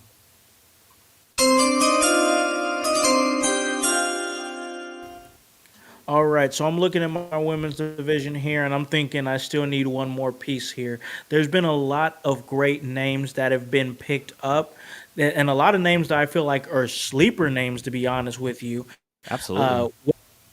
All right, so I'm looking at my women's division here, and I'm thinking I still need one more piece here. There's been a lot of great names that have been picked up, and a lot of names that I feel like are sleeper names, to be honest with you. Absolutely.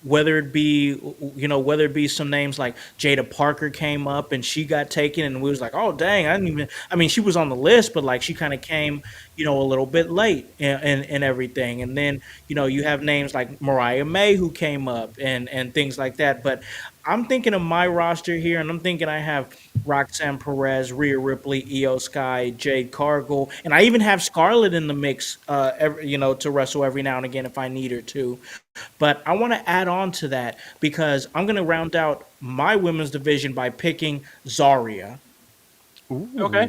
Whether it be whether it be some names like Jada Parker came up and she got taken and we was like, oh dang, I didn't even, I mean, she was on the list, but like she kind of came a little bit late and everything. And then you have names like Mariah May who came up and things like that. But I'm thinking of my roster here, and I'm thinking I have Roxanne Perez, Rhea Ripley, Io Sky, Jade Cargill, and I even have Scarlett in the mix, to wrestle every now and again if I need her to. But I want to add on to that because I'm going to round out my women's division by picking Zarya. Okay.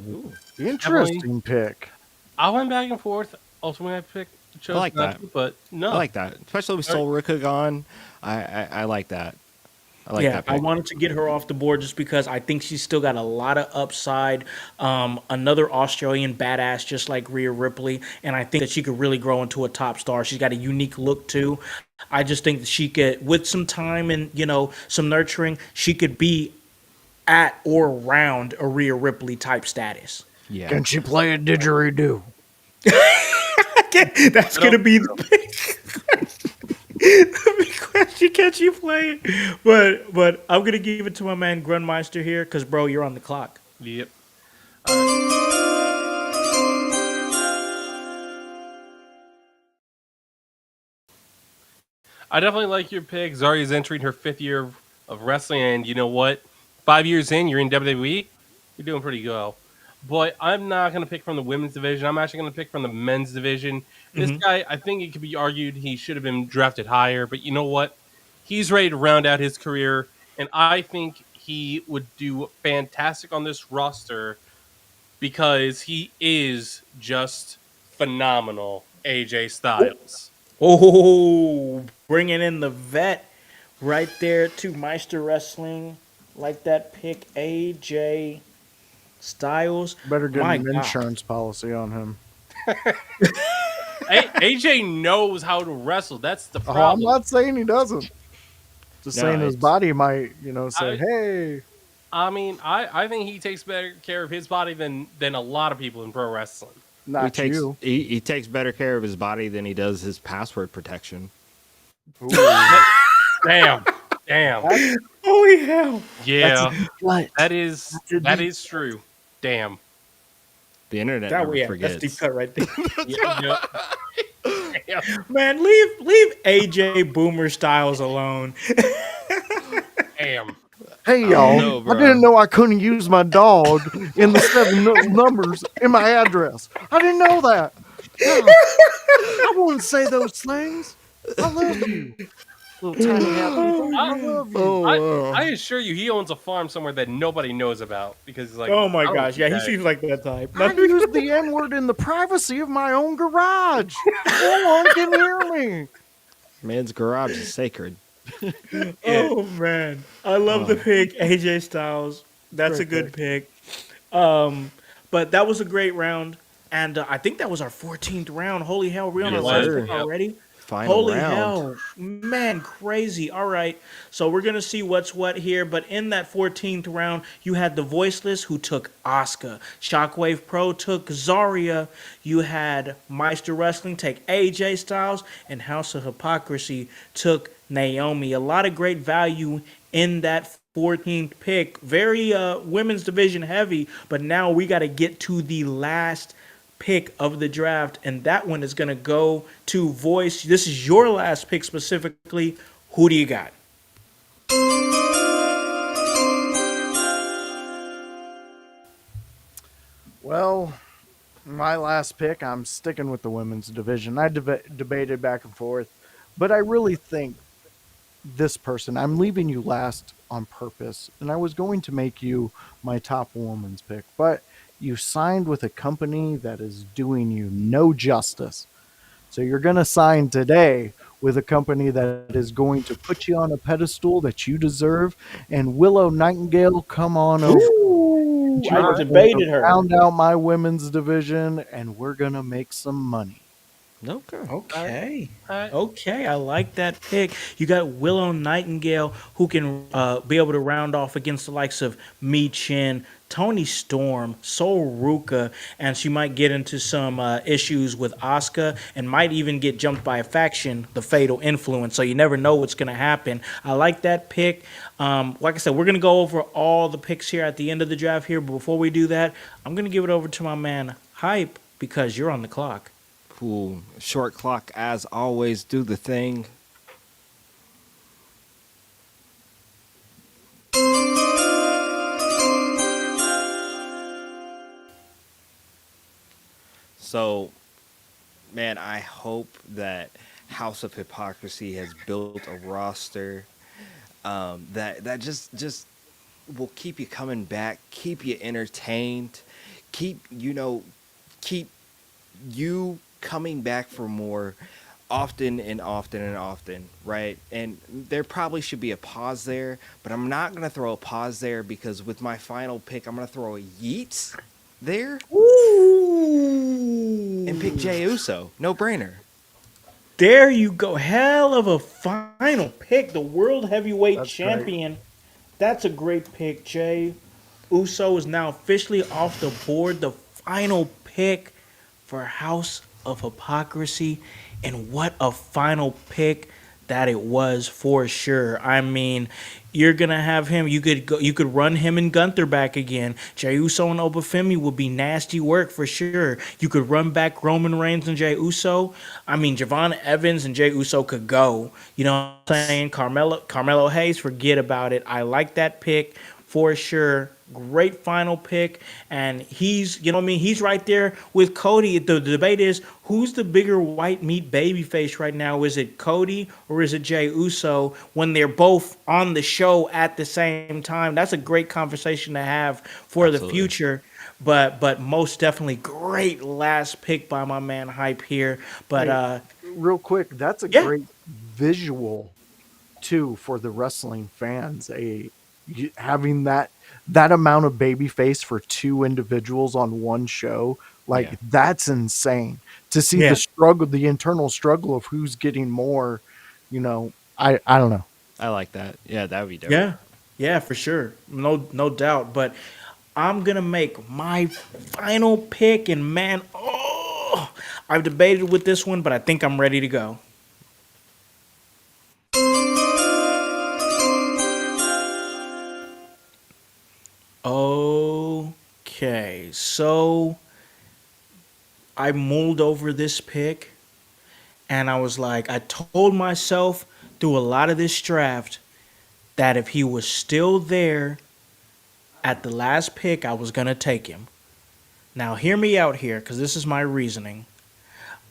Ooh, Definitely. interesting pick. I went back and forth. Ultimately, I chose like not that. to, but no. I like that, especially with All right. Soul Rika gone. I like that. I like Yeah, that I pick. wanted to get her off the board just because I think she's still got a lot of upside. Another Australian badass just like Rhea Ripley, and I think that she could really grow into a top star. She's got a unique look too. I just think that she could, with some time and some nurturing, she could be at or around a Rhea Ripley type status. Yeah. Can she play a didgeridoo? That's I gonna don't- be the big question. Can she play it? But I'm gonna give it to my man Grunmeister here because bro, you're on the clock. Yep. I definitely like your pick. Zarya's entering her 5th year of wrestling, and you know what? 5 years in, you're in WWE. You're doing pretty well. But I'm not going to pick from the women's division. I'm actually going to pick from the men's division. This guy, I think it could be argued he should have been drafted higher, but you know what? He's ready to round out his career, and I think he would do fantastic on this roster because he is just phenomenal. AJ Styles. Oh, bringing in the vet right there to Meister Wrestling, like that pick, AJ Styles. Better get My an God. insurance policy on him. AJ knows how to wrestle. That's the Oh, I'm problem. not saying he doesn't. Just No, saying his it's- body might, say, I- hey. I mean, I think he takes better care of his body than a lot of people in pro wrestling. Not takes you. he takes better care of his body than he does his password protection. Damn, damn. Holy hell. Yeah, What? that is true. Damn. The internet That, never yeah, forgets. that's deep cut right there. Yeah, yeah. Man, leave AJ Boomer Styles alone. Damn. Hey, don't y'all. know, I bro. didn't know I couldn't use my dog in the numbers in my address. I didn't know that. God, I wouldn't say those things. I love you. Little tiny happy thing. I love you. Oh, I assure you, he owns a farm somewhere that nobody knows about because he's like, Oh my I don't gosh, yeah, he think that- seems like that type. I use the N word in the privacy of my own garage. No one can hear me. man's garage is sacred. Oh man, I love the pick, AJ Styles. That's a Great good pick. But that was a great round. And I think that was our 14th round. Holy hell, we're on It our Yes, last was. pick sir. Yep. already. Final Holy round. hell, man, crazy. All right, so we're gonna see what's what here. But in that 14th round, you had the Voiceless who took Asuka. Shockwave Pro took Zarya. You had Meister Wrestling take AJ Styles, and House of Hypocrisy took Naomi. A lot of great value in that 14th pick. Very women's division heavy, but now we got to get to the last pick of the draft, and that one is going to go to Voice. This is your last pick specifically. Who do you got? Well, my last pick, I'm sticking with the women's division. I debated back and forth, but I really think this person, I'm leaving you last on purpose, and I was going to make you my top woman's pick, but you signed with a company that is doing you no justice. So you're going to sign today with a company that is going to put you on a pedestal that you deserve. And Willow Nightingale, come on over. Ooh, You I are going to debated her. round out my women's division, and we're going to make some money. Okay. All right. Okay. All right. Okay, I like that pick. You got Willow Nightingale who can be able to round off against the likes of Mi Chin, Tony Storm, Sol Ruka, and she might get into some issues with Asuka and might even get jumped by a faction, the Fatal Influence. So you never know what's going to happen. I like that pick. Like I said, we're going to go over all the picks here at the end of the draft here. But before we do that, I'm going to give it over to my man Hype because you're on the clock. Cool. Short clock, as always. Do the thing. So, man, I hope that House of Hypocrisy has built a roster that just will keep you coming back, keep you entertained, keep keep you coming back for more often and often and often, right? And there probably should be a pause there, but I'm not going to throw a pause there because with my final pick, I'm going to throw a yeet there and pick Ooh. Jey Uso. No brainer. There you go. Hell of a final pick. The World Heavyweight That's great. Champion. That's a great pick, Jay. Uso is now officially off the board. The final pick for House of Hypocrisy. And what a final pick that it was for sure. I mean, you're gonna have him. You could run him and Gunther back again. Jey Uso and Obafemi would be nasty work for sure. You could run back Roman Reigns and Jey Uso. I mean, Javon Evans and Jey Uso could go. You know what I'm saying? Carmelo Hayes, forget about it. I like that pick for sure. Great final pick, and he's, you know what I mean, he's right there with Cody. The debate is who's the bigger white meat babyface right now? Is it Cody or is it Jey Uso when they're both on the show at the same time? That's a great conversation to have for the Absolutely. future. But most definitely great last pick by my man Hype here. But Hey, real quick, that's a yeah, great visual too for the wrestling fans. Having that amount of babyface for two individuals on one show, like Yeah, that's insane. To see the yeah, struggle, the internal struggle of who's getting more, I don't know. I like that. Yeah, that would be dope. yeah, yeah, for sure. No doubt. But I'm gonna make my final pick, and man, oh, I've debated with this one, but I think I'm ready to go. Okay, so I mulled over this pick, and I was like, I told myself through a lot of this draft that if he was still there at the last pick, I was gonna take him. Now, hear me out here, because this is my reasoning.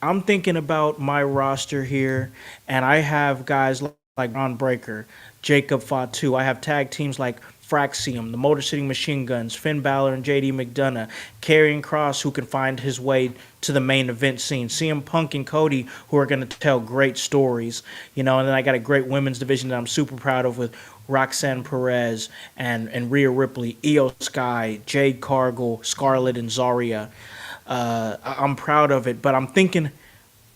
I'm thinking about my roster here, and I have guys like Ron Breaker, Jacob Fatu. I have tag teams like Fraxium, the Motor City Machine Guns, Finn Balor and JD McDonough, Karrion Cross, who can find his way to the main event scene, CM Punk and Cody, who are going to tell great stories, and then I got a great women's division that I'm super proud of with Roxanne Perez and Rhea Ripley, Io Sky, Jade Cargill, Scarlett, and Zarya. I'm proud of it, but I'm thinking,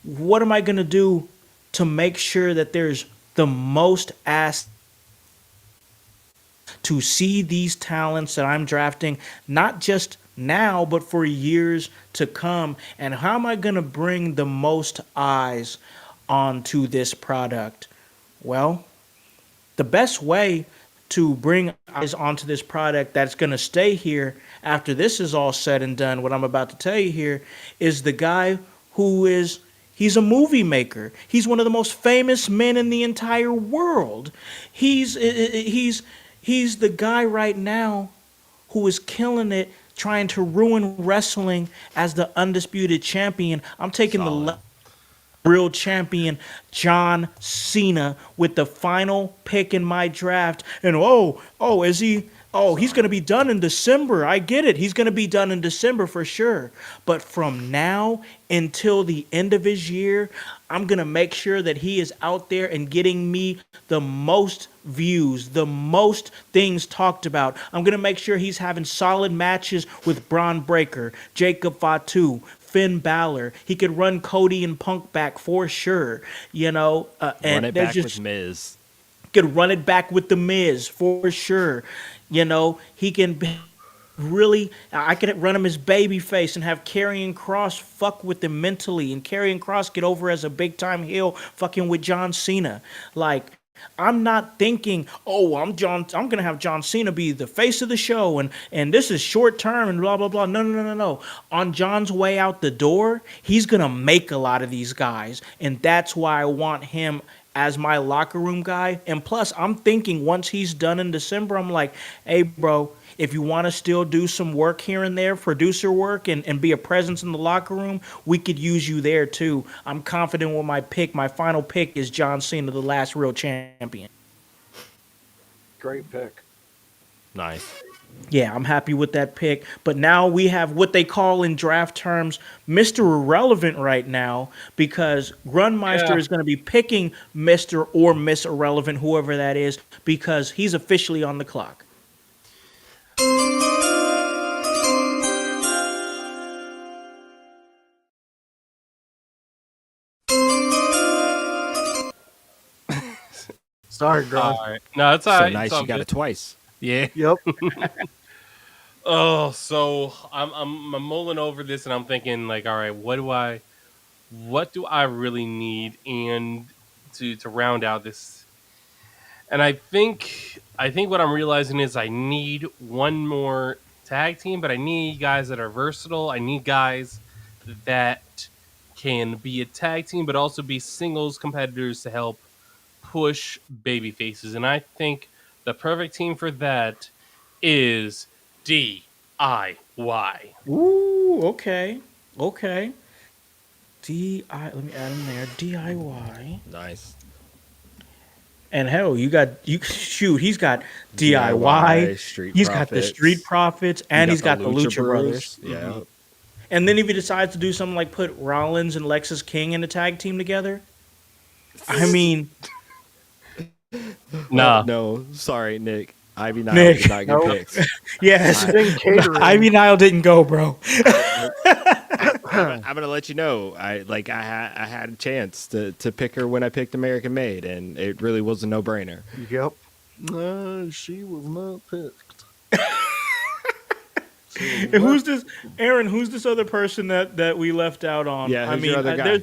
what am I gonna do to make sure that there's the most ass to see these talents that I'm drafting, not just now, but for years to come? And how am I going to bring the most eyes onto this product? Well, the best way to bring eyes onto this product that's going to stay here after this is all said and done, what I'm about to tell you here, is the guy who is he's a movie maker. He's one of the most famous men in the entire world. He's the guy right now who is killing it trying to ruin wrestling as the undisputed champion. I'm taking Solid. the real champion John Cena with the final pick in my draft. And is he? Oh, he's going to be done in December. I get it. He's going to be done in December for sure. But from now until the end of his year, I'm going to make sure that he is out there and getting me the most views, the most things talked about. I'm going to make sure he's having solid matches with Braun Breaker, Jacob Fatu, Finn Balor. He could run Cody and Punk back for sure, Run and it there's back just with Miz. could run it back with the Miz for sure. He can really. I could run him as babyface and have Karrion Kross fuck with him mentally, and Karrion Kross get over as a big time heel, fucking with John Cena. Like, I'm not thinking, I'm gonna have John Cena be the face of the show, and this is short term and blah blah blah. No, no, no, no, no. On John's way out the door, he's gonna make a lot of these guys, and that's why I want him as my locker room guy. And plus, I'm thinking once he's done in December, I'm like, hey, bro, if you want to still do some work here and there, producer work, and be a presence in the locker room, we could use you there too. I'm confident with my pick. My final pick is John Cena, the last real champion. Great pick. Nice. Yeah, I'm happy with that pick. But now we have what they call in draft terms Mr. Irrelevant right now, because Grunmeister Yeah. is going to be picking Mr. or Miss Irrelevant, whoever that is, because he's officially on the clock. Sorry, Grun. All right. No, it's all So right. nice It's all you got good. it twice. Yeah. Yep. Oh, so I'm mulling over this and I'm thinking like, all right, what do I really need and to round out this? And I think what I'm realizing is I need one more tag team, but I need guys that are versatile. I need guys that can be a tag team but also be singles competitors to help push baby faces. And I think the perfect team for that is DIY. Ooh, okay. Okay. Let me add him there. DIY. Nice. And hell, he's got DIY, DIY. Street He's got the Profits. Street Profits, and he's got the Lucha Brothers. Yeah. And then if he decides to do something like put Rollins and Lexus King in a tag team together, I mean, Nah. No, sorry, Nick. Ivy Nile Nick. did not get Nope. picked. yes, Didn't catering. Ivy Nile didn't go, bro. I'm gonna let you know. I had a chance to pick her when I picked American Made, and it really was a no brainer. Yep. She was not picked. And who's this, Aaron? Who's this other person that we left out on? Yeah, I who's your other guy?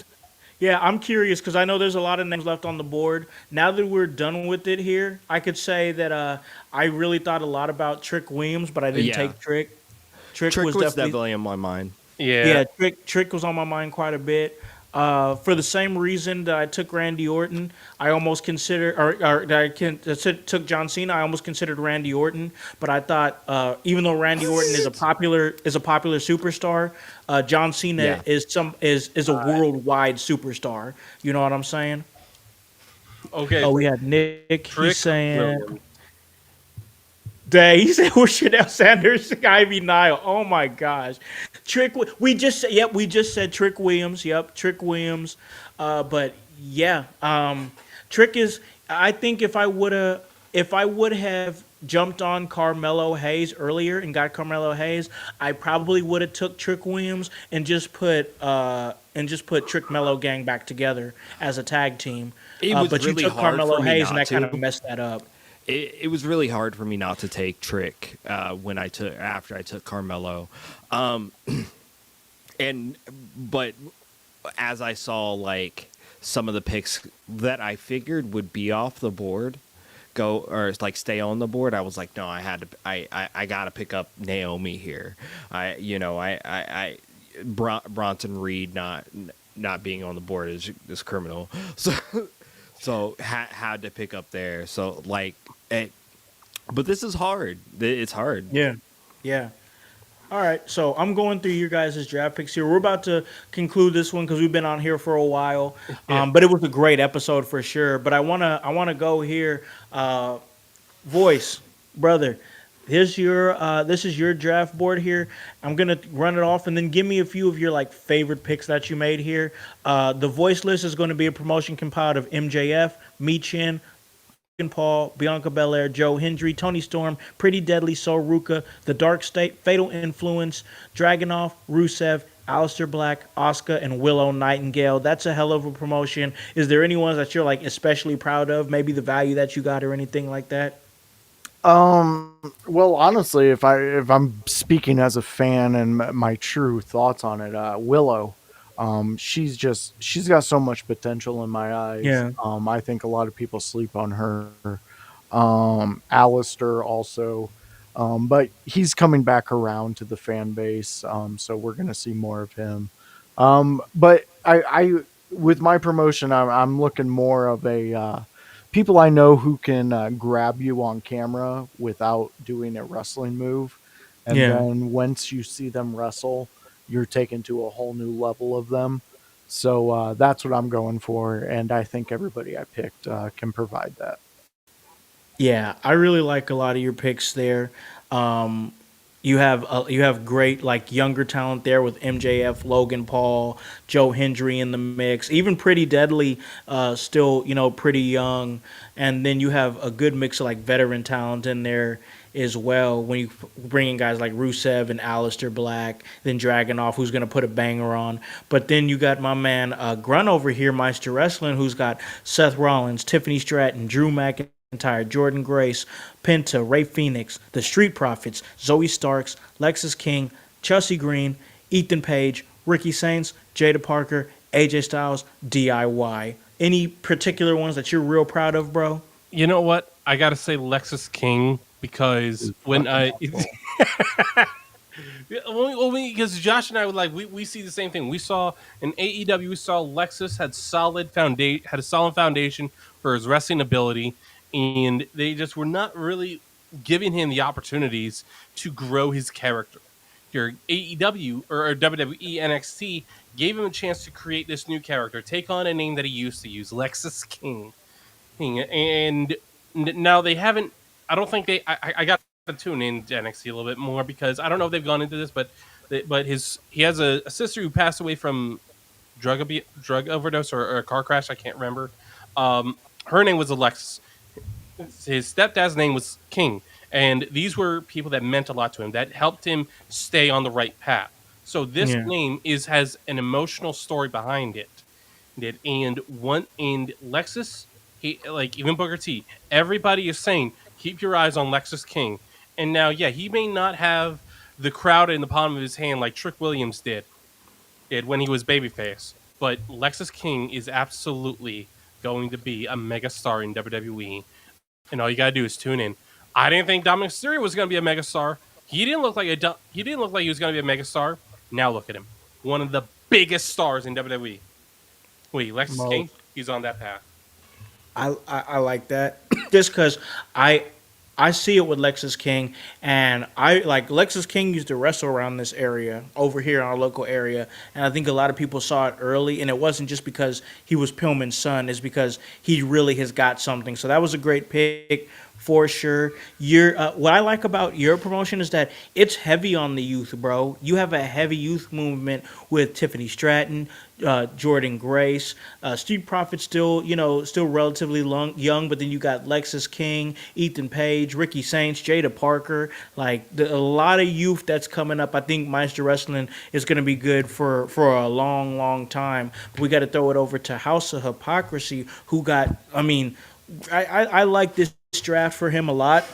Yeah, I'm curious because I know there's a lot of names left on the board. Now that we're done with it here, I could say that I really thought a lot about Trick Williams, but I didn't Yeah. take Trick. Trick Trick was was definitely definitely on my mind. yeah. Trick was on my mind quite a bit. For the same reason that I took Randy Orton, I almost considered, or that took John Cena. I almost considered Randy Orton, but I thought even though Randy Orton is a popular superstar, John Cena Yeah. is a worldwide superstar. You know what I'm saying? Okay. Oh, we had Nick. Trick He's saying. Williams. Day. He said, "Well, Chanel Sanders, Ivy Nile." Oh my gosh, We just said Trick Williams. Yep, Trick Williams. But yeah, Trick is. I think if I would have jumped on Carmelo Hayes earlier and got Carmelo Hayes, I probably would have took Trick Williams and just put Trick Mello Gang back together as a tag team. It was But you really took hard for Carmelo me Hayes, and not that kind of to. messed that up. It was really hard for me not to take Trick when I took after I took Carmelo, um, and but as I saw like some of the picks that I figured would be off the board, go or like stay on the board, I was like, no, I had to, I got to pick up Naomi here. Bronson Reed not being on the board is criminal. So had to pick up there. So like, but this is hard. It's hard. Yeah, yeah. All right, so I'm going through your guys' draft picks here. We're about to conclude this one because we've been on here for a while, Yeah. but it was a great episode for sure. But I wanna go here. Voice, brother, this is your draft board here. I'm gonna run it off and then give me a few of your like favorite picks that you made here. The voice list is going to be a promotion compiled of MJF, Me Chin, Logan Paul, Bianca Belair, Joe Hendry, Tony Storm, Pretty Deadly, Sol Ruka, The Dark State, Fatal Influence, Dragunov, Rusev, Aleister Black, Asuka, and Willow Nightingale. That's a hell of a promotion. Is there any ones that you're like especially proud of? Maybe the value that you got or anything like that? Well, honestly, if I'm speaking as a fan and my true thoughts on it, Willow, she's got so much potential in my eyes. Yeah. I think a lot of people sleep on her. Alistair also, but he's coming back around to the fan base, so we're gonna see more of him. But I with my promotion, I'm looking more of a people I know who can grab you on camera without doing a wrestling move, and Yeah. then once you see them wrestle, you're taken to a whole new level of them. So that's what I'm going for, and I think everybody I picked can provide that. Yeah, I really like a lot of your picks there. Um, you have great like younger talent there with MJF, Logan Paul, Joe Hendry in the mix. Even Pretty Deadly, still pretty young, and then you have a good mix of like veteran talent in there as well. When you bring in guys like Rusev and Aleister Black, then Dragunov, who's gonna put a banger on. But then you got my man Grun over here, Meister Wrestling, who's got Seth Rollins, Tiffany Stratton, Drew McIntyre, Jordan Grace, Penta, Ray Phoenix, The Street Profits, Zoe Starks, Lexus King, Chelsea Green, Ethan Page, Ricky Saints, Jada Parker, AJ Styles, DIY. Any particular ones that you're real proud of, bro? You know what? I gotta say Lexus King because when I because Josh and I would like we see the same thing. We saw in AEW, we saw Lexus had a solid foundation for his wrestling ability, and they just were not really giving him the opportunities to grow his character. Your AEW or WWE NXT gave him a chance to create this new character, take on a name that he used to use, Lexus King. And now they haven't. I don't think they. I got to tune in to NXT a little bit more because I don't know if they've gone into this, but he has a sister who passed away from drug overdose or a car crash. I can't remember. Her name was Alexis. His stepdad's name was King, and these were people that meant a lot to him that helped him stay on the right path. So this Yeah. name has an emotional story behind it. And Lexus, he like even Booker T. Everybody is saying keep your eyes on Lexus King. And now, yeah, he may not have the crowd in the palm of his hand like Trick Williams did when he was babyface, but Lexus King is absolutely going to be a megastar in WWE. And all you gotta do is tune in. I didn't think Dominic Mysterio was going to be a megastar. He didn't look like he was going to be a megastar. Now look at him, one of the biggest stars in WWE. Wait, Lexus King, he's on that path. I like that just because I see it with Lexus King, and I like Lexus King used to wrestle around this area over here in our local area, and I think a lot of people saw it early, and it wasn't just because he was Pillman's son, it's because he really has got something. So that was a great pick for sure. You're what I like about your promotion is that it's heavy on the youth, bro. You have a heavy youth movement with Tiffany Stratton, Jordan Grace, Street Profit still, still relatively young, but then you got Lexus King, Ethan Page, Ricky Saints, Jada Parker, like a lot of youth that's coming up. I think Meister Wrestling is going to be good for a long, long time. But we got to throw it over to House of Hypocrisy, who got, I mean, I like this draft for him a lot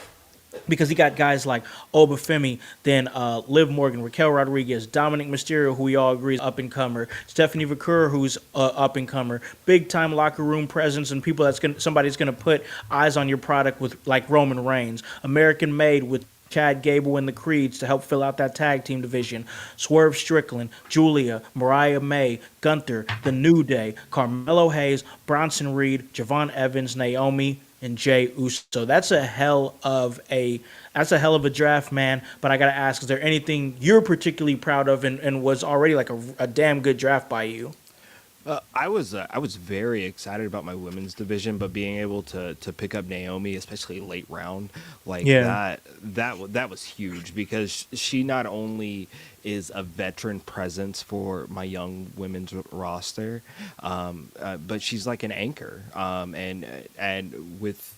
because he got guys like Obafemi, then Liv Morgan, Raquel Rodriguez, Dominic Mysterio, who we all agree is up and comer, Stephanie Vaquer, who's up and comer, big time locker room presence, and people somebody's gonna put eyes on your product with like Roman Reigns, American Made with Chad Gable and the Creeds to help fill out that tag team division. Swerve Strickland, Julia, Mariah May, Gunther, The New Day, Carmelo Hayes, Bronson Reed, Javon Evans, Naomi, and Jay Uso. That's a hell of a draft, man. But I gotta ask, is there anything you're particularly proud of and was already like a damn good draft by you? I was very excited about my women's division, but being able to pick up Naomi, especially late round, like Yeah. that was huge because she not only is a veteran presence for my young women's roster, but she's like an anchor. And with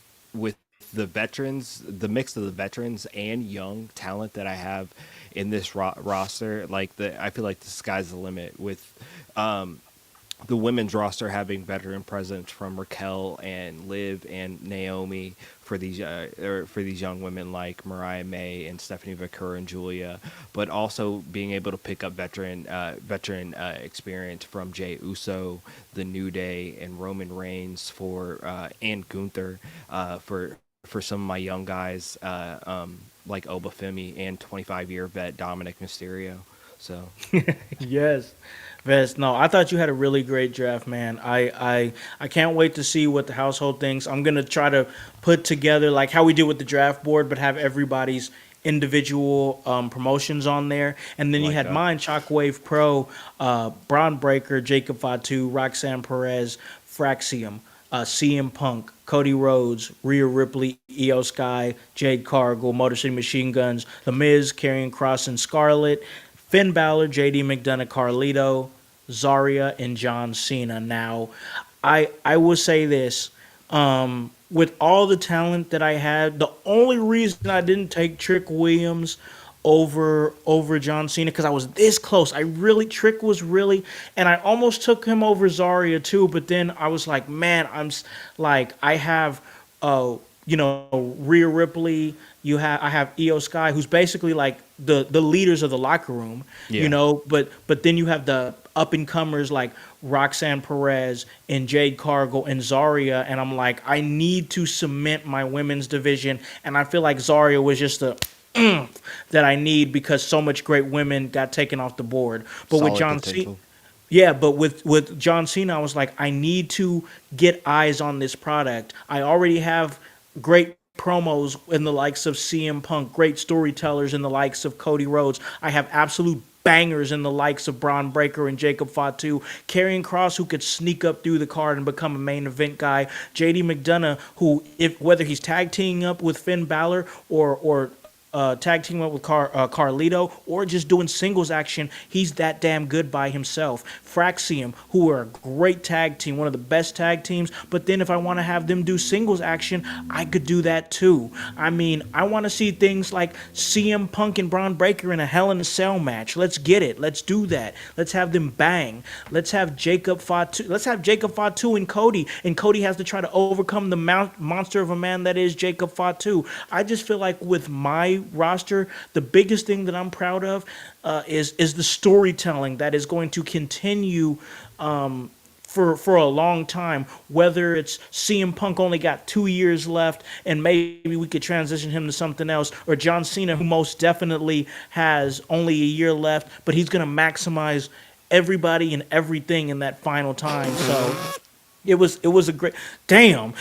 the veterans, the mix of the veterans and young talent that I have in this roster, I feel like the sky's the limit with. The women's roster having veteran presence from Raquel and Liv and Naomi for these young women like Mariah May and Stephanie Vaquer and Julia, but also being able to pick up veteran experience from Jay Uso, The New Day, and Roman Reigns and Gunther for some of my young guys like Obafemi and 25-year vet Dominic Mysterio. So. Yes. Vest, no, I thought you had a really great draft, man. I can't wait to see what the household thinks. I'm gonna try to put together like how we did with the draft board, but have everybody's individual promotions on there. And then you Like had that. mine, Shockwave Pro, Braun Breaker, Jacob Fatu, Roxanne Perez, Fraxium, CM Punk, Cody Rhodes, Rhea Ripley, Io Sky, Jade Cargill, Motor City Machine Guns, The Miz, Karrion Kross and Scarlett, Finn Balor, JD McDonough, Carlito, Zarya, and John Cena. Now, I will say this. With all the talent that I had, the only reason I didn't take Trick Williams over John Cena because I was this close. Trick was really, and I almost took him over Zarya too. But then I was like, man, like I have, Rhea Ripley. I have Io Sky, who's basically like the leaders of the locker room. Yeah. But then you have the up and comers like Roxanne Perez and Jade Cargill and Zarya, and I'm like, I need to cement my women's division, and I feel like Zarya was just the that I need because so much great women got taken off the board. But with Solid John Cena, potential. yeah, but with John Cena, I was like, I need to get eyes on this product. I already have great promos in the likes of CM Punk, great storytellers in the likes of Cody Rhodes. I have absolute bangers in the likes of Braun Breaker and Jacob Fatu, Karrion Kross, who could sneak up through the card and become a main event guy, JD McDonough, who whether he's tag teaming up with Finn Balor or tag team up with Carlito or just doing singles action, he's that damn good by himself. Fraxium, who are a great tag team, one of the best tag teams, but then if I want to have them do singles action, I could do that too. I mean, I want to see things like CM Punk and Braun Breaker in a Hell in a Cell match. Let's get it. Let's do that. Let's have them bang. Let's have Jacob Fatu. Let's have Jacob Fatu and Cody has to try to overcome the monster of a man that is Jacob Fatu. I just feel like with my roster, the biggest thing that I'm proud of is the storytelling that is going to continue for a long time. Whether it's CM Punk only got 2 years left and maybe we could transition him to something else, or John Cena, who most definitely has only a year left, but he's going to maximize everybody and everything in that final time. So it was a great damn.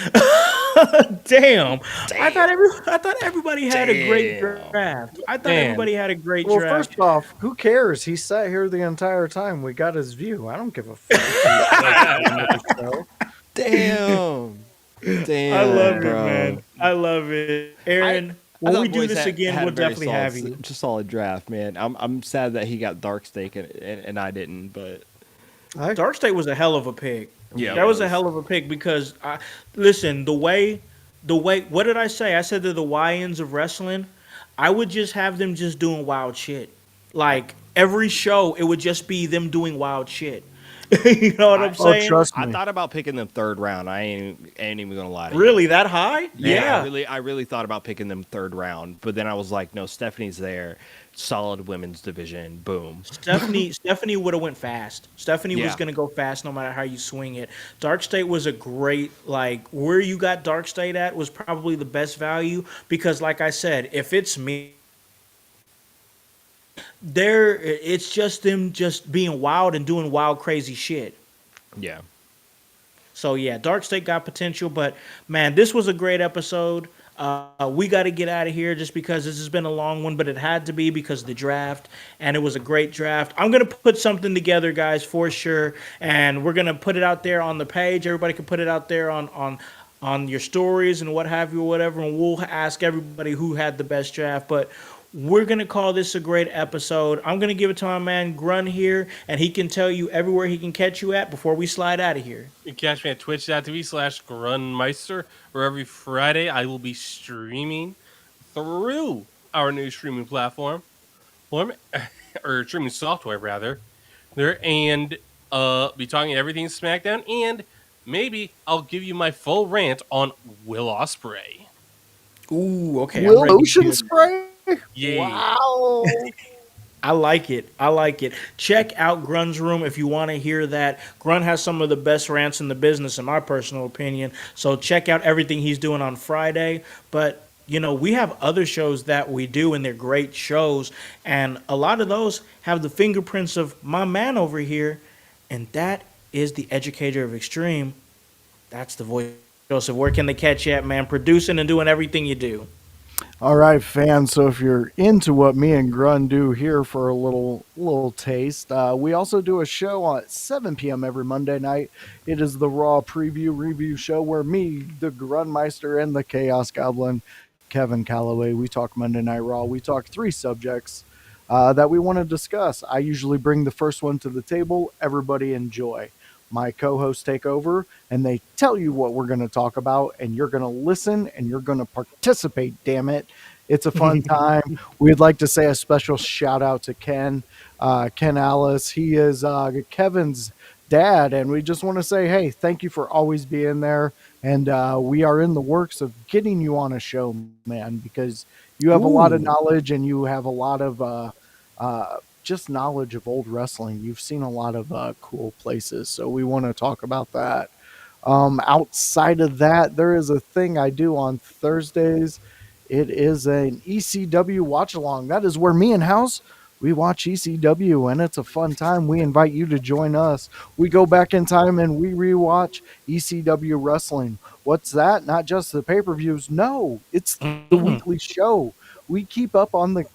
Damn. I thought everybody had a great draft. I thought Man. everybody had a great Well, draft. first off, who cares? He sat here the entire time. We got his view. I don't give a fuck. Damn. Damn. I love it, bro. man. I love it, I Aaron. I When we thought do boys this again, had we'll a very definitely solid, have you. just solid draft, man. I'm sad that he got dark steak and I didn't, but I Dark State was a hell of a pick. yeah, it That was a was. hell of a pick because listen, the way what did I say? I said they're the YNs of wrestling. I would just have them just doing wild shit. I Like every show, it would just be them doing wild shit. You know what I I'm oh saying? trust I me. thought about picking them third round. I ain't even gonna lie to you. Really, that high? Yeah, Yeah. I really thought about picking them third round, but then I was like, no, Stephanie's there, solid women's division, boom. Stephanie would have went fast. Stephanie was Yeah, gonna go fast no matter how you swing it. Dark State was a great like where you got Dark State at was probably the best value because like I said, if it's me, there it's just them just being wild and doing wild crazy shit. yeah. So yeah, Dark State got potential, but man, this was a great episode. We got to get out of here just because this has been a long one, but it had to be because of the draft, and it was a great draft. I'm gonna put something together, guys, for sure, and we're gonna put it out there on the page. Everybody can put it out there on your stories and what have you, or whatever, and we'll ask everybody who had the best draft. But we're gonna call this a great episode. I'm gonna give it to my man Grun here, and he can tell you everywhere he can catch you at before we slide out of here. You can catch me at twitch.tv/grunmeister, where every Friday I will be streaming through our new streaming platform, or streaming software rather. There and be talking everything SmackDown, and maybe I'll give you my full rant on Will Ospreay. Ooh, okay, I'm Will ready to ocean hear this. spray? Yay! Wow. I like it. I like it. Check out Grun's room if you want to hear that. Grun has some of the best rants in the business, in my personal opinion. So check out everything he's doing on Friday. But we have other shows that we do, and they're great shows. And a lot of those have the fingerprints of my man over here, and that is the educator of extreme. That's the voice. Joseph, where can they catch you at, man? Producing and doing everything you do. All right, fans. So if you're into what me and Grun do here for a little taste, we also do a show at 7 p.m. every Monday night. It is the Raw preview review show where me, the Grunmeister, and the Chaos Goblin, Kevin Calloway, we talk Monday Night Raw. We talk three subjects that we want to discuss. I usually bring the first one to the table. Everybody enjoy. My co-hosts take over and they tell you what we're going to talk about, and you're going to listen and you're going to participate. Damn it. It's a fun time. We'd like to say a special shout out to Ken Alice. He is Kevin's dad, and we just want to say, hey, thank you for always being there. And we are in the works of getting you on a show, man, because you have a lot of Ooh. knowledge and you have a lot of just knowledge of old wrestling. You've seen a lot of cool places, so we want to talk about that. Outside of that, there is a thing I do on Thursdays. It is an ECW watch along. That is where me and Howse we watch ECW, and it's a fun time. We invite you to join us. We go back in time and we rewatch ECW wrestling. What's that? Not just the pay-per-views. No, it's the Mhm. weekly show. We keep up on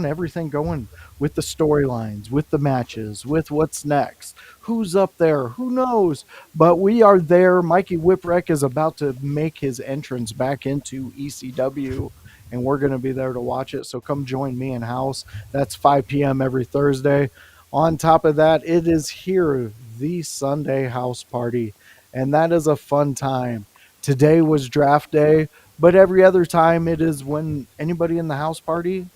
everything going with the storylines, with the matches, with what's next, who's up there, who knows. But we are there. Mikey Whipwreck is about to make his entrance back into ECW, and we're going to be there to watch it. So come join me and Howse. That's 5 p.m. every Thursday. On top of that, it is here, the Sunday house party, and that is a fun time. Today was draft day, but every other time it is when anybody in the house party,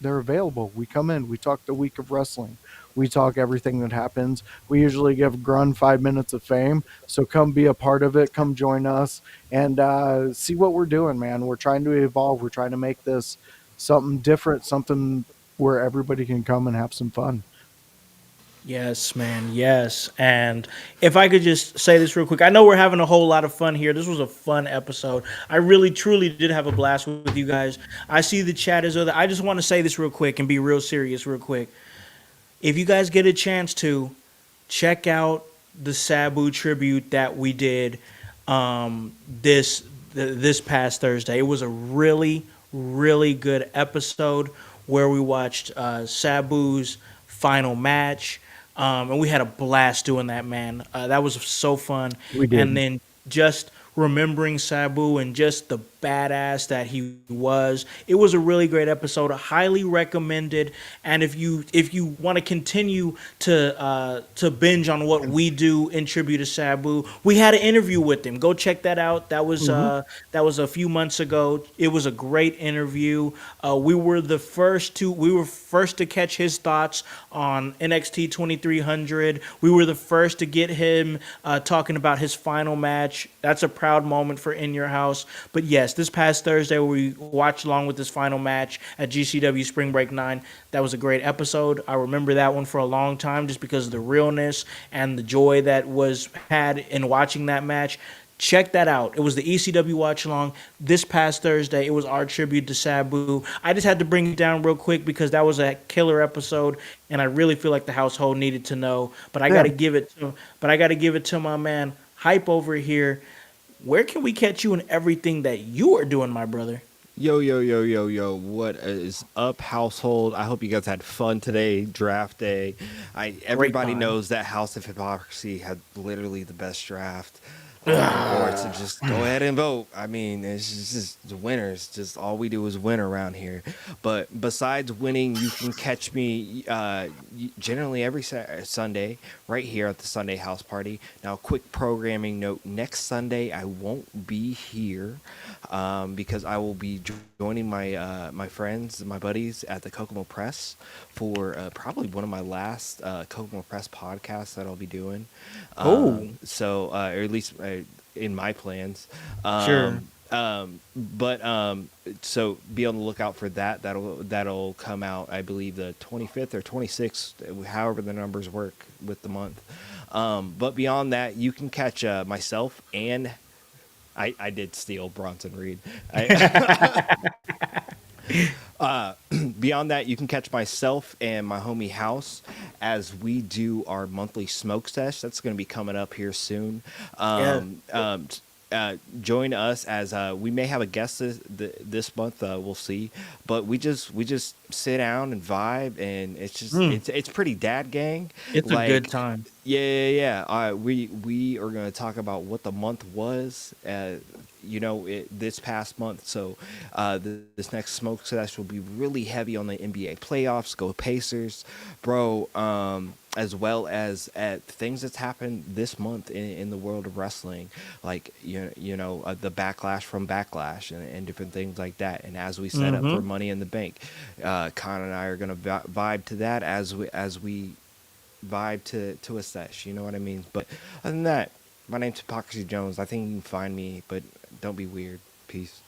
they're available. We come in, we talk the week of wrestling, we talk everything that happens. We usually give Grun 5 minutes of fame, so come be a part of it. Come join us and see what we're doing, man. We're trying to evolve. We're trying to make this something different, something where everybody can come and have some fun. Yes, man. Yes. And if I could just say this real quick, I know we're having a whole lot of fun here. This was a fun episode. I really, truly did have a blast with you guys. I see the chat is other. I just want to say this real quick and be real serious, real quick. If you guys get a chance to check out the Sabu tribute that we did this past Thursday, it was a really, really good episode where we watched Sabu's final match. And we had a blast doing that, man. That was so fun. We And did. then just remembering Sabu and just the badass that he was. It was a really great episode. Highly recommended. And if you want to continue to binge on what we do in tribute to Sabu, we had an interview with him. Go check that out. That was a few months ago. It was a great interview. We were first to catch his thoughts on NXT 2300. We were the first to get him talking about his final match. That's a proud moment for In Your House. But yes, this past Thursday we watched along with his final match at GCW Spring Break 9. That was a great episode. I remember that one for a long time just because of the realness and the joy that was had in watching that match. Check that out. It was the ECW watch along this past Thursday. It was our tribute to Sabu. I just had to bring it down real quick because that was a killer episode, and I really feel like the household needed to know. But I got to give it to my man Hype over here. Where can we catch you in everything that you are doing, my brother? Yo, yo, yo, yo, yo. What is up, household? I hope you guys had fun today, draft day. Everybody knows that House of Hypocrisy had literally the best draft. Or to just go ahead and vote. I mean, it's just the winners. Just all we do is win around here. But besides winning, you can catch me generally every Sunday right here at the Sunday House Party. Now, quick programming note: next Sunday I won't be here because I will be joining my friends, my buddies at the Kokomo Press for probably one of my last Kokomo Press podcasts that I'll be doing. So or at least in my plans. Sure. So be on the lookout for that. That'll come out, I believe, the 25th or 26th, however the numbers work with the month. But beyond that, you can catch myself and I did steal Bronson Reed. Beyond that, you can catch myself and my homie Howse as we do our monthly smoke sesh. That's going to be coming up here soon. Join us as we may have a guest this month. We'll see, but we just sit down and vibe, and it's just it's pretty dad gang. It's a good time. Yeah. We are going to talk about what the month was. This past month. So this next smoke sesh will be really heavy on the NBA playoffs. Go Pacers, bro. As well as at things that's happened this month in the world of wrestling, like the backlash from Backlash and different things like that. And as we set up for Money in the Bank, Con and I are gonna vibe to that as we vibe to a sesh. You know what I mean? But other than that, my name's Hypocrisy Jones. I think you can find me, but don't be weird. Peace.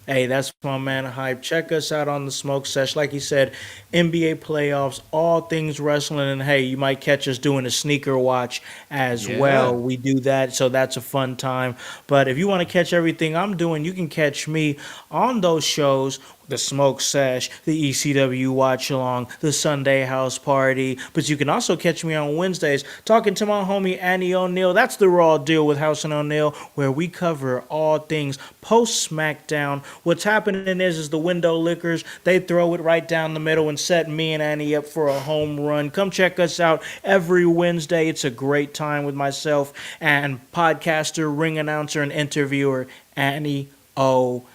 Hey, that's my man Hype. Check us out on the smoke sesh. Like you said, NBA playoffs, all things wrestling, and hey, you might catch us doing a sneaker watch as well. We do that, so that's a fun time. But if you want to catch everything I'm doing, you can catch me on those shows. The Smoke Sesh, the ECW Watch Along, the Sunday House Party. But you can also catch me on Wednesdays talking to my homie Annie O'Neill. That's the Raw Deal with House and O'Neill, where we cover all things post SmackDown. What's happening is the window lickers. They throw it right down the middle and set me and Annie up for a home run. Come check us out every Wednesday. It's a great time with myself and podcaster, ring announcer, and interviewer Annie O'Neill.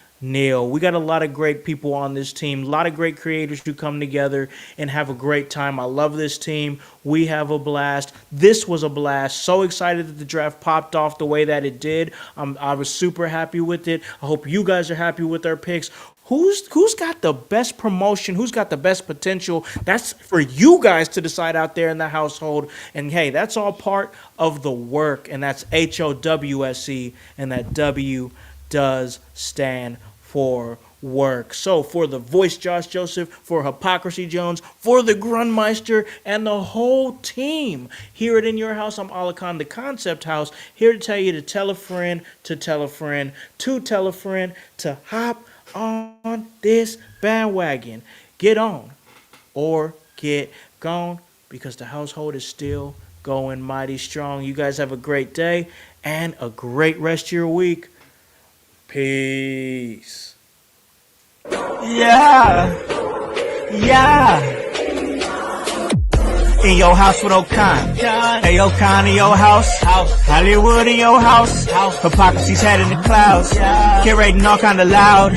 We got a lot of great people on this team, a lot of great creators who come together and have a great time. I love this team. We have a blast. This was a blast. So excited that the draft popped off the way that it did. I was super happy with it. I hope you guys are happy with our picks. Who's got the best promotion? Who's got the best potential? That's for you guys to decide out there in the household. And hey, that's all part of the work. And that's HOWSE. And that W does stand for work. So for the voice Josh Joseph, for Hypocrisy Jones, for the Grunmeister, and the whole team here at In Your House, I'm Alakan, the Concept House, here to tell you to tell a friend, to tell a friend, to tell a friend, to hop on this bandwagon. Get on or get gone, because the household is still going mighty strong. You guys have a great day and a great rest of your week. Peace. Yeah. In your house with O'Con. Hey, O'Con in your house. Hollywood in your house. Hypocrisy's head in the clouds. Curating all kind of loud.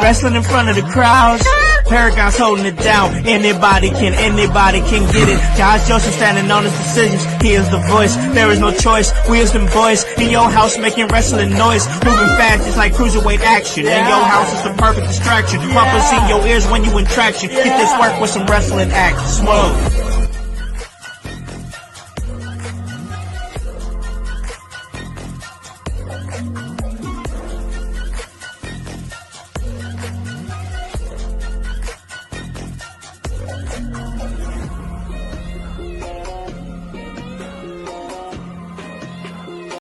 Wrestling in front of the crowds. Paragon's holding it down. Anybody can get it. Josh Joseph standing on his decisions. He is the voice. There is no choice. We is them boys in your house making wrestling noise. Moving fast just like cruiserweight action. In your house is the perfect distraction. Bumpers in your ears when you in traction. Get this work with some wrestling action. Smooth.